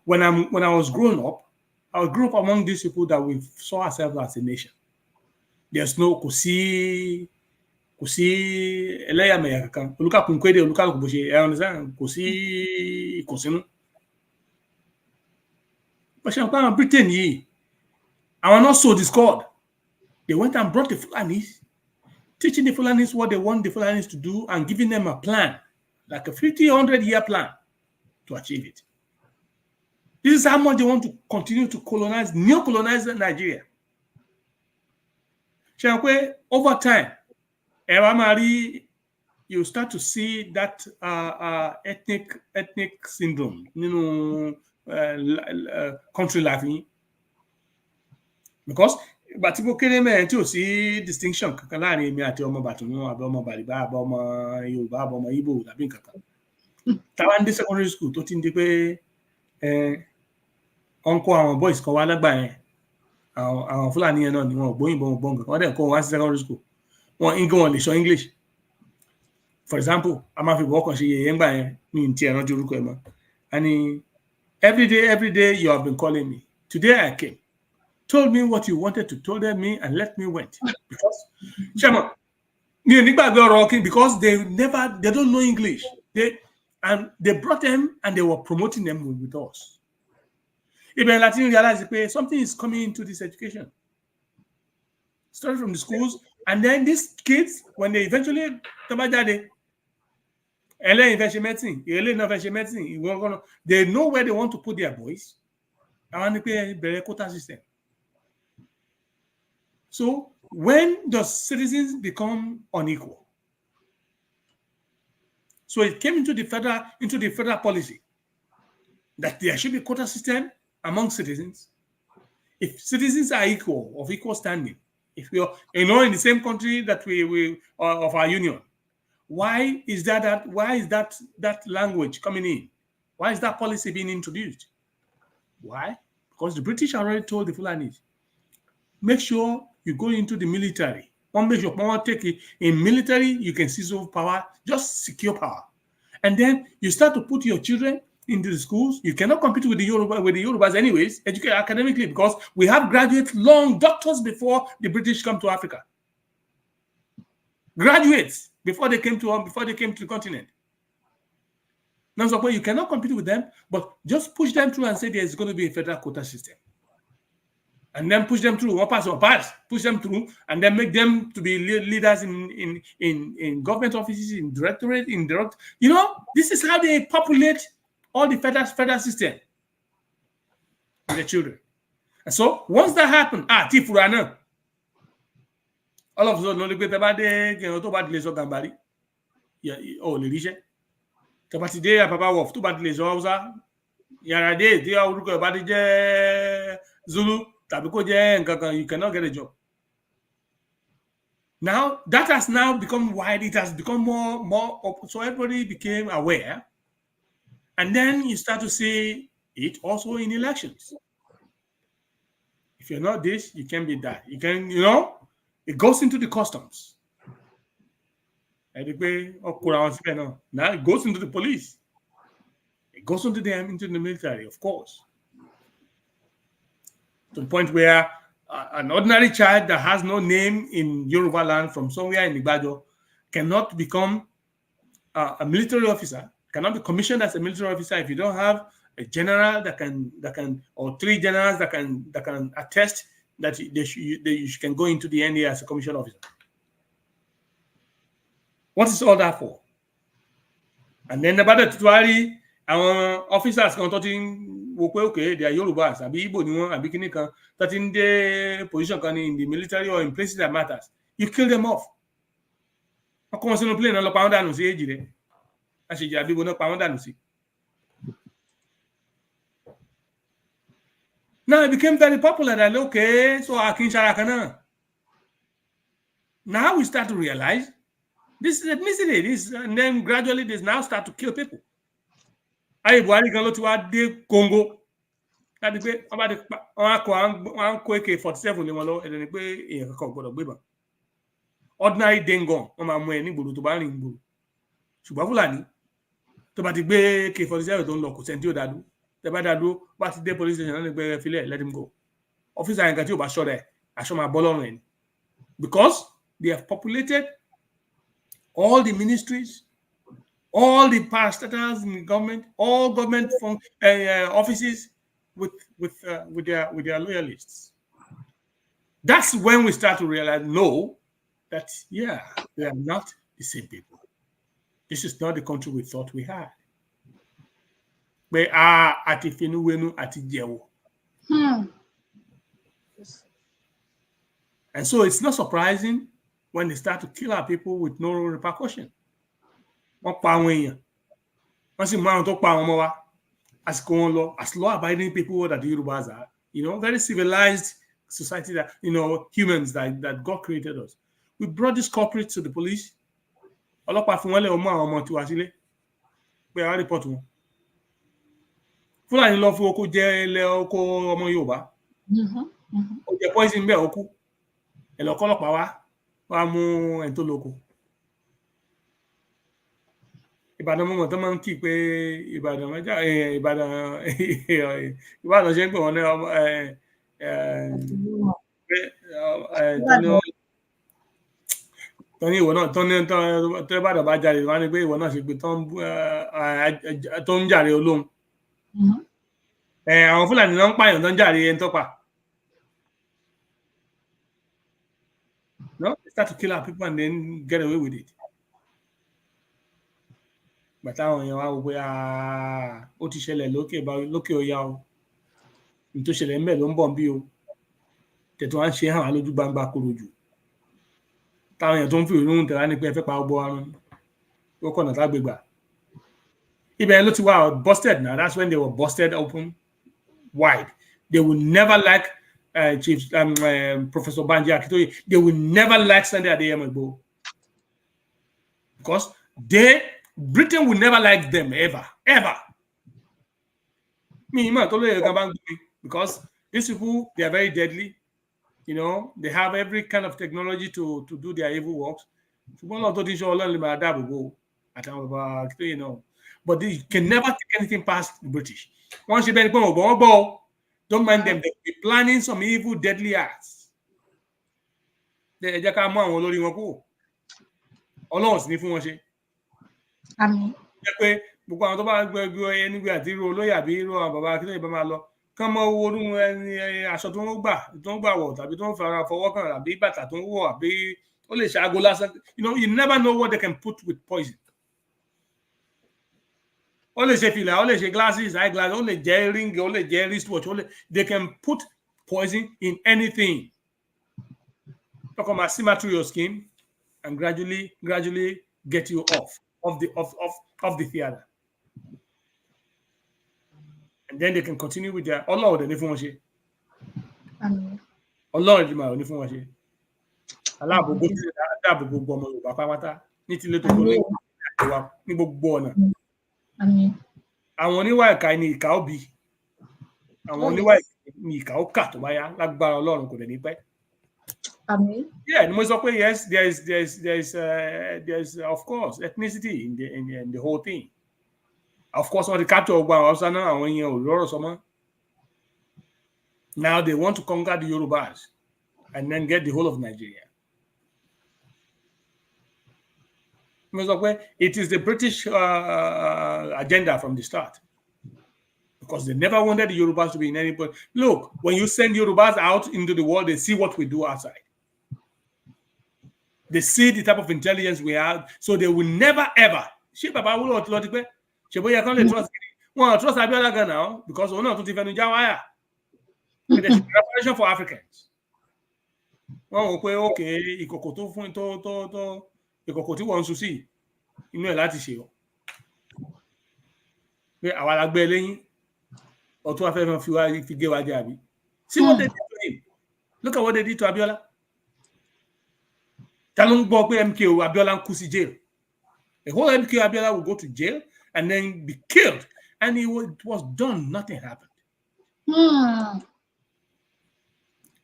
when I was growing up, I grew up among these people that we saw ourselves as a nation. There's no kò sí ẹlẹ́yàmẹ̀yà kankan. Olúkàkùn kéde olúkàkùn bó ṣe understand kò sí ìkùnsínú. But ṣe àwọn Britain yìí, àwọn not so discord. They went and brought the Fulanis, teaching the Fulanis what they want the Fulanis to do and giving them a plan, like a 50-100-year plan to achieve it. This is how much they want to continue to colonize, neo-colonize Nigeria. Over time, you start to see that ethnic syndrome, country life. Because but people kéré tí ò sí distinction kankan láàrin èmi àti ọmọ Bàtúmú àbí ọmọ Bàrìbá àbí ọmọ Yorùbá àbí ọmọ Ìgbò tàbí nǹkankan. Táwa ń dé secondary school tó ti ń di pé wọ́n kó àwọn boys kan wá lágbà yẹn, àwọn Fúlàní yẹn náà ni wọn ò gbóyìnbó wọn gbọ́n kankan, wọ́n dẹ̀ kó wọn wá sí secondary school. Wọn lè sọ English. For example, a máa fi wọ́kàn ṣe yẹ̀yẹ́ ńgbà yẹn ní ti ẹ̀rọ orúkọ ẹ̀ mọ́. And every day you have been calling me. Today I came. Told me what you wanted to tell me and let me went. Because because they don't know English. They brought them and they were promoting them with us. Even Latin realized something is coming into this education. Started from the schools, and then these kids, when they eventually they know where they want to put their boys. And they pay quota system. So when does citizens become unequal? So it came into the federal policy that there should be quota system among citizens. If citizens are equal, of equal standing, if we are in the same country that we of our union, why is that language coming in? Why is that policy being introduced? Why? Because the British already told the Fulanis, make sure you go into the military. Make sure power take it. In military, you can seize over power, just secure power. And then you start to put your children into the schools. You cannot compete with the Yorubas anyways, educate academically, because we have graduates, long doctors before the British come to Africa. Graduates before they came to the continent. Now, so you cannot compete with them, but just push them through and say there's going to be a federal quota system. And then push them through, push them through, and then make them to be leaders in government offices, in directorate, this is how they populate all the federal system with the children. And so once that happened, Tifurana, all of a sudden, only to bad les Gambari. Oh, the rich. Tapati de Papa Wolf, too bad les Oza. Yarade, they are about Zulu. You cannot get a job. Now that has now become wide. It has become more open, so everybody became aware. And then you start to see it also in elections. If you're not this, you can be that. You can, it goes into the customs. Now it goes into the police. It goes into the military, of course. To the point where an ordinary child that has no name in Yoruba land from somewhere in Ibadan cannot become a military officer, cannot be commissioned as a military officer if you don't have a general that can or three generals that can attest that you can go into the NDA as a commissioned officer. What is all that for? And then about the Tutuari, our officers consulting. Okay, they are Yorubas, Abi Igbo, Abi Kinikan, that in the position in the military or in places that matters, you kill them off. Now it became very popular that okay, so Akin Sharakana. Now we start to realize this is ethnicity, and then gradually this now start to kill people. I Buhari kan ló ti wá dé Congo láti pé wọ́n kó AK-47 lé wọn lọ ẹ̀dẹ̀ ni pé èèyàn kankan gbọ́dọ̀ gbébọn. Ordinary dengon wọ́n máa mú ẹ ní gbòòrò tó bá rìn gbòòrò. ṣùgbọ́n Fúlàní tó bá ti gbé K47 tó ń lọ kò sẹ́ni tí ó dádú tẹ́ bá dádú bá ti dé police station náà ní gbẹrẹ filẹ̀ let him go officer yẹn kan tí ò bá ṣọ́ra ẹ̀ aṣọ máa bọ́ lọ́rùn ẹ̀ ni because they have populated all the ministries, all the parastatals in the government, all government offices with their loyalists. That's when we start to realize, no, that yeah, they are not the same people. This is not the country we thought we had. We are at Ifenuwenu at Ijewo. And so it's not surprising when they start to kill our people with no repercussion. Wọ́n pa àwọn èèyàn. Wọ́n sì mú àwọn tó pa àwọn ọmọ wa. Àsìkò wọn lọ, as law-abiding people that the Yorubas are, very civilized society that, humans that God created us. We brought this culprit to the police. Ọlọ́pàá fún wọn lè mú àwọn ọmọ tiwa sílé. Pé àwọn report wọn. Fúlàní lọ fún oko jẹ ilẹ̀ oko ọmọ Yorùbá. Ó jẹ poison bẹ́ẹ̀ ó kú. Ẹ̀lọ́kọ́ ọlọ́pàá wá mú ẹni tó lóko. Ìbàdàn mọ́mọ́ tó máa ń kí pé Ìbàdàn ṣe ń pè wọ́n tọ́ní ìwọ náà tó Ìbàdàn bá jáde wọ́n ní pé ìwọ náà ṣe pé tó ń jàre olóhùn. Àwọn Fúlàní náà ń pààyàn tó ń jàre ẹni tó pa. No, they start to kill our people and then get away with it. But àwọn èèyàn wá wò pé ó ti ṣẹlẹ̀ lókè ọya o. Ní tó ṣẹlẹ̀ ńbẹ̀ ló ń bọ̀ bí o. Tẹ̀tún wá ń ṣe hàn lójú gbangba korojú. Táwọn èèyàn tó ń fi ìrònú tẹ̀lá ní pé ẹ fẹ́ pa ọgbọ́ arun. Ó kọ̀nà tágbègbà. Ibẹ̀ ló ti wá busted now. That's when they were busted open wide. They will never like Chief Professor Banji Akintoye. They will never like Sunday Adeyemo because Britain will never like them ever. Because these people, they are very deadly. They have every kind of technology to do their evil works. But they can never take anything past the British. Once you don't mind them. They will be planning some evil, deadly acts. They just come on, olórí wọn kú. Ọlọ́run sì ní fún wọn ṣe. Àmín. Jẹ́ pé gbogbo àwọn tó bá gbé ẹni gbé àti irú olóyè àbí irú àwọn bàbá Akíntóyè bá máa lọ. Kán mọ owó orú ẹni aṣọ tó ń gbà wọ̀ tàbí tó ń fara fọwọ́ kàn àbí bàtà tó ń wọ̀ àbí ó lè ṣaago lásán. You never know what they can put with poison. Ó lè ṣe fìlà, ó lè ṣe glasses, eyeglasses, ó lè jẹ́ ring, ó lè jẹ́ wristwatch, they can put poison in anything. Talk about simmer through your skin and gradually get you off the theater. And then they can continue with their Allah ní fún wọn ṣe. Allah ìdìmọ̀ ní fún wọn ṣe. Aláàbò gbogbo ọmọ Yorùbá pátápátá ní tilé tó kó ní gbogbo ọ̀nà. Àwọn oníwà ìkà ni ìkà ó bí. Àwọn oníwà ìkà ni ìkà ó kà tó bá yá lágbára Ọlọ́run kò dẹ̀ ní pẹ́. Yeah, mo sọ pé yes, there's of course ethnicity in the whole thing. Of course, wọ́n ti capture ọgbà àwọn Hausa náà àwọn èèyàn ò lọ́rọ̀ sọmọ́. Now they want to conquer the Yorubas and then get the whole of Nigeria. It is the British agenda from the start because they never wanted the Yorubas to be in any point. Look, when you send Yorubas out into the world, they see what we do outside. They see the type of intelligence we have, so they will never ever. Trust Abiodun now because we're not to defend Jawaya. There's a preparation for Africans. Okay, ìkòkò tí wọ́n ń sùn sí inú ẹ̀ láti ṣe ọ́ pé àwa la gbé lẹ́yìn ọ̀tún afẹ́fẹ́ fi gé wa jẹ àbí. See what they did to him. Look at what they did to Abiola. Ta ló ń gbọ́ pé MKO Abiola ń kú sí jail. The whole MKO Abiola will go to jail and then be killed and it was done, nothing happened.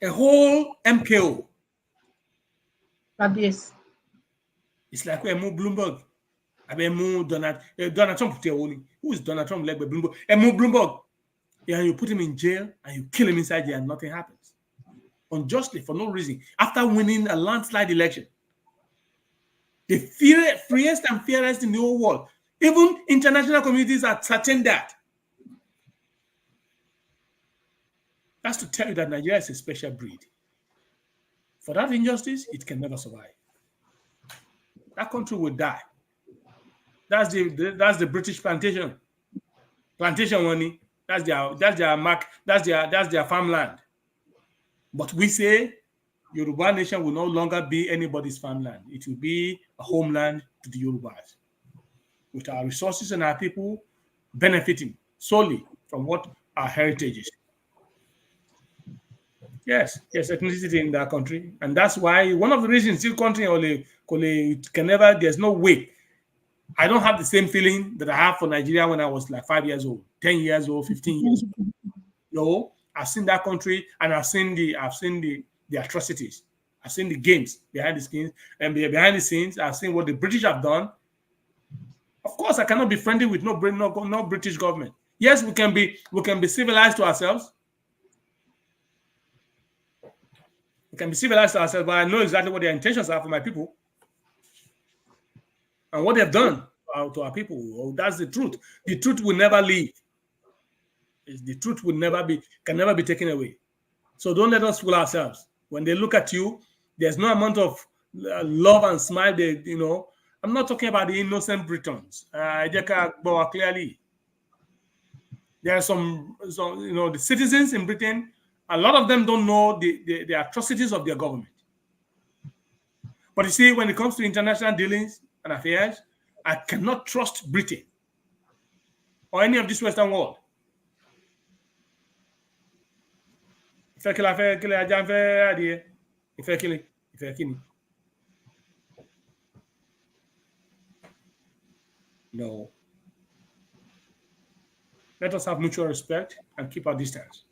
A whole MKO. Yes. It's like we move Bloomberg Donald Trump, who is Donald Trump? Egbe Bloomberg. Yeah, you put him in jail and you kill him inside jail and nothing happens. Unjustly, for no reason. After winning a landslide election. The freest and fairest in the whole world. Even international communities are certain that. That's to tell you that Nigeria is a special breed. For that injustice, it can never survive. That country will die. That's the British plantation money. That's their mark. That's their farmland. But we say Yoruba nation will no longer be anybody's farmland. It will be a homeland to the Yorubas, with our resources and our people benefiting solely from what our heritage is. Yes, ethnicity in that country. And that's why one of the reasons this country can never, there's no way. I don't have the same feeling that I have for Nigeria when I was like 5 years old, 10 years old, 15 years old. No, I've seen that country and I've seen the atrocities. I've seen the games behind the scenes, and behind the scenes, I've seen what the British have done. Of course, I cannot be friendly with no British government. Yes, we can be civilized to ourselves. We can be civilized to ourselves, but I know exactly what their intentions are for my people and what they've done to our people. Oh, that's the truth. The truth will never leave. The truth will can never be taken away. So don't let us fool ourselves. When they look at you, there's no amount of love and smile. I'm not talking about the innocent Britons. Clearly, there are some the citizens in Britain. A lot of them don't know the atrocities of their government. But you see, when it comes to international dealings and affairs, I cannot trust Britain or any of this Western world. No. Let us have mutual respect and keep our distance.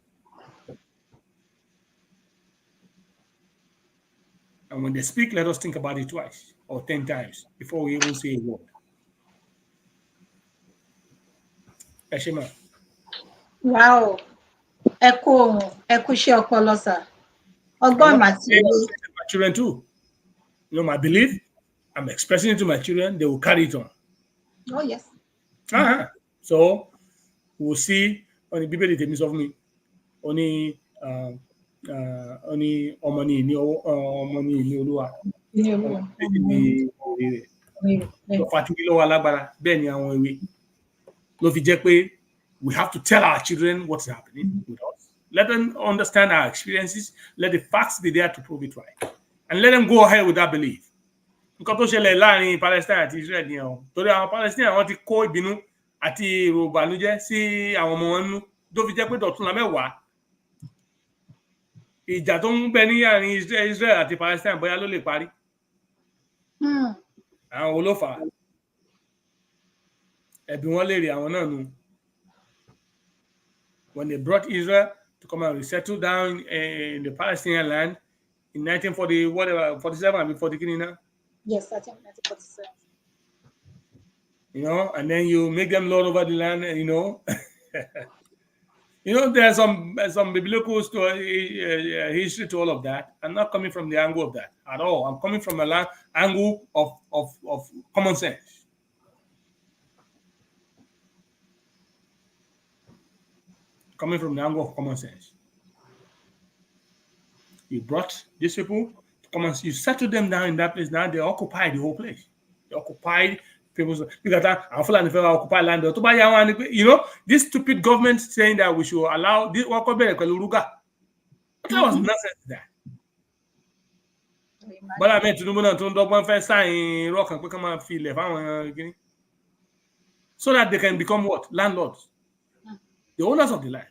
And when they speak, let us think about it twice or 10 times before we even say a word. Eshima. Wow. Echo ọpọlọ, sir. My children too. My belief, I'm expressing it to my children, they will carry it on. Oh, yes. So we'll see on the Bible terms of me. Only money ni Olúwa. We have to tell our children what's happening with us. Let them understand our experiences. Let the facts be there to prove it right. And let them go ahead with that belief. Nǹkan tó ṣẹlẹ̀ láàrin Palestine àti Israel ni àwọn. Torí àwọn Palestine àwọn ti kó ìbínú àti èrò ìbànújẹ́ sí àwọn ọmọ wọn nínú. Tó fi jẹ́ pé dọ̀túnla mẹ́wàá. Ìjà tó ń bẹ ní àárín Israel àti Palestine bóyá ló lè parí. Àwọn wo ló fà á? Ẹ̀bi wọn léèrè àwọn náà nù. When they brought Israel to come and resettle down in the Palestinian land in 47, I mean 40. Yes, I think 1947. And then you make them lord over the land, there's some biblical story, history to all of that. I'm not coming from the angle of that at all. I'm coming from an angle of common sense. Coming from the angle of common sense. You brought these people to come and you settled them down in that place. Now they occupy the whole place. They occupied people's because I feel like they occupy land. This stupid government saying that we should allow this. What was nonsense that? But I meant to do sign rock and come and feel so that they can become what? Landlords. The owners of the lands.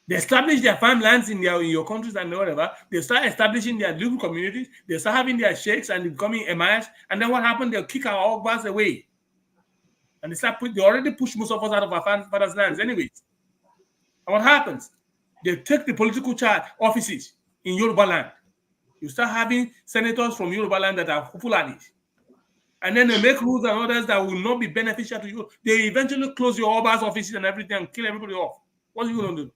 They establish their farmlands in your countries and whatever. They start establishing their local communities. They start having their sheikhs and becoming emirs. And then what happened? They'll kick our Ogbas away. And they already push most of us out of our father's lands anyways. And what happens? They take the political offices in Yoruba land. You start having senators from Yoruba land that are Fulanis. And then they make rules and orders that will not be beneficial to you. They eventually close your Oba's offices and everything and kill everybody off. What are you going to do?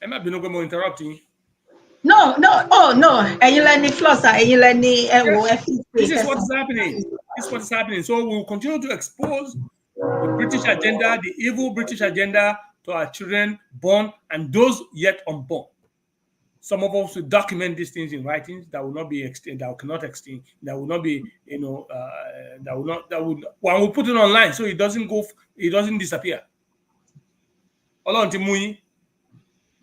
Am I being interrupting? No, oh no, ẹ̀yin lẹni floss, ẹ̀yin lẹni This is what is happening. This is what is happening. So we'll continue to expose the British agenda, the evil British agenda to our children born and those yet unborn. Some of us will document these things in writings that will not be extinct, that cannot extinct, that will not be, we'll put it online so it doesn't disappear.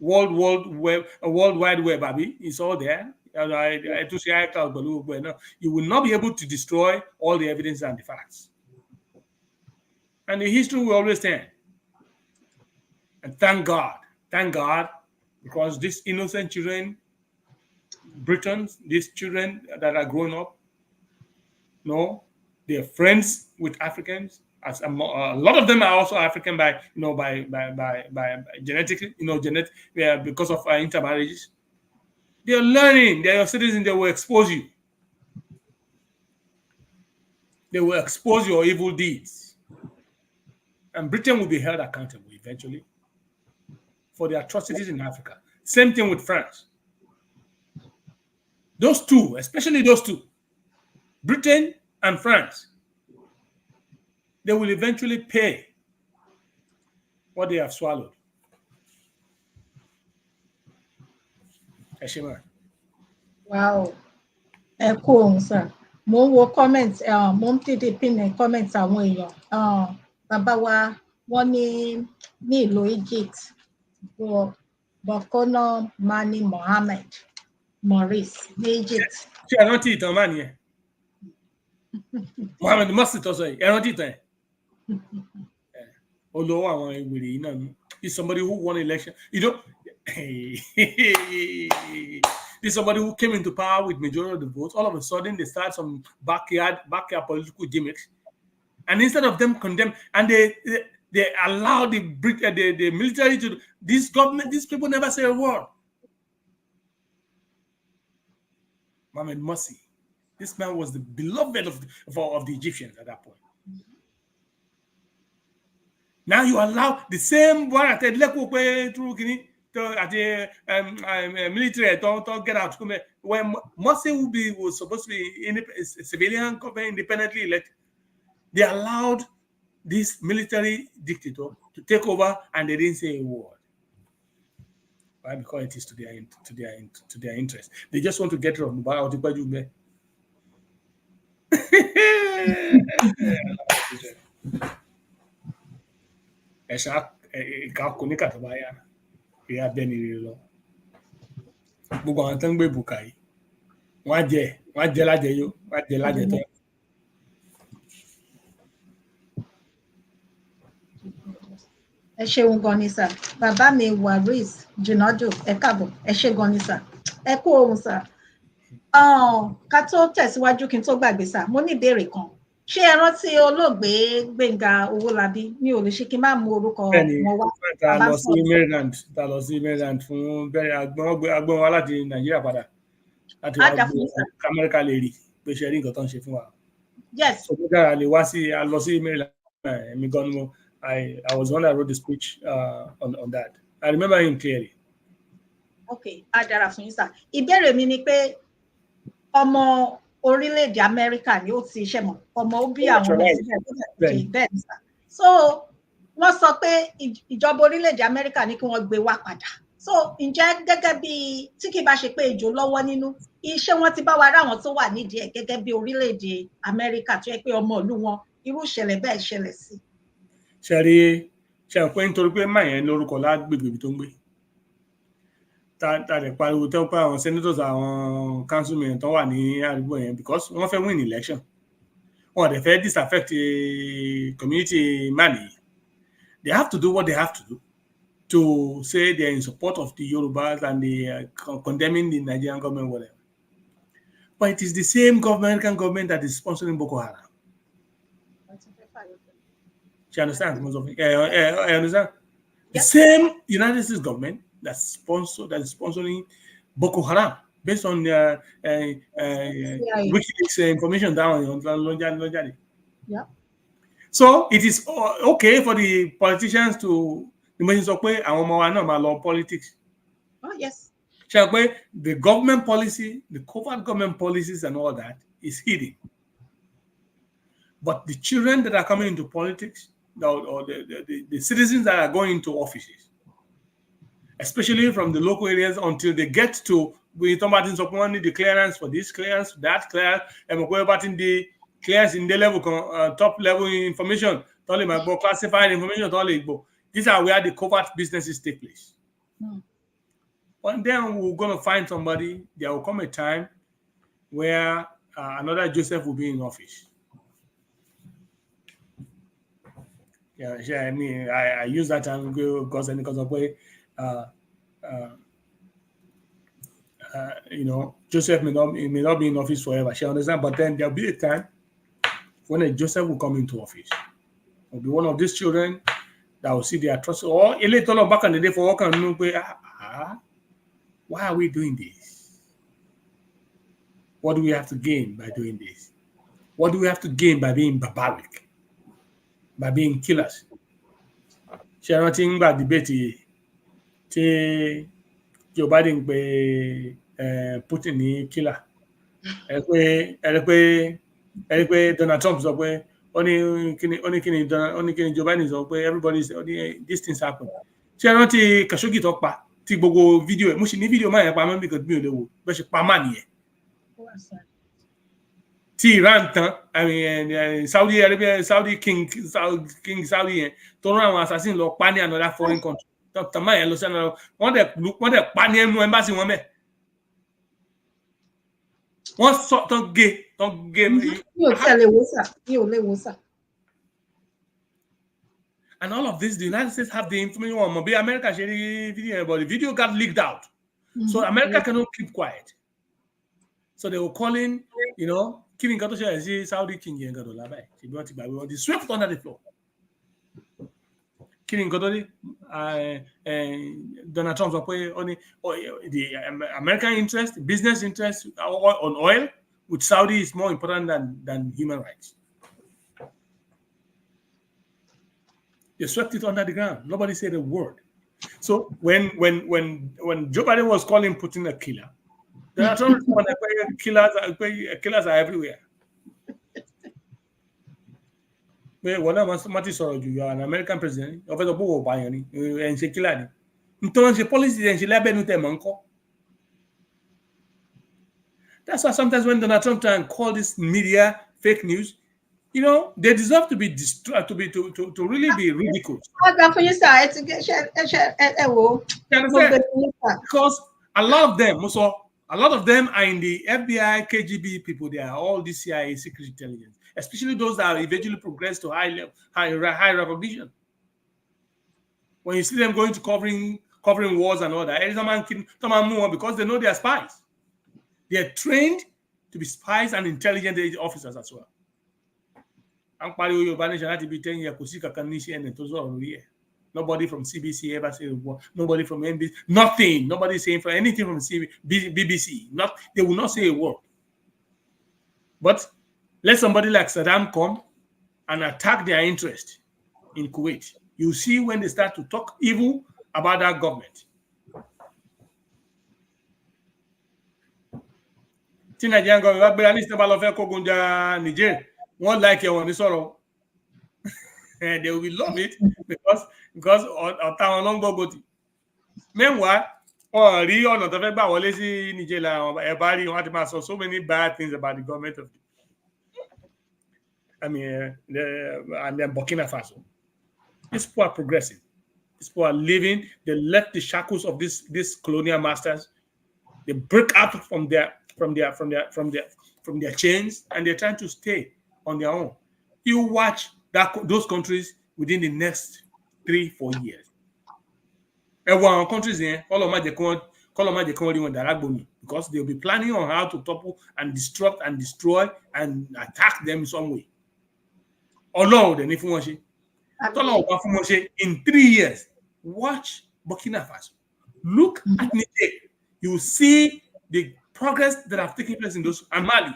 World Wide Web, Abby, it's all there. You will not be able to destroy all the evidence and the facts. And the history will always stand. And thank God, because these innocent children, Britons, these children that are growing up, they're friends with Africans. As a lot of them are also African by genetically, because of intermarriages. They're learning. They're your citizens. They will expose you. They will expose your evil deeds, and Britain will be held accountable eventually for the atrocities in Africa. Same thing with France. Those two, especially those two, Britain and France, they will eventually pay what they have swallowed. Wow. Cool, sir. Mo ń wo comments, mo ń tètè pin comments àwọn èèyàn. Bàbá wa wọ́n ní ìlú Egypt, Bọ̀kọ́nà Mani Mohammed Maurice ní Egypt. Ṣé ẹ rántí ìtàn máa nìyẹn? Mohammed Morsi tó sọ yìí, ẹ rántí ìtàn ẹ̀? Olówó àwọn ìwèrè yìí náà ni. He's somebody who won election. This is somebody who came into power with majority of the votes. All of a sudden, they start some backyard political gimmicks, and instead of them condemn, and they allow the military to this government. These people never say a word. Mohammed Morsi, this man was the beloved of the Egyptians at that point. Now you allow the same one at the military don't get out. When Morsi was supposed to be a civilian government independently elected, they allowed this military dictator to take over, and they didn't say a word. Why? Because it is to their interest. They just want to get rid of Mubarak. Ìyá bẹ́ẹ̀ ni rere lọ. Gbogbo àwọn tó ń gbé bùkà yìí, wọ́n á jẹ lájẹyó, wọ́n á jẹ lájẹtọ́. Ẹ ṣeun gan ni sà. Bàbá mi Waris Junadu, ẹ káàbọ̀, ẹ ṣé gan ni sà. Ẹ kú ohun sà. Ká tó tẹ̀síwájú kí n tó gbàgbé sà, mo ní ìbéèrè kan. Ṣé ẹ rántí olóògbé Gbénga Owólabí? Mi ò lè ṣe kí n má mú orúkọ wọn wá. Ta lọ sí Maryland fún bẹ́ẹ̀ agbọ́n wa láti Nàìjíríà padà láti wá gbé Amẹ́ríkà lè rí pé ṣe rí nǹkan tó ń ṣe fún wa. Yes. So dára lè wá sí a lọ sí Maryland. Èmi gan mo I was the one that wrote the speech on that. I remember him clearly. Okay, a dára fún yín sà. Ìbéèrè mi ni pé ọmọ orílẹ̀-èdè Amẹ́ríkà ni ó ti ṣe mọ̀, ọmọ ó bí àwọn ọmọ síbẹ̀ bẹ́ẹ̀ ni sà. So wọ́n sọ pé ìjọba orílẹ̀-èdè Amẹ́ríkà ní kí wọ́n gbé wá padà. So ǹjẹ́ gẹ́gẹ́ bí tí kì bá ṣe pé ìjọ lọ́wọ́ nínú, iṣẹ́ wọn ti bá wa ráwọn tó wà nídìí ẹ̀ gẹ́gẹ́ bí orílẹ̀-èdè Amẹ́ríkà tó yẹ pé ọmọ ìlú wọn irú ìṣẹ̀lẹ̀ bẹ́ẹ̀ ṣẹlẹ̀ sí. Ṣe pé nítorí pé máa yẹn lórúkọ lágbègbè ibi tó ń gbé. Ta lè pariwo tẹ́ pé àwọn senators àwọn councilmen tó wà ní àdúgbò yẹn because wọ́n fẹ́ win election. Wọ́n dẹ̀ fẹ́ disaffect community money. They have to do what they have to do to say they're in support of the Yorubas and the condemning the Nigerian government, whatever. But it is the same American government that is sponsoring Boko Haram. You understand? I understand. The same United States government that is sponsoring Boko Haram. based on WikiLeaks information down. Yeah. So it is okay for the politicians to politics. Oh, yes. The government policy, the covert government policies and all that is hidden. But the children that are coming into politics, or the citizens that are going into offices, especially from the local areas, until they get to the clearance for this, clearance for that, clearance, and the clearance in the level, top level information, classified information. These are where the covert businesses take place. And then we're going to find somebody. There will come a time where another Joseph will be in office. Yeah, I mean, I use that term because of way, Joseph may not be in office forever. She understand, but then there'll be a time when a Joseph will come into office. Will be one of these children that will see the atrocity. Or a little back in the day for work and know why are we doing this? What do we have to gain by doing this? What do we have to gain by being barbaric? By being killers? Ṣé ẹ rántí ńgbà debate tí Joe Biden pé Putin ní killer? Ẹ rí pé Donald Trump sọ pé ó ní kíni Joe Biden sọ pé everybody say these things happen. Ṣé ẹ rántí Khashoggi tó pa tí gbogbo fídíò ẹ̀ mo sì ní fídíò máa yẹn pa mọ́ because mi ò lè wò bẹ́ẹ̀ ṣe pa máa nìyẹn. Tí Iran tán, Saudi Arabia, King Saudi yẹn tó rán àwọn assassin lọ pa ní another foreign country. Tọ́mọ yẹn lọ sí another, wọ́n dẹ̀ pa ní ẹnu embassy wọn bẹ́ẹ̀. Wọ́n sọ tán gé. Mi ò tẹ̀lé wò sà. And all of this, the United States have the information on Mobile America sharing video, but the video got leaked out. So America cannot keep quiet. So they were calling, killing Saudi king and they swept under the floor. Killing Donald Trump only the American interest, business interest on oil with Saudi is more important than human rights. They swept it under the ground. Nobody said a word. So when Joe Biden was calling Putin a killer, there are killers are everywhere. You are an American president. That's why sometimes when Donald Trump try and call this media fake news, they deserve to be destroyed, to really be ridiculed. Because a lot of them are in the FBI, KGB people. They are all the CIA secret intelligence, especially those that eventually progress to high recognition. When you see them going to covering wars and all that, because they know they are spies. They are trained to be spies and intelligence officers as well. Nobody from CBC ever said a word. Nobody from NBC, nothing. Nobody saying for anything from BBC. They will not say a word. But let somebody like Saddam come and attack their interest in Kuwait. You see when they start to talk evil about that government. Nigerian government, Niger. Won't like it on this sorrow. And they will love it because of town long go. Meanwhile, not so many bad things about the government of and then Burkina Faso. These people are progressive. These people are living. They left the shackles of these colonial masters. They break out from their chains, and they're trying to stay on their own. You watch those countries within the next 3-4 years. Everyone countries here, because they'll be planning on how to topple and disrupt and destroy and attack them in some way. In 3 years, watch Burkina Faso. Look at Niger. You see the progress that have taken place in those and Mali.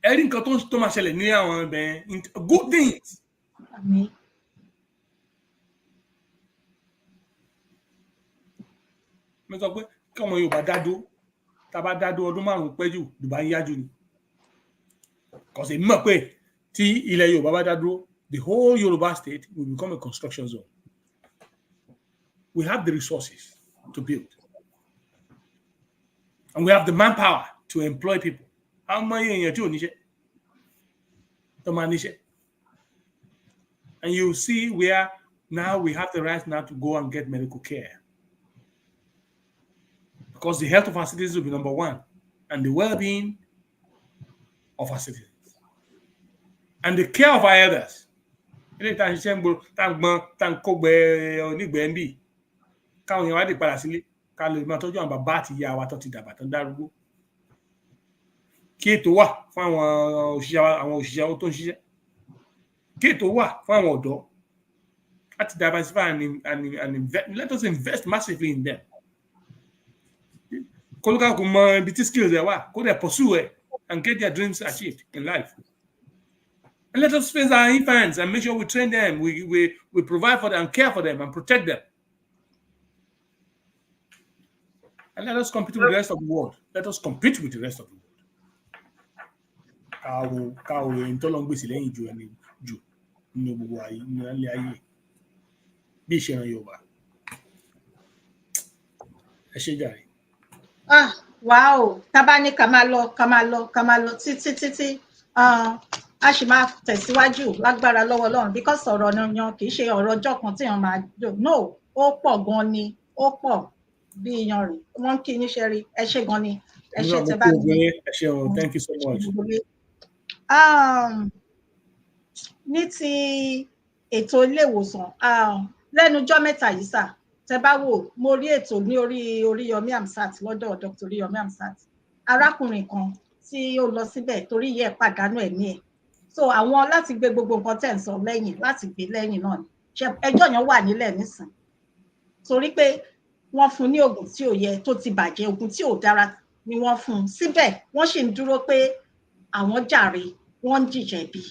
Every nǹkan tó máa ṣẹlẹ̀ ní àwọn ibẹ̀ good things. Àmín. Mo sọ pé kí ọmọ Yorùbá dádó tá a bá dádó ọdún 5 pẹ́ jù Dubai yájú ni. Because èmi mọ̀ pé tí ilẹ̀ Yorùbá bá dádó, the whole Yoruba state will become a construction zone. We have the resources to build. And we have the manpower to employ people. How many èèyàn tí ò níṣẹ́? Tó máa níṣẹ́. And you see where now we have the right now to go and get medical care. Because the health of our citizens will be number one, and the well-being of our citizens. And the care of our elders. Ilé ìta ṣiṣẹ́ ń gbòòrò tá ń gbọ́n tá ń kógbẹ́ onígbẹ́ ń bì. Káwọn èèyàn wá dé padà sílé ká lè máa tọ́jú àwọn bàbá àti ìyá wa tó ti dàgbà tó ń darúgbó. Kí ètò wà fún àwọn òṣìṣẹ́ tó ń ṣiṣẹ́. Kí ètò wà fún àwọn ọ̀dọ́. Láti diversify and invest. Let us invest massively in them. Kó lókà kó mọ ibi tí skills ẹ̀ wà, kó dẹ̀ pursue it and get their dreams achieved in life. And let us face our infants and make sure we train them, we provide for them and care for them and protect them. And let us compete with the rest of the world. Let us compete with the rest of the world. Káwo ẹni tó lọ ń gbèsè lẹ́yìn ju ẹni jù nínú gbogbo ayé ní ilé ayé bí ìṣẹ̀ràn Yorùbá. Ẹ ṣé jàre. Wow, tá bá ní ká máa lọ títí a sì máa tẹ̀síwájú lágbára lọ́wọ́ Ọlọ́run because ọ̀rọ̀ yan kì í ṣe ọ̀rọ̀ ọjọ́ kan tí èèyàn máa jò no ó pọ̀ gan ni ó pọ̀ bí iyanrìn wọ́n kí ní ṣe rí ẹ ṣé gan ni ẹ ṣé tẹ́ bá mi. Ẹ ṣé o, thank you so much. Ní ti ètò ilé ìwòsàn lẹ́nu ọjọ́ mẹ́ta yìí sà tẹ́ bá wò mo rí ètò ní orí Oríyọmí Amsat lọ́dọ̀ Dr. Oríyọmí Amsat arákùnrin kan tí ó lọ síbẹ̀ torí yẹ pàdánù ẹ̀mí ẹ̀ so àwọn láti gbé gbogbo nǹkan tẹ̀ ń sọ lẹ́yìn láti gbé lẹ́yìn náà ni ẹjọ́ yẹn wà nílẹ̀ nísìn torí pé wọ́n fún ní oògùn tí ò yẹ tó ti bàjẹ́ oògùn tí ò dára ni wọ́n fún un síbẹ̀ wọ́n sì ń dúró pé àwọn jàre wọ́n ń jìjẹ̀bi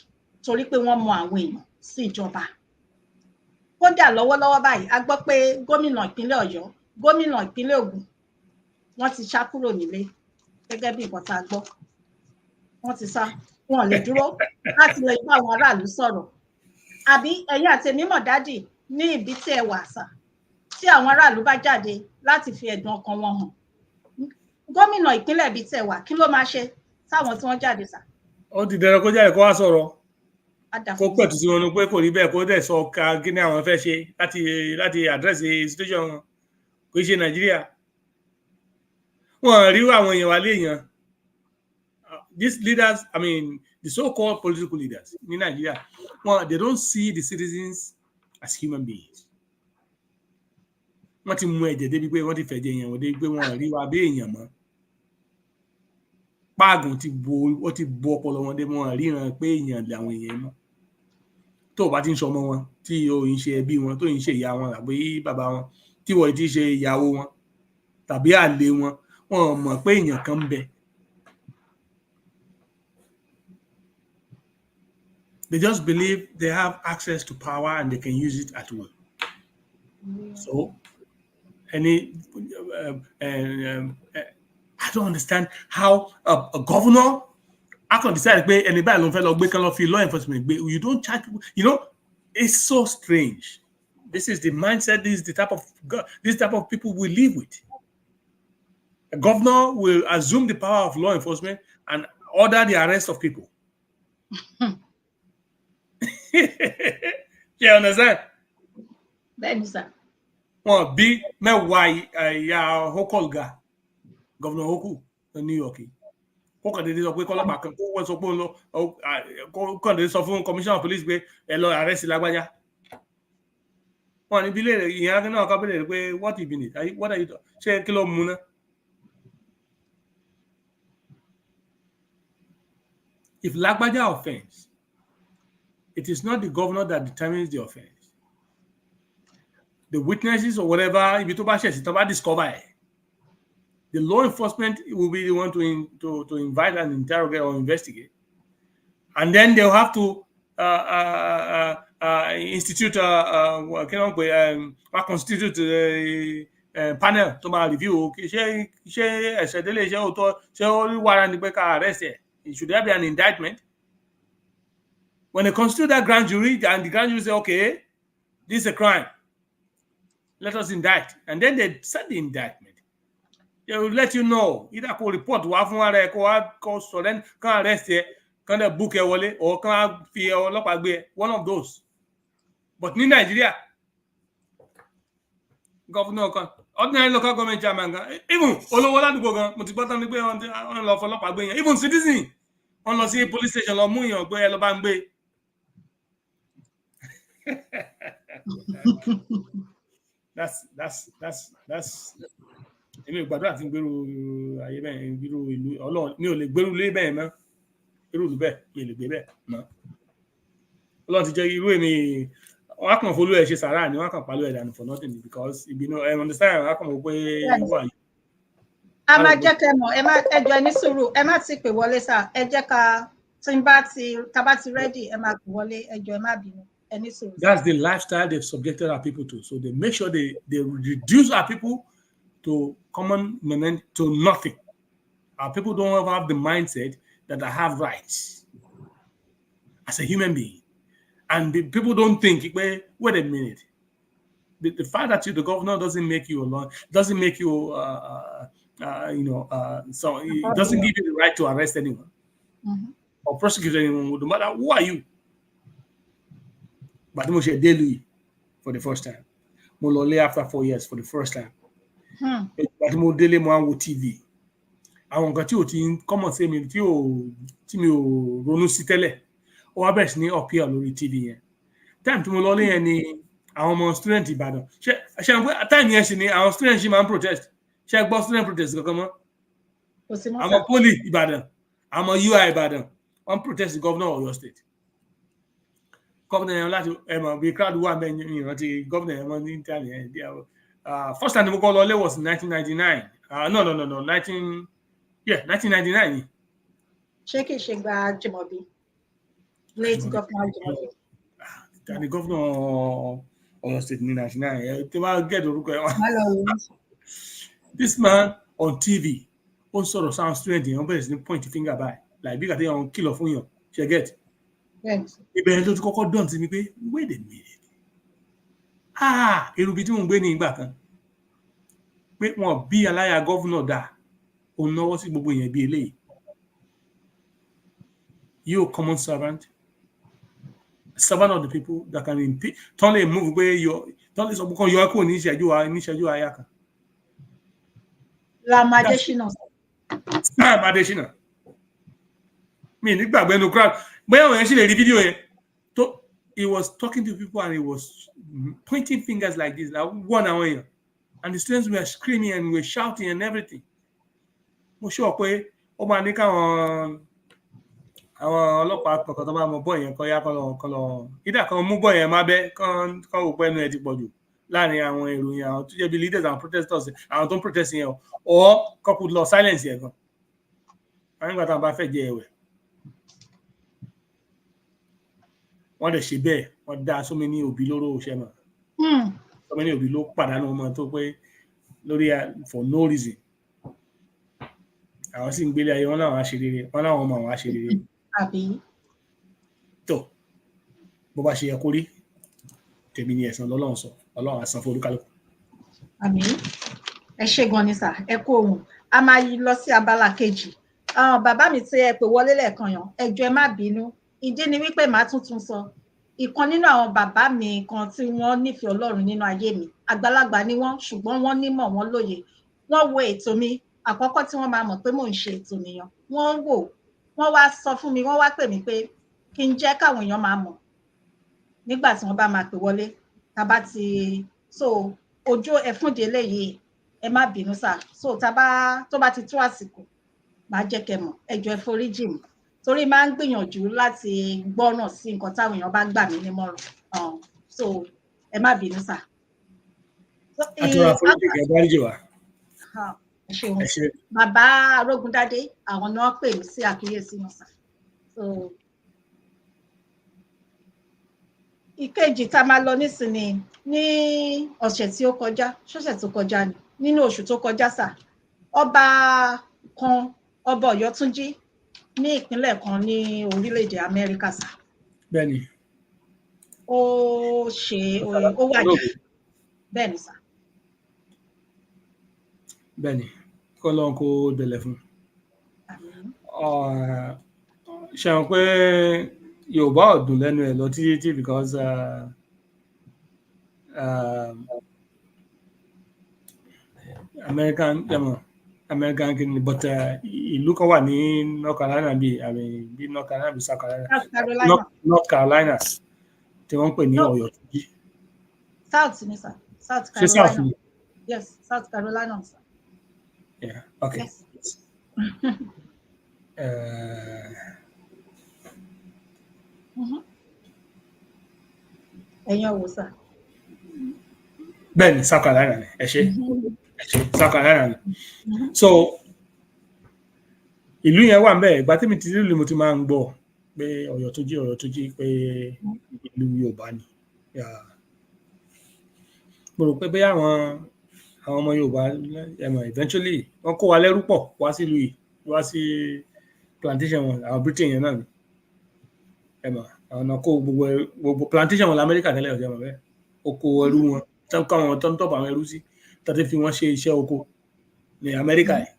torí pé wọ́n mọ àwọn èèyàn sí ìjọba kódà lọ́wọ́lọ́wọ́ báyìí a gbọ́ pé gómìnà ìpínlẹ̀ Ọ̀yọ́ gómìnà ìpínlẹ̀ Ògùn wọ́n ti sá kúrò nílé gẹ́gẹ́ bí nǹkan tá a gbọ́ wọ́n ti sá wọn lè dúró láti lè bá àwọn aráàlú sọ̀rọ̀ àbí ẹ̀yin àti èmi mọ̀ dádì ní ibi tí ẹ wà sà tí àwọn aráàlú bá jáde láti fi ẹ̀dùn ọkàn wọn hàn gómìnà ìpínlẹ̀ ibi tí ẹ wà kí ló máa ṣe sáwọn tí wọ́n jáde sà. Ó ti dẹrẹ kó jáde kó wá sọ̀rọ̀ kó pẹ̀tù sí wọn pé kò rí bẹ́ẹ̀ kó dẹ̀ sọ ká kí ni àwọn fẹ́ ṣe láti àdírẹ́sì situation wọn kò ṣe Nàìjíríà wọn rí àwọn èèyàn wà léèyàn these leaders I mean the so-called political leaders in Nigeria they don't see the citizens as human beings wọ́n ti mú ẹ̀jẹ̀ débi pé wọ́n ti fẹ̀jẹ̀ èèyàn wọ́n débi pé wọ́n rí wa bí èèyàn mọ́ páàgùn ti bo ọpọlọ wọn dé wọ́n ríran pé èèyàn làwọn èèyàn mọ́ tó bá ti ń sọmọ wọn tí o ń ṣe ẹbí wọn tó ń ṣe ìyá wọn tàbí bàbá wọn tí wọ́n ti ṣe ìyàwó wọn tàbí àlè wọn wọ́n mọ̀ pé èèyàn kan ń bẹ. They just believe they have access to power and they can use it at will. So, I don't understand how a governor I can decide pé ẹni báyìí ló ń fẹ́ lọ gbé kán lọ fi law enforcement gbé. You don't charge people. You know, it's so strange. This is the mindset. This is the type of people we live with. A governor will assume the power of law enforcement and order the arrest of people. You understand? Bẹ́ẹ̀ni sà. Wọ́n bí mẹ́wàá ìyá Hokolga, Governor Hoku ní New York. Ó kàn déédéé sọ pé kọ́lọ́pàá kan kó wọ́n sọ pé ó kàn déédéé sọ fún commissioner of police pé ẹ lọ arrest lágbájá. Wọ́n ní bílẹ̀ rẹ̀ ìyẹn náà ká bílẹ̀ rẹ̀ pé what you been it? What are you doing? Ṣé kí ló mú ná? If lágbájá offends, it is not the governor that determines the offense. The witnesses or whatever, if you to discover it, The law enforcement will be the one to invite and interrogate or investigate. And then they'll have to institute constitute a panel to review. Should there be an indictment? When they constitute that grand jury, and the grand jury say, okay, this is a crime, let us indict. And then they set the indictment. They will let you know. Either call report, so then can arrest you, can they book a wallet, or can one of those. But in Nigeria, governor, ordinary local government chairman, even even citizen, on the police station, or that's èmi gbàdúrà tí ń gbèrú ayé bẹ́ẹ̀ gbèrú ìlú Ọlọ́run mi ò lè gbèrú lé bẹ́ẹ̀ mọ́ irú ìlú bẹ́ẹ̀ mi ò lè gbé bẹ́ẹ̀ mọ́ Ọlọ́run ti jẹ́ irú èmi wọ́n á kàn folú ẹ̀ ṣe sàrà ni wọ́n á kàn pàlú ẹ̀ dànù for nothing because ìbínú ẹ̀ understand wọ́n á kàn mọ̀ pé wà yìí. A máa jẹ́ kẹ́ mọ̀ ẹ má ẹjọ́ ní sùúrù ẹ má ti pè wọlé sá ẹ jẹ́ ká tí n bá ti ready ẹ má pè wọlé ẹjọ́ ẹ má bínú. That's the lifestyle they've subjected our people to. So they make sure they reduce our people to to nothing. Our people don't have the mindset that I have rights as a human being. And the people don't think, wait a minute. The fact that the governor doesn't make you alone, doesn't make you, so it doesn't give you the right to arrest anyone or prosecute anyone, no matter who are you. But mo ṣe dé Louis for the first time. Mo lọ lé after 4 years for the first time. But mo délé mo wo TV. Àwọn nǹkan tí ò ti common sí mi tí mi ò ronú sí tẹ́lẹ̀. Ó wá bẹ̀rẹ̀ sí ní appear lórí TV yẹn. Time tí mo lọ lé yẹn ni àwọn ọmọ student Ìbàdàn. Ṣé pé time yẹn sì ni àwọn student ṣì máa ń protest. Ṣé gbọ́ student protest kankan mọ́? Àwọn poli Ìbàdàn, àwọn UI Ìbàdàn, wọ́n protest the governor of Oyo State. Governor yẹn láti bí crowd wà bẹ́ẹ̀ ní ìrántí governor yẹn wọ́n ní Italy. First time we call Ole was in 1999. No, 1999. Ṣé kìí ṣe gba Jimobi? Late governor Jimobi. The governor of Oyo State in 1999. This man on TV, all sort of sound student, he point the finger by. Like big at the on kill of you. She get. Yes. Ibẹ̀ tó ti kọ́kọ́ dán sí mi pé wait a minute. Irú bí tí mo ń gbé ní ìgbà kan. Pé wọ́n bí aláya governor dà. Ó náwó sí gbogbo èèyàn bí eléyìí. You common servant of the people that can turn a move pé turn lè sọ pé kan yọ kúrò ní ìṣẹ́jú àyà kan. Lamadeshina. Lamadeshina. Mi nígbàgbé no crowd. But when she the video, he was talking to people and he was pointing fingers like this, like one away. And the students were screaming and were shouting and everything. Mo sure pé ó máa ní káwọn àwọn ọlọ́pàá kọ̀ọ̀kan tó bá mọ bọ́ yẹn kọ́ yá kọ́ ìdá kan mú bọ́ yẹn má bẹ́ kán wò pé ẹnu ẹ̀ ti pọ̀ jù láàrin àwọn ìròyìn àwọn tó jẹ́ bí leaders and protesters àwọn tó ń protest yẹn or couple lọ silence yẹn gan. Àwọn ìgbà táwọn bá fẹ́ jẹ ẹ̀wẹ̀. Wọ́n lè ṣe bẹ́ẹ̀ wọ́n dá so many òbí lóró ṣe mọ̀ so many òbí ló pàdánù ọmọ tó pé lórí for no reason àwọn sì ń gbélé ayé wọn náà wá ṣe rere wọn náà wọn mọ̀ wá ṣe rere tó bó bá ṣe yẹ kó rí tèmi ni ẹ̀san lọ́lọ́run sọ Ọlọ́run á san fún olúkálùkù. Àmín. Ẹ ṣé gan ni sà ẹ kú ohùn a máa yí lọ sí abala kejì bàbá mi tí ẹ pè wọlé lẹ́ẹ̀kan yàn ẹ jọ̀ọ́ ẹ má bínú. Ìdí ni wípé màá tuntun sọ ìkan nínú àwọn bàbá mi kan tí wọ́n nífẹ̀ẹ́ Ọlọ́run nínú ayé mi àgbàlagbà ni wọ́n ṣùgbọ́n wọ́n nímọ̀ wọ́n lóye wọ́n wo ètò mi àkọ́kọ́ tí wọ́n máa mọ̀ pé mò ń ṣe ètò nìyẹn wọ́n wò wọ́n wá sọ fún mi wọ́n wá pè mí pé kí n jẹ́ káwọn èèyàn máa mọ̀ nígbà tí wọ́n bá máa pè wọlé tàbá ti so ojú ẹfúndélé yìí ẹ má bínú sà so tó bá ti tó àsìkò màá jẹ́ kẹ́ mọ̀ ẹ jọ̀ọ́ ẹ foríjì mi torí máa ń gbìyànjú láti gbọ́ràn sí nǹkan táwọn èèyàn bá gbà mí nímọ̀ràn so ẹ má bínú sà. ẹ ṣeun bàbá Arógundádé àwọn náà pè mí sí àkíyèsí wọn sà. So ìkejì tá a máa lọ nísìnyí ní ọ̀sẹ̀ tí ó kọjá ṣọ̀sẹ̀ tó kọjá ni nínú oṣù tó kọjá sà, ọba Ọ̀yọ́túnjí ní ìpínlẹ̀ kan ní orílẹ̀-èdè Amẹ́ríkà sà. Bẹ́ẹ̀ni. Ó wájà. Bẹ́ẹ̀ni sà. Bẹ́ẹ̀ni, kọ́lọ́n kó dẹ̀lẹ̀ fún. Ṣe àwọn pé Yorùbá ò dùn lẹ́nu ẹ̀ lọ títí because American kìíní, but ìlú kan wà ní North Carolina bí North Carolina bí South Carolina. North Carolina tí wọ́n ń pè ní Ọ̀yọ́túnjí. South ni sir. South Carolina. South ni. Yes, South Carolina sir. Yeah, okay. Yes. Ẹ̀yin ọ̀wọ̀ sir. Bẹ́ẹ̀ni, South Carolina ni ẹ ṣe South Carolina ni. So ìlú yẹn wà ńbẹ̀, ìgbà tí mi ti rí mo ti máa ń gbọ́ pé Ọ̀yọ́túnjí pé ìlú Yorùbá ni. Mo rò pé bóyá àwọn ọmọ Yorùbá eventually wọ́n kó wa lẹ́rú pọ̀ wá sí ìlú yìí, wá sí plantation wọn, àwọn Britain yẹn náà ni. Àwọn náà kó gbogbo plantation wọn l'Amẹ́ríkà tẹ́lẹ̀ ọ̀jọ̀ mọ̀ bẹ́ẹ̀. Oko ẹrú wọn tán kọ́ àwọn tán tọ́pọ̀ àwọn ẹrú sí tàbí fi wọ́n ṣe iṣẹ́ oko ní Amẹ́ríkà yìí.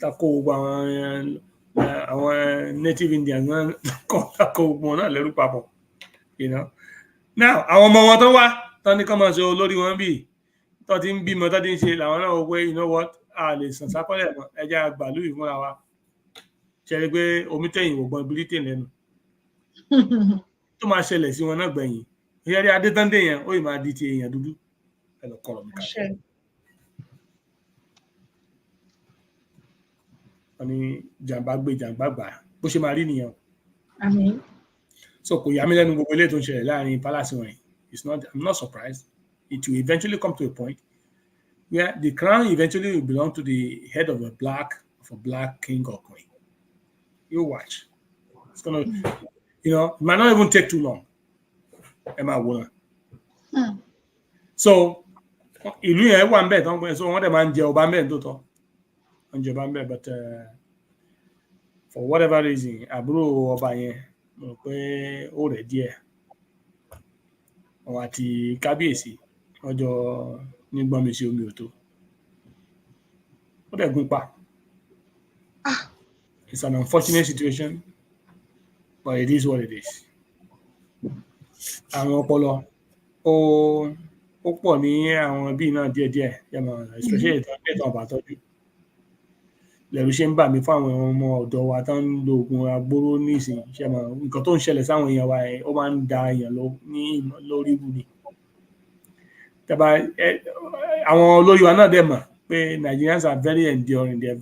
Tako gbogbo àwọn native Indians náà kọ́ gbogbo wọn náà lẹ́rú papọ̀. Now àwọn ọmọ wọn tó wá tán ní kọ́ máa ṣe olórí wọn bíi tó ti ń bímọ tó ti ń ṣe làwọn náà wọ́n pé you know what, a lè sàn sákọ́lẹ̀ mọ́ ẹja àgbàlú yìí fúnra wa. Ṣe rí pé omi tẹ̀yìn ògbọ́n Britain lẹ́nu tó máa ṣẹlẹ̀ sí wọn náà gbẹ̀yìn. Ìyẹ́rí Adétọ́ndé yẹn ó yìí máa di ti èèyàn dúdú ẹ lọ kọ̀rọ̀ mi ká. Wọ́n ní jàǹbá gbé jàǹbá gbà bó ṣe máa rí nìyẹn. Àmín. So kò yà mí lẹ́nu gbogbo ilé tó ń ṣẹlẹ̀ láàrin palace wọn yìí. I'm not surprised. It will eventually come to a point where the crown eventually will belong to the head of a black king or queen. You watch. It's gonna, it might not even take too long. Emma Wona. So, ìlú yẹn wà ńbẹ̀ tán pé so wọ́n dẹ̀ máa ń jẹ ọba ńbẹ̀ tó tọ́. Wọ́n jẹ ọba ńbẹ̀, but for whatever reason, àbúrò ọba yẹn mo rò pé ó rẹ̀ díẹ̀. Àwọn àti kábíyèsí ọjọ́ nígbọ́n mi sí omi òtó. Ó dẹ̀ gún pa. It's an unfortunate situation, but it is what it is. Àwọn ọpọlọ ó pọ̀ ní àwọn bíi náà díẹ̀díẹ̀, especially ìtàn àbátọ́jú. Lẹ́rù ṣe ń bà mí fún àwọn ọmọ ọ̀dọ́ wa tó ń lo oògùn agbóró nísìnyí. Nǹkan tó ń ṣẹlẹ̀ sáwọn èèyàn wa ó máa ń da èèyàn lórí ibu ni. Àwọn olórí wa náà dẹ̀ mọ̀ pé Nigerians are very enduring. They are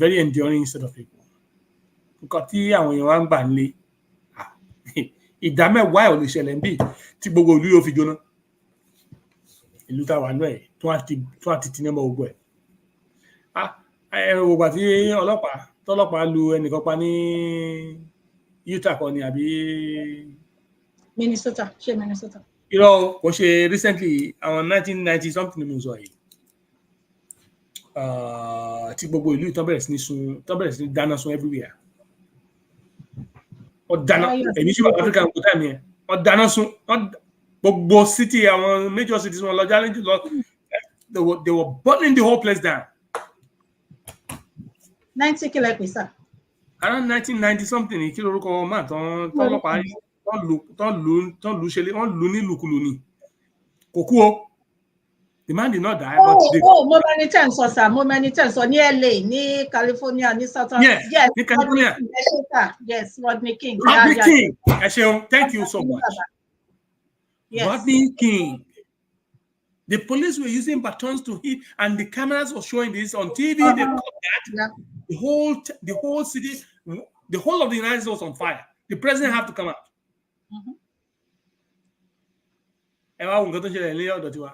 very enduring set of people. Nǹkan tí àwọn èèyàn wa ń gbà ń lé ìdá mẹ́wàá ẹ̀ ò lè ṣẹlẹ̀ ń bì tí gbogbo ìlú yóò fi jóná. Ìlú táwa náà ẹ̀ tó àti tí nẹ́mọ̀ gbogbo ẹ̀. Ẹ̀rọ gbogbo àti tọ́lọ́pàá lu ẹnìkan pa ní Utah kan ni àbí Minnesota. Irọ́ kò ṣe recently àwọn 1990 something ni mo sọ yìí. Tí gbogbo ìlú tó bẹ̀rẹ̀ sí ní dáná sun everywhere. Wọ́n dáná èmi sí Africa kò tẹ̀ mí ẹ̀. Wọ́n dáná sun gbogbo city àwọn major cities wọn lọ challenge lọ. They were burning the whole place down. 90 kìlẹ̀ pè sà. Around 1990 something kí lorúkọ máa tán ọlọ́pàá tán lù ní lùkulù ni. Kò kú o. The man did not die. Mo many times sir. Mo many times ní LA, ní California, ní Southern. Yes, ní California. Yes, Rodney King. Rodney King. Ẹ ṣeun. Thank you so much. Yes. Rodney King. The police were using batons to hit, and the cameras were showing this on TV. They caught that. Yeah. The whole city, the whole of the United States was on fire. The president had to come out. Ẹ wá nǹkan tó ń ṣẹlẹ̀ ní ọ̀dọ̀ tiwa.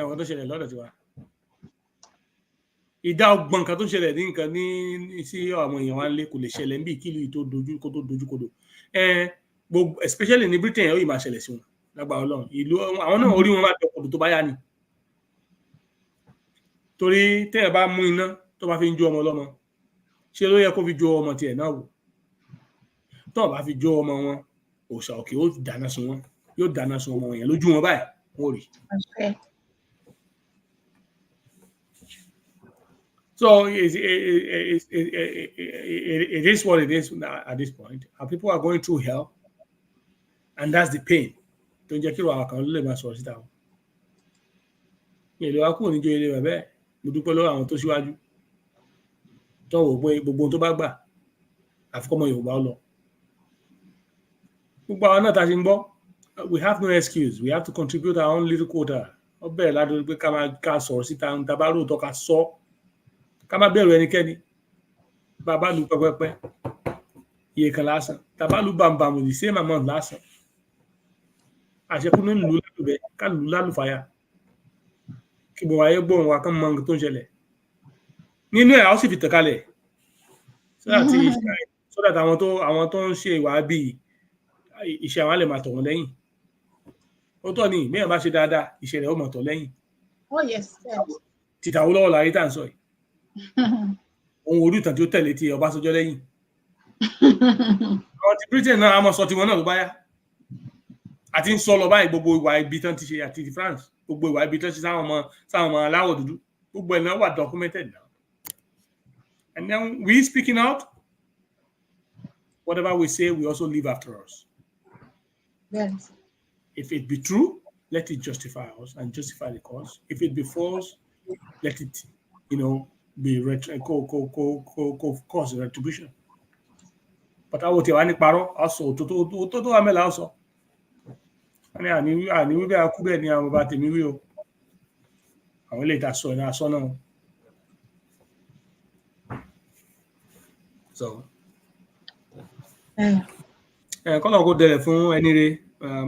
ẹ̀wọ̀n tó ṣẹlẹ̀ lọ́dọ̀ tiwa ìdá ọgbọ̀n kan tó ṣẹlẹ̀ ní nǹkan ní sí àwọn èèyàn wa ń lé kò lè ṣẹlẹ̀ níbi ìkílù tó dojú kodò gbogbo especially ní Britain ó yìí máa ṣẹlẹ̀ sí wọn lágbára Ọlọ́run ìlú àwọn náà orí wọn máa dọ̀ kodò tó bá yá ni torí téèyàn bá mú iná tó bá fi ń jó ọmọ ọlọ́mọ ṣé ló yẹ kó fi jó ọmọ tiẹ̀ náà wò tó bá fi jó ọmọ wọn òòṣà òkè ó dáná sun wọn yóò dáná sun ọmọ yẹn lójú wọn báyìí wọn ò rí. So it is what it is at this point. Our people are going through hell, and that's the pain. Tó ń jẹ́ kí ìrọ̀ àwọn kan ló lè máa sọ̀rọ̀ síta wọn. Ìlú wa kúrò níjọ́ ilé bàbá ẹ̀, mo dúpẹ́ lọ́wọ́ àwọn tó síwájú. Tó wò pé gbogbo ohun tó bá gbà, àfikọ́mọ Yorùbá ó lọ. Gbogbo àwọn náà ta ṣe ń gbọ́, we have no excuse. We have to contribute our own little quota. Ó bẹ̀rẹ̀ ládùúgbò pé ká sọ̀rọ̀ síta, ń tabá lóòótọ́ ká sọ. Ká má bẹ̀rù ẹnikẹ́ni bàbá lu pẹ́pẹ́pẹ́ iye kan lásán tàbá lu bàmùbàmù the same amount lásán àṣekúnú lù lálùbẹ́ ká lù lálùfàyà kí bọ̀ wáyé gbóhùn wa kán mọ nǹkan tó ń ṣẹlẹ̀ nínú ẹ̀ a ó sì fi tẹ̀kalẹ̀ so that àwọn tó ń ṣe ìwà bíi iṣẹ́ àwọn á lè máa tọ̀ wọ́n lẹ́yìn ó tọ́ ni bí ẹ̀ bá ṣe dáadáa iṣẹ́ rẹ̀ ó mọ̀ tọ̀ lẹ́yìn tìtàwó lọ́wọ́ láyé tá à ń sọ yìí ohun orí ìtàn tí ó tẹ̀lé ti Ọbásanjọ́ lẹ́yìn àwọn ti Britain náà a mọ̀ sọ tiwọn náà ló bá yá àti ń sọ lọ báyìí gbogbo ìwà ibi tán ti ṣe àti ti France gbogbo ìwà ibi tán ṣe sáwọn ọmọ aláwọ̀ dúdú gbogbo ẹ̀ náà wà documented now and then we speaking out whatever we say we also live after us. Yes. If it be true, let it justify us and justify the cause. If it be false, let it be cause retribution. But I would any paro also to amela also. Ani we be akube ni àwọn bá tèmi wí o. Àwọn lè ta sọ na sọ náà. So kọ́nà kó dẹrẹ̀ fún ẹni rẹ̀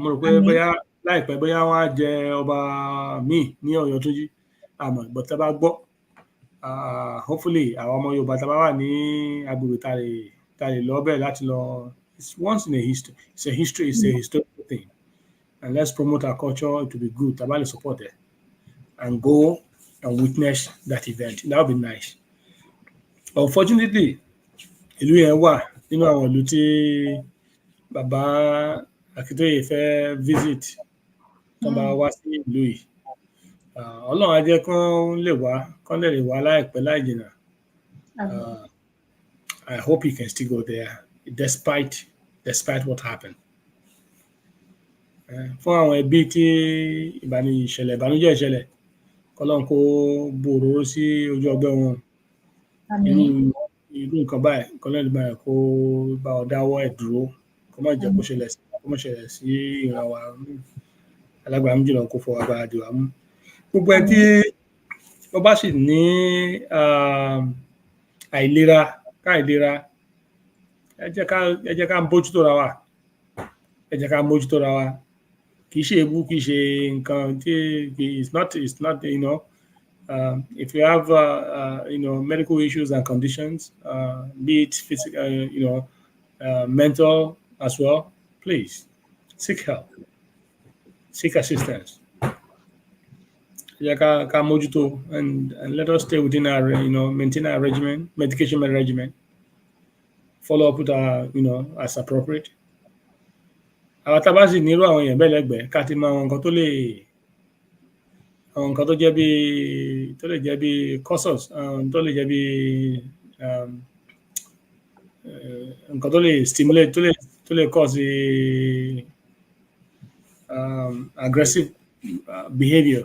mo rò pé bóyá láìpẹ́ bóyá wọ́n á jẹ ọba míì ní Ọ̀yọ́túnjí àmọ́ ìgbọ̀tẹ́ bá gbọ́ hopefully àwọn ọmọ Yorùbá tá bá wà ní agbègbè tá lè lọ bẹ́ẹ̀ láti lọ it's once in a history it's a historical thing and let's promote our culture. It will be good tá bá lè support it and go and witness that event. That would be nice. Unfortunately ìlú yẹn wà nínú àwọn ìlú tí bàbá Akíntóyè fẹ́ visit tó bá wá sí ìlú yìí Ọlọ́run á jẹ́ kán lè wá láìpẹ́ láì jìnnà. I hope he can still go there despite what happened. Fún àwọn ẹbí tí ìbànújẹ́ ìṣẹ̀lẹ̀ kọ́lọ́run kó bòróró sí ojú ọgbẹ́ wọn irú nǹkan báyìí kọ́lọ́run báyìí kó bá ọ dáwọ́ ẹ̀ dúró kó má jẹ́ kó ṣẹlẹ̀ sí ìran wa alágbára méjì náà kó fọwọ́ agbára dì wá mú. Gbogbo ẹ tí wọ́n bá sì ní àìlera ẹ jẹ́ ká mójútó ra wa kì í ṣe ebú kì í ṣe nǹkan tí it's not if you have medical issues and conditions be it physical mental as well, please seek help, seek assistance. Ká mójútó and let us stay within our maintain our medication regimen, follow up with our as appropriate. Àwọn tá bá sì nírú àwọn èèyàn bẹ́ẹ̀ lẹ́gbẹ̀ẹ́ ká ti mọ àwọn nǹkan tó jẹ́ bí causes tó lè jẹ́ bí nǹkan tó lè stimulate tó lè cause aggressive behavior.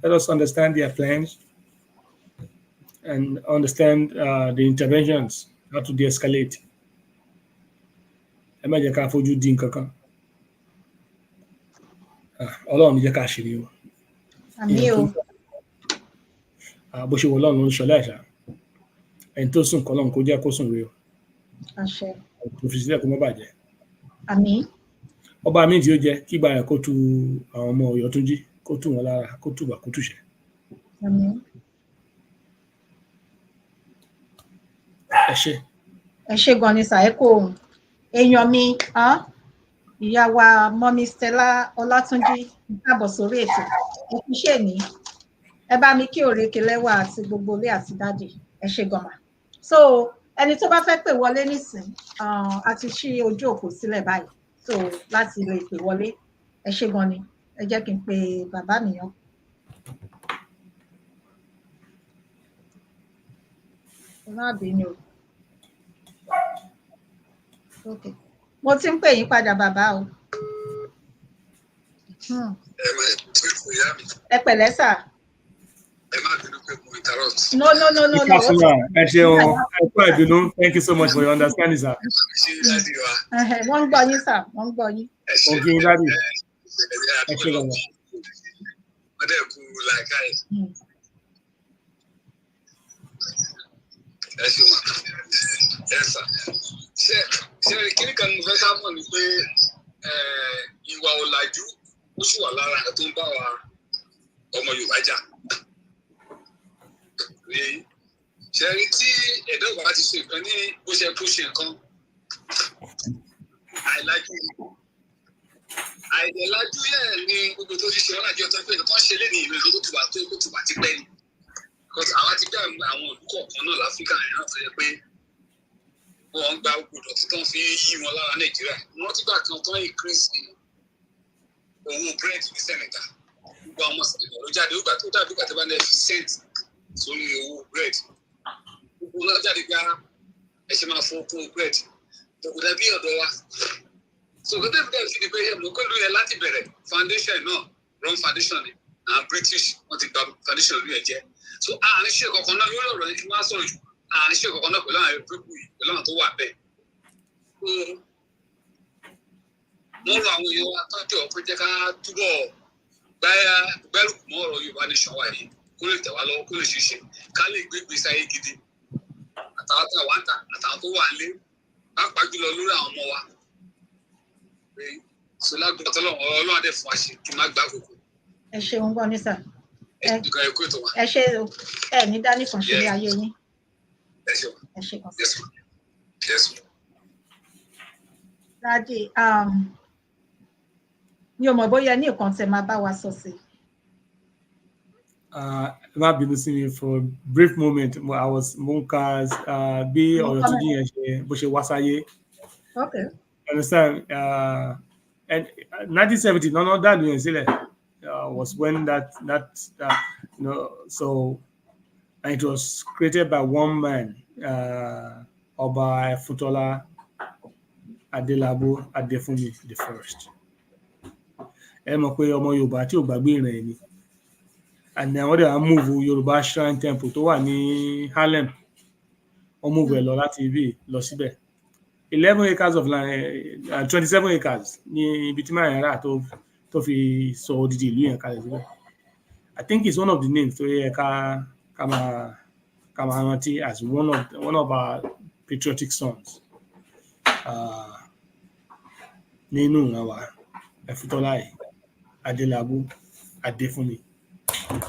Let us understand their plans and understand the interventions, how to de-escalate. Ẹ má jẹ́ ká fojú di nǹkan kan. Ọlọ́run ní jẹ́ ká ṣe rí o. Àmín o. Bó ṣe wọ Ọlọ́run ló ń ṣọlá ẹ̀ṣá. Ẹni tó sùn kọ́lọ́run kó jẹ́ kó sùn rí o. Àṣẹ. Tó fi sílẹ̀ kó má bàjẹ́. Àmín. ọba mi tí ó jẹ́ kí ìgbà rẹ̀ kó tu àwọn ọmọ Ọ̀yọ́túnjí kó tù wọ́n lára kó tùbà kó tùṣẹ́. Àmín. Ẹ ṣé. Ẹ ṣé gan ni sà, ẹ kó ohun èèyàn mi ìyá wa mọ́mí Stella Ọlátúnjí káàbọ̀ sórí ètò ìfiṣẹ́ ní ẹ bá mi kí òrèké lẹ́wà àti gbogbo ilé àti dájì. Ẹ ṣé gan mà. So ẹni tó bá fẹ́ pè wọlé nísìn a ti ṣí ojú òpó sílẹ̀ báyìí so láti lè pè wọlé. Ẹ ṣé gan ni, ẹ jẹ́ kí n pe bàbá mi yàn. Ẹ má bínú o. Okay. Mo ti ń pè yín padà bàbá o. Ẹ pẹ̀lẹ́ sà. Ẹ má bínú pé mo interrupt. No. Ẹ ṣeun, ẹ kú ìbínú. Thank you so much for your understanding, sir. Wọ́n ń gbọ́ yín sà, wọ́n ń gbọ́ yín. Okay, daddy. Ẹ ṣé gan. Wọ́n dẹ̀ kú làákàyè. Ẹ ṣe wọn. Ẹ sà. Ṣé kíní kan mo fẹ́ ká mọ̀ ni pé ìwà ọ̀làjú ó sì wà lára tó ń bá wa ọmọ Yorùbá jà. Ṣé rí tí ẹ̀dọ́ ìwà ti ṣe nǹkan ní bó ṣe kó ṣe nǹkan àìlájú àìdẹ̀lájú yẹ̀ ni gbogbo tó ti ṣe wọn àjọ tó ń pè ní kán ṣe lé ní ìlú tó tùbà ti pẹ́ ni. Àwọn ti gbé àwọn olùkọ́ kan náà láfíríkà yẹn náà tó yẹ pé wọ́n ń gba gbogbo tó tán fi yí wọn lára Nàìjíríà. Wọ́n ti gbà kan tán increase owó bread ní Senegal. Gbogbo àwọn Senegal ló jáde ó gbà tó dàbí gbà tó bá ní cent sórí owó bread. Gbogbo ló jáde gbá ẹ ṣe máa fọ́ kún bread. Kò dàbí ọ̀dọ̀ wa. So kò tẹ́lẹ̀ tẹ́lẹ̀ fi di pé mo kọ́ lóye láti bẹ̀rẹ̀ foundation náà wrong foundation ni and British wọ́n ti gba foundation lóye jẹ́. So àárín ṣe kankan náà yóò lọ̀rọ̀ yìí kí wọ́n á sọ̀rọ̀ jù àárín ṣe kankan náà pẹ̀lú àwọn pípù yìí pẹ̀lú àwọn tó wà bẹ́ẹ̀. Wọ́n rọ àwọn èèyàn wa tọ́jú ọ̀pọ̀ jẹ́ ká túbọ̀ gbẹ́rù mọ́ ọ̀rọ̀ Yorùbá nation wa yìí kó lè tẹ̀ wá lọ́wọ́ kó lè ṣiṣẹ́ ká lè gbé gbèsè ayé gidi àtàwọn tó wà ń ta àtàwọn tó wà ń lé pàápàá jùlọ lórí àwọn ọmọ wa. Sọlá gbọ́dọ̀ Ọlọ́run adé fún wa ṣe kí n má gbá kókó. Ẹ ṣeun gan ni sà. Ẹ ṣe ẹ ní dání kan ṣe ní ayé yín. Ẹ ṣe kan. Yes. Daddy, mi ò mọ̀ bóyá ní nǹkan tẹ́ máa bá wa sọ sí. Má bínú sí mi for a brief moment I was monkas bí Ọ̀yọ́túnjí yẹn ṣe bó ṣe wá sáyé. Okay. Understand? And 1970, no, that New Zealand was when that so and it was created by one man, Oba Futola Adelabu ADEFUNMI the first. Ẹ mọ̀ pé ọmọ Yorùbá tí ò gbàgbé ìrìn ẹ̀ ni. And then wọ́n dẹ̀ move Yorùbá Shrine Temple tó wà ní Harlem. Wọ́n move ẹ̀ lọ láti ibi lọ síbẹ̀. 11 acres of land, 27 acres ní ibi tí máa yẹn rà tó fi sọ odidi ìlú yẹn kalẹ̀ síbẹ̀. I think it's one of the names tó yẹ ká máa rántí as one of our patriotic songs. Nínú ìran wa Ẹ̀fútọ́lá Adélabú Adéfúnmi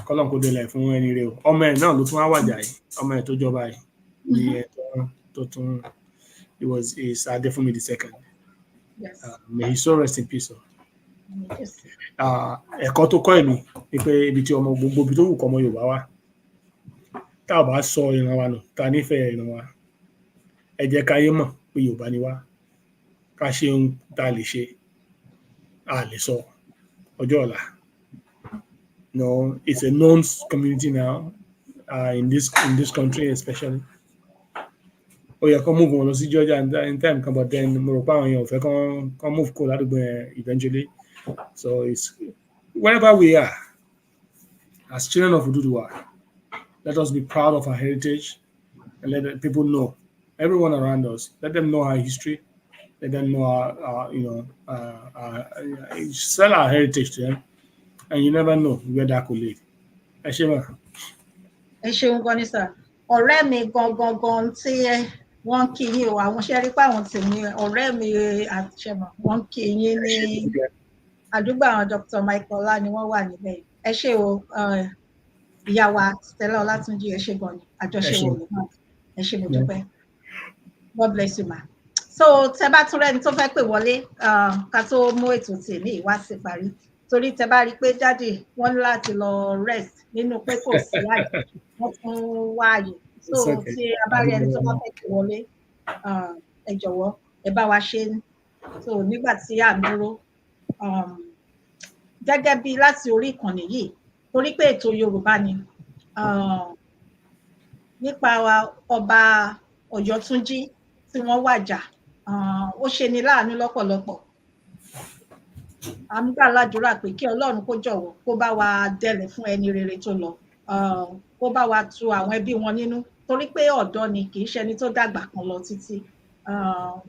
kọ́lọ́n kó délẹ̀ fún ẹni rẹ̀ o. Ọmọ ẹ̀ náà ló tún wá wàjà yìí, ọmọ ẹ̀ tó jọba yìí ní ẹ̀ tó tún. It was ADEFUNMI the second. Yes. May he so rest in peace. Ẹ̀kọ́ tó kọ́ èmi ni pé ibi tí ọmọ gbogbo ibi tó wù kọ́ ọmọ Yorùbá wá tá a bá sọ ìran wa nù tá a nífẹ̀ẹ́ ìran wa ẹ jẹ́ ká yé mọ̀ pé Yorùbá ni wá ká ṣe ohun tá a lè ṣe a lè sọ ọjọ́ ọ̀la. No, it's a known community now in this country especially. Ó yẹ kó move wọn lọ sí Georgia in time kan but then mo rò pé àwọn èèyàn ò fẹ́ kán move kó ládùúgbò yẹn eventually. So it's wherever we are as children of Oduduwa, let us be proud of our heritage and let people know, everyone around us, let them know our history, let them know sell our heritage to them, and you never know where that could lead. Ẹ ṣeun gan ni sir. Ọ̀rẹ́ mi gangan tí wọ́n ń kí yín o, àwọn ṣe rí pé àwọn tèmi ọ̀rẹ́ mi àṣẹmọ̀ wọ́n ń kí yín ní àdúgbò àwọn Dr. Michael Ọlá ni wọ́n wà níbẹ̀. Ẹ ṣé o, ìyá wa Stella Ọlátúnjí, ẹ ṣé gan ni, àjọṣe wò ló ẹ ṣé mo dúpẹ́. God bless you ma. So tẹ bá tún rẹ́ni tó fẹ́ pè wọlé ká tó mú ètò tèmi wá sí parí, torí tẹ bá rí i pé jáde wọ́n ní láti lọ rest nínú pé kò sí àyè wọ́n tún wá àyè. So tí a bá rí ẹni tó bá fẹ́ pè wọlé ẹ jọ̀wọ́ ẹ bá wa ṣe. So nígbà tí à ń dúró gẹ́gẹ́ bí láti orí ìkànnì yìí, torí pé ètò Yorùbá ni, nípa ọba Ọ̀yọ́túnjí tí wọ́n wàjà, ó ṣe ni láàánú lọ́pọ̀lọpọ̀. À ń gbà ládùúrà pé kí Ọlọ́run kó jọ̀wọ́ kó bá wa dẹlẹ̀ fún ẹni rere tó lọ, kó bá wa tu àwọn ẹbí wọn nínú, torí pé ọ̀dọ́ ni, kì í ṣe ẹni tó dàgbà kan lọ títí.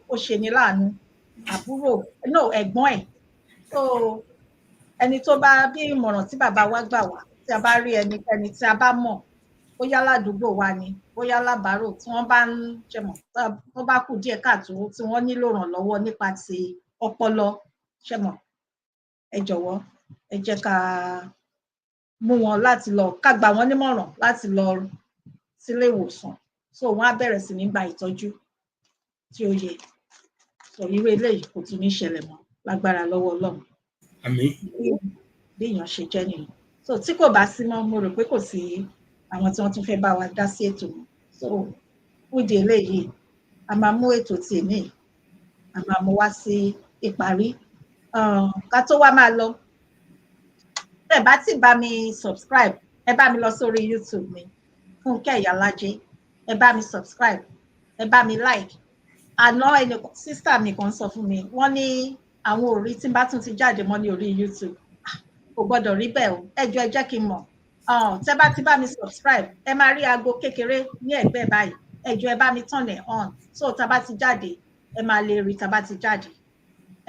Ó ṣe ni láàánú, àbúrò ẹ̀gbọ́n ẹ̀. So ẹni tó bá bí ìmọ̀ràn tí bàbá wa gbà wá, tí a bá rí ẹnikẹ́ni tí a bá mọ̀, bóyá ládùúgbò wa ni, bóyá lábàárò, tí wọ́n bá ń jẹmọ̀, tó bá kù díẹ̀ káàtó, tí wọ́n nílò ìrànlọ́wọ́ nípa ti ọpọlọ, ṣẹmọ̀, ẹ jọ̀wọ́ ẹ jẹ́ ká mú wọn láti lọ, ká gbà wọ́n nímọ̀ràn láti lọ sílé ìwòsàn. So wọ́n á bẹ̀rẹ̀ sí ní gba ìtọ́jú tí ó yẹ. So irú eléyìí kò tún ní ṣẹlẹ̀ mọ́ lágbára lọ́wọ́ Ọlọ́run. Àmín. Bí èèyàn ṣe jẹ́ nìyẹn. So tí kò bá sí mọ́, mo rò pé kò sí àwọn tí wọ́n tún fẹ́ bá wa dá sí ètò. So fún ìdí eléyìí a máa mú ètò tèmi, a máa mú wá sí ìparí. Ká tó wá máa lọ, tẹ́ bá ti bá mi subscribe, ẹ bá mi lọ sórí YouTube mi Fúnkẹ́ Ìyálájé, ẹ bá mi subscribe, ẹ bá mi like. Àná ẹni sísítà mi kan sọ fún mi, wọ́n ní àwọn orí tí bá tún ti jáde mọ́ ní orí YouTube kò gbọ́dọ̀ rí bẹ́ẹ̀ o, ẹ jọ̀ọ́ ẹ jẹ́ kí n mọ̀. Tẹ́ bá ti bá mi subscribe, ẹ máa rí aago kékeré ní ẹ̀gbẹ́ báyìí, ẹ jọ̀ọ́ ẹ bá mi turn it on, so tá bá ti jáde ẹ máa lè rí tá bá ti jáde.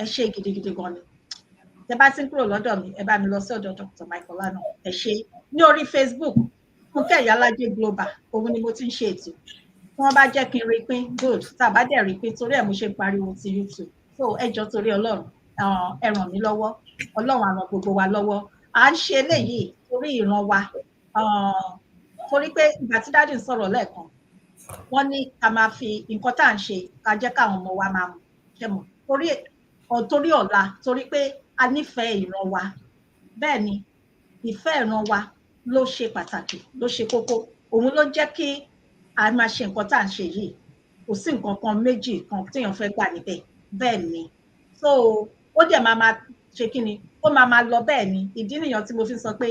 Ẹ ṣé gidigidi gan ni. Tẹ́ bá ti ń kúrò lọ́dọ̀ mi, ẹ bá mi lọ sí ọ̀dọ̀ Dr. Michael Ọlá náà. Ẹ ṣé. Ní orí Facebook Fúnkẹ́ Ìyálájé Global, òun ni mo ti ń ṣe ètò. Tí wọ́n bá jẹ́ kí n rí pín, good. Tá bá dẹ̀ rí pín, torí ẹ̀ mo ṣe ń pariwo ti YouTube. So ẹ jọ̀ọ́ torí Ọlọ́run, ẹ ràn mí lọ́wọ́, Ọlọ́run á ràn gbogbo wa lọ́wọ́. À ń ṣe eléyìí torí ìran wa, torí pé ìgbà tí dáàdì ń sọ̀rọ̀ lẹ́ẹ̀kan, wọ́n ní ká máa fi nǹkan tá à ń ṣe ká jẹ́ káwọn ọmọ wa máa mọ̀, ṣe mọ̀, torí ọ̀la, torí pé a nífẹ̀ẹ́ ìran wa. Bẹ́ẹ̀ ni, ìfẹ́ ìran wa ló ṣe pàtàkì, ló ṣe kókó. Òun ló jẹ́ kí a máa ṣe nǹkan tá à ń ṣe yìí. Kò sí nǹkan kan méjì kan téèyàn fẹ́ gbà níbẹ̀. Bẹ́ẹ̀ ni. So ó dẹ̀ máa ṣe kí ni, ó máa lọ bẹ́ẹ̀ ni. Ìdí nìyẹn tí mo fi sọ pé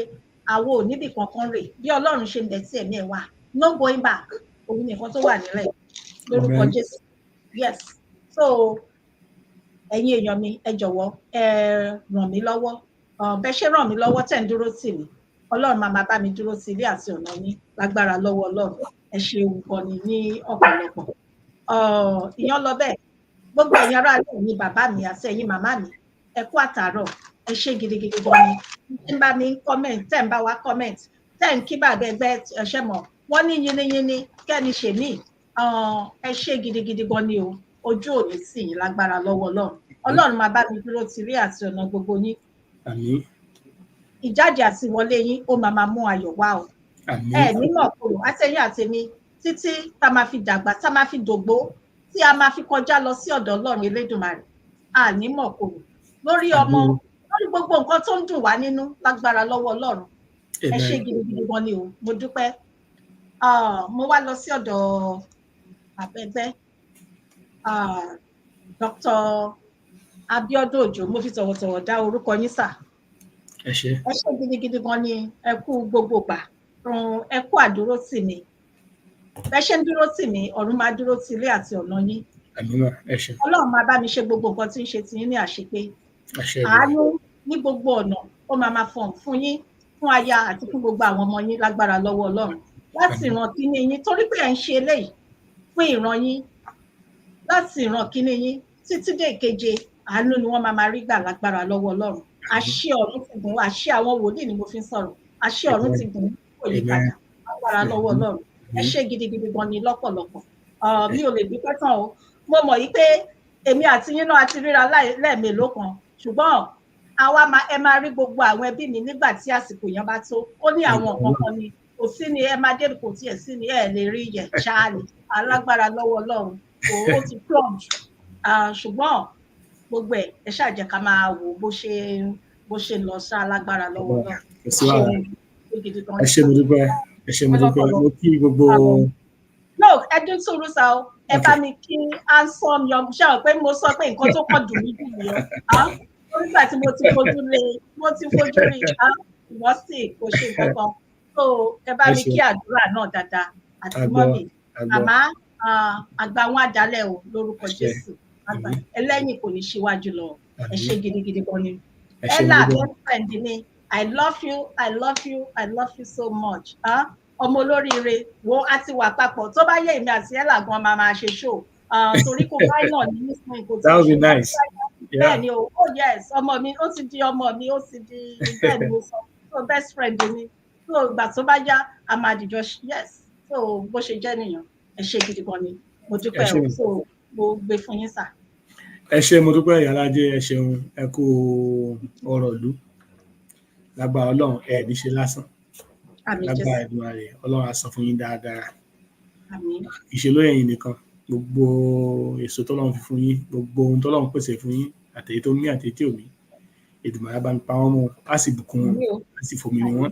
àwọn ò níbì kankan rè, bí Ọlọ́run ṣe ń bẹ tí ẹ̀mí ẹ̀ wà, no going back. Òun nìkan tó wà nílẹ̀ lórúkọ Jésù. Yes. So ẹ̀yin èèyàn mi, ẹ jọ̀wọ́ ẹ ràn mí lọ́wọ́. Bẹ́ ṣe ràn mí lọ́wọ́ tẹ̀ ń dúró tì mí, Ọlọ́run máa bá mi dúró sí ilé àti ọ̀nà yín lágbára lọ́wọ́ Ọlọ́run. Ẹ ṣe ewu gan ni ní ọ̀pọ̀lọpọ̀. Ìyẹn lọ bẹ́ẹ̀. Gbogbo ẹ̀yin ará ilé mi, bàbá mi àti ẹ̀yin màmá mi, ẹ kú àtàárọ̀, ẹ ṣé gidigidi gan ni. Tẹ́ ń bá mi comment, tẹ́ ń bá wa comment, tẹ́ ń kí bàbá ẹgbẹ́ ẹ̀ṣẹ̀ mọ̀, wọ́n ní yínníyínní kẹ́ni ṣe mí. Ẹ ṣé gidigidi gan ni o. Ojú òní sì yín lágbára lọ́wọ́ Ọlọ́run. Ọlọ́run máa bá mi dúró ti rí àti ọ̀nà gbogbo yín. Àmín. Ìjáde àti ìwọlé yín ó máa mú ayọ̀ wá o. Àmín. Ẹ nímọ̀ kúrò àtẹ̀yìn àtẹ̀mí títí tá máa fi dàgbà, tá máa fi dògbó, tí a máa fi kọjá lọ sí ọ̀dọ̀ Ọlọ́run Elédùmarè. A nímọ̀ kúrò lórí ọmọ, lórí gbogbo nǹkan tó ń dùn wá nínú lágbára lọ́wọ́ Ọlọ́run. Ẹ ṣé gidigidi gan ni o. Mo dúpẹ́. Mo wá lọ sí ọ̀dọ̀ àbẹ̀gbẹ́ Dr. Abiodun Òjó, mo fi tọ̀wọ̀tọ̀wọ̀ dá orúkọ yín sà. Ẹ ṣé. Ẹ ṣé gidigidi gan ni, ẹ kú gbogbo gbà, ẹ kú àdúró tì mí. Bẹ́ ṣe ń dúró tì mí, ọ̀run máa dúró ti ilé àti ọ̀nà yín. Àmín mà, ẹ ṣé. Ọlọ́run máa bá mi ṣe gbogbo nǹkan tí ń ṣe ti yín ní àṣepé. Àṣẹ. Àánú ní gbogbo ọ̀nà ó máa fọ̀n fún yín, fún aya àti fún gbogbo àwọn ọmọ yín lágbára lọ́wọ́ Ọlọ́run. Láti ìran kíní yín, torí pé ẹ̀ ń ṣe eléyìí fún ìran yín, láti ìran kíní yín títí dé ìkeje, àánú ni wọ́n máa rí gbà lágbára lọ́wọ́ Ọlọ́run. Àṣẹ ọ̀run ti gùn, àṣẹ àwọn wòlíì ni mo fi ń sọ̀rọ̀. Àṣẹ ọ̀run ti gùn, kò yí padà lágbára lọ́wọ́ Ọlọ́run. Ẹ ṣé gidigidi gan ni lọ́pọ̀lọpọ̀. mi ò lè dúpẹ́ tán o mo mọ̀ yìí pé èmi àti yín náà ti ríra lẹ́ẹ̀mélòó kan ṣùgbọ́n àwa ẹ máa rí gbogbo àwọn ẹbí mi nígbà tí àsìkò yẹn bá tó ó ní àwọn nǹkan kan ni kò sí ni ẹ máa dé kò tiẹ̀ sí ni ẹ lè rí yẹ ṣáàlì alágbára lọ́wọ́ Ọlọ́run ó ti plunge ṣùgbọ́n gbogbo ẹ ṣáà jẹ́ ká máa wò bó ṣe lọ sí alágbára lọ́wọ́ Ọlọ́run. ẹ ṣé mo dúpẹ́ mo kí gbogbo. no ẹ dín sùúrù sá o ẹ bá mi kí handsome young ṣe àwọn pé mo sọ pé nǹkan tó kàn dùn mí jù nìyẹn nígbà tí mo ti fojú rí ìwọ́n sì kò ṣe nǹkan kan so ẹ bá mi kí àdúrà náà dáadáa àti mọ́mì màmá àgbà wọn àdálẹ̀ o lórúkọ Jésù ẹlẹ́yìn kò ní ṣíwájú lọ ẹ ṣé gidigidi gan ni Ella best friend mi I love you so much ọmọ olóríire wo á ti wà papọ̀ tó bá yẹ èmi àti Ella gan máa ṣe show torí kò bá náà ní nísìnyí kò tí that would be nice. bẹ́ẹ̀ ni o yes ọmọ mi ó ti di ọmọ mi ó ti di bẹ́ẹ̀ ni mo sọ so best friend mi so ìgbà tó bá yá a máa dìjọ yes so bó ṣe jẹ́ nìyẹn ẹ ṣé gidi gan ni mo dúpẹ́ o so mo gbé fún yín sà. ẹ ṣé mo dúpẹ́ Ìyálájé ẹ ṣeun ẹ kú ọ̀rọ̀ ìlú lágbára Ọlọ́run ẹ ní ṣe lásán lágbára Èdùmàrè Ọlọ́run á san fún yín dáadáa ìṣèlú ẹ̀yin nìkan gbogbo èso tọ́lọ́run fi fún yín gbogbo ohun tọ́lọ́run pèsè fún yín àtèyí tó mí àtèyí tí ò mí Èdùmàrè bá ń pa wọ́n mọ́ á sì bùkún wọn á sì fòmí ni wọ́n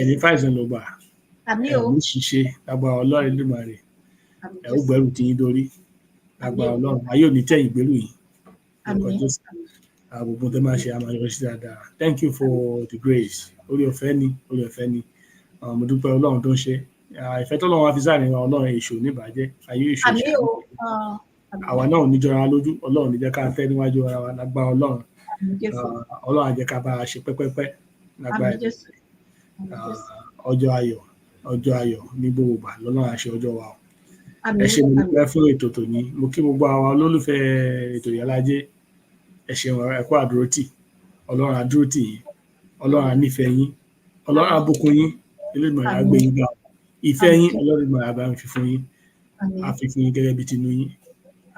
ní fàìsàn ló gbà ní ṣiṣẹ́ lágbára Ọlọ́run Èdùmàrè ẹ ó gbẹ́rù tí yín dórí lágbára Ọlọ́run ayé ò ní tẹ́ ìgbérù yìí gbogbo tẹ́ máa ṣe àmà yọrí sí dáadáa thank you for the grace orí ọ̀fẹ́ ni mo dúpẹ́ Ọlọ́run tó ń ṣe ìfẹ́ tó lọ́wọ́ fi sáàrin Ọlọ́run èṣù níbàjẹ́ ayé èṣù àwa náà ò ní jọra lójú Ọlọ́run ní jẹ́ ká tẹ́ níwájú ara wa lágbára Ọlọ́run á jẹ́ ká bá a ṣe pẹ́pẹ́pẹ́ lágbára ọjọ́ ayọ̀ ní gbogbo ìgbà lọ́lọ́run á ṣe ọjọ́ wa o ẹ ṣé mo dúpẹ́ fún ètò tòní mo kí gbogbo àwọn olólùfẹ́ ètò Ìyálájé ẹ ṣeun ẹ kú àdúrótì Ọlọ́run á dúró tì yín Ọlọ́run á nífẹ̀ẹ́ yín Ọlọ́run á bùkún yín Elédùmarè á gbé yín ga ìfẹ́ yín Elédùmarè á bá mi fi fún yín á fi fún yín gẹ́gẹ́ bí tinú yín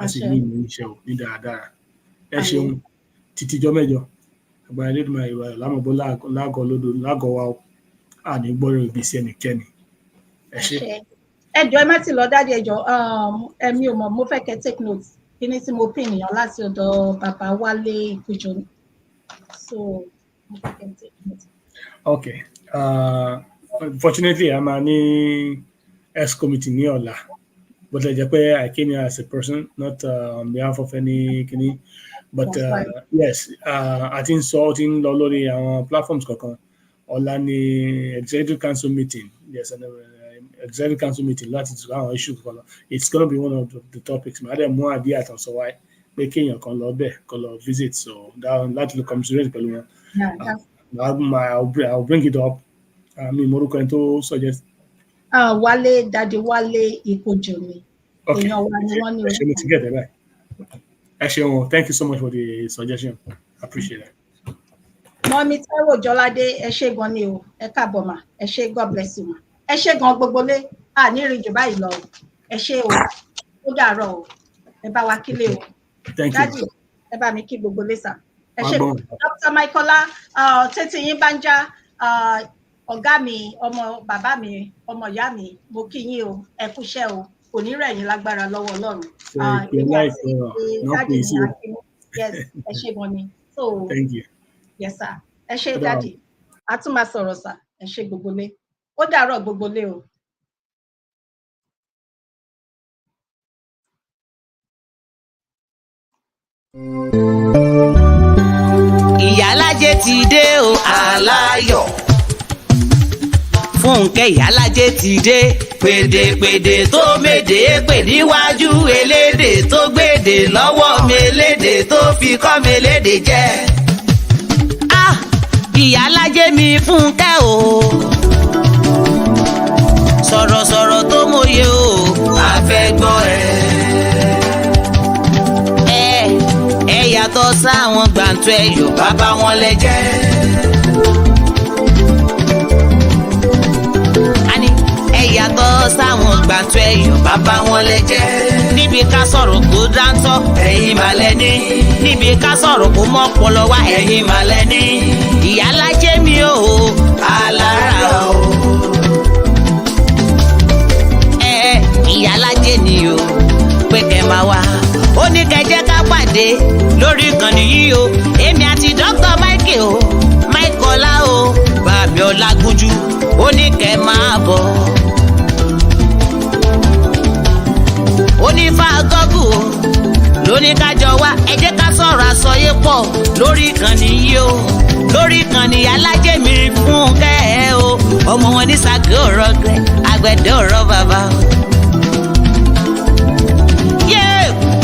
á sì ní ìmú iṣẹ́ ò ní dáadáa ẹ ṣeun títí jọ́ mẹ́jọ agbára Elédùmarè ìwà lámọ̀bọ́ lágọ̀ọ́ lódò lágọ̀ọ́ wa á ní gbọ́rọ̀ ìgbésí ẹnikẹ́ni ẹ ṣé. ẹjọ́ ẹ má ti lọ dájú ẹjọ́ ẹ̀mí ò mọ̀ mo fẹ́ kẹ́ take note kíní tí mo pín ènìyàn láti ọ̀dọ̀ bàbá Wálé Ìkújọ so mo fẹ́ kẹ́ take note. Okay. Unfortunately, I'm an ex-committee ní ọ̀la, but I came here as a person, not on behalf of any kini. But yes, I think so. I think lórí àwọn platforms kankan. Ọ̀la ni executive council meeting. Yes, an executive council meeting. Láti discuss àwọn issue kankan. It's going to be one of the topics. Màá dẹ̀ mú àdí àtọ̀sọ̀ wáyé pé kéèyàn kan lọ bẹ̀ kan lọ visit. So láti lọ commiserate pẹ̀lú wọn. I'll bring it up. Mi morúkọ ẹni tó suggest. Wálé Dádì Wálé Ìkújọ mi. Okay. Èèyàn wa ni wọ́n ní Ẹ ṣé mo ti get it right. Ẹ ṣeun, thank you so much for the suggestion. I appreciate it. Mọ́mí Táíwò Jọládé ẹ ṣé gan ni o, ẹ káàbọ̀ mà, ẹ ṣé God bless you mà. Ẹ ṣé gan gbogbo lé, ní ìrìn jù báyìí lọ. Ẹ ṣé o, ó dàárọ̀ o, ẹ bá wa kílé o. Thank you. Dádì, ẹ bá mi kí gbogbo lé sà. Ẹ ṣé Dr. Michaela, tètè yín bá ń já ọ̀gá mi, ọmọ bàbá mi, ọmọ ìyá mi, mo kí yín o, ẹ kúṣẹ́ o, kò ní rẹ̀ yín lágbára lọ́wọ́ Ọlọ́run. Yes, ẹ ṣé gan ni. So, thank you. Yes sir. Ẹ ṣé Dádì. A tún máa sọ̀rọ̀ sà. Ẹ ṣé gbogbo lé. Ó dàárọ̀ gbogbo lé o. Ìyálájé ti dé o aláyọ̀. Fúnkẹ́ Ìyálájé ti dé. Pèdèpèdè tó méde pè níwájú elédè tó gbèdè lọ́wọ́ melédè tó fi kọ́ melédè jẹ. Ìyálájé mi Fúnkẹ́ o. Sọ̀rọ̀sọ̀rọ̀ tó mòye o. A fẹ́ gbọ́ ẹ. Ẹ yàtọ̀ sáwọn gbàǹtọ́ ẹ Yorùbá bá wọn lẹ́jẹ́. Ẹ yàtọ̀ sáwọn gbàǹtọ́. dáńtọ́ ẹ̀yìn bàbá wọn lẹ jẹ́. níbi ká sọ̀rọ̀ kó dáńtọ́ ẹ̀yin mà lẹ́ni. níbi ká sọ̀rọ̀ kó mọ́ ọpọlọ wá ẹ̀yin mà lẹ́ni. ìyálájẹ́ mi ò alára o. ìyálájẹ́ ni o pé kẹ́ máa wá. ó ní kẹ́ jẹ́ ká pàdé lórí ìkànnì yìí o. èmi àti Dr. Michael o Michaela o bàbí Ọlágúnjú ó ní kẹ́ máa bọ̀. ó ní fàgọ́gù o lóní kájọ wá ẹ jẹ́ ká sọ̀rọ̀ àsọyé pọ̀ lórí ìkànnì yìí o. lórí ìkànnì alájẹ́ mi fún kẹ́ ẹ o. ọmọ wọn ní sàkè ọ̀rọ̀ gbẹ àgbẹ̀dẹ ọ̀rọ̀ bàbá o.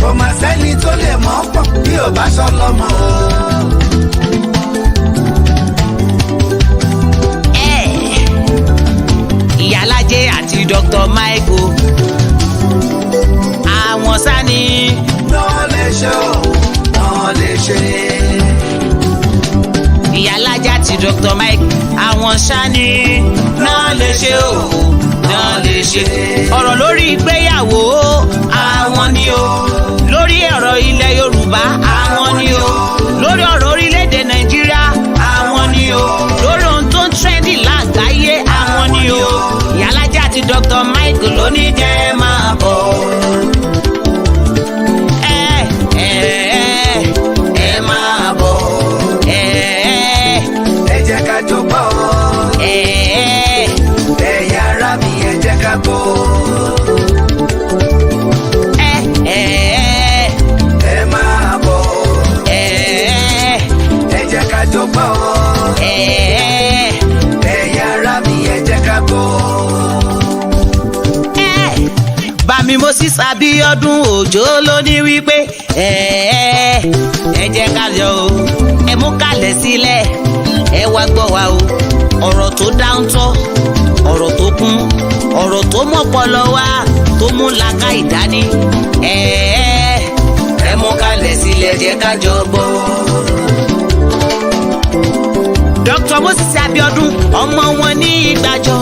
kò mà sẹ́ni tó lè mọ̀ pọ̀ bí ò bá sọ lọ́mọ o. ìyálájẹ́ àti Dr. Michael àwọn sani. náà lè ṣe o náà lè ṣe. ìyálájẹ́ àti Dr. Michael àwọn sani. náà lè ṣe o náà lè ṣe. ọ̀rọ̀ lórí ìgbéyàwó àwọn ni o. lórí ọ̀rọ̀ ilẹ̀ Yorùbá àwọn ni o. lórí ọ̀rọ̀ orílẹ̀-èdè Nàìjíríà àwọn ni o. lórí ohun tó ń trendy lágbàáyé àwọn ni o. ìyálájẹ́ àti Dr. Michael ló ní kẹ́ máa bọ̀. ẹ máa bọ̀. ẹ jẹ́ ká jọ bọ̀. ẹ̀yin ará mi ẹ jẹ́ ká bọ̀. ẹ máa bọ̀. ẹ jẹ́ ká jọ bọ̀. ẹ̀yin ará mi ẹ jẹ́ ká bọ̀. Bàmí Moses Abiodun Òjó ló ní wípé ẹ jẹ́ ká yọ o. ẹ mú kalẹ̀ sílẹ̀ ẹ wá gbọ́ wa o. ọ̀rọ̀ tó dáńtọ́ ọ̀rọ̀ tó kún ọ̀rọ̀ tó mọ́pọlọ wá tó mú làákà ìdání. ẹ mú kalẹ̀ sílẹ̀ jẹ́ ká jọ gbọ́. Dr. Moses Abiodun ọmọ wọn ní Ìgbàjọ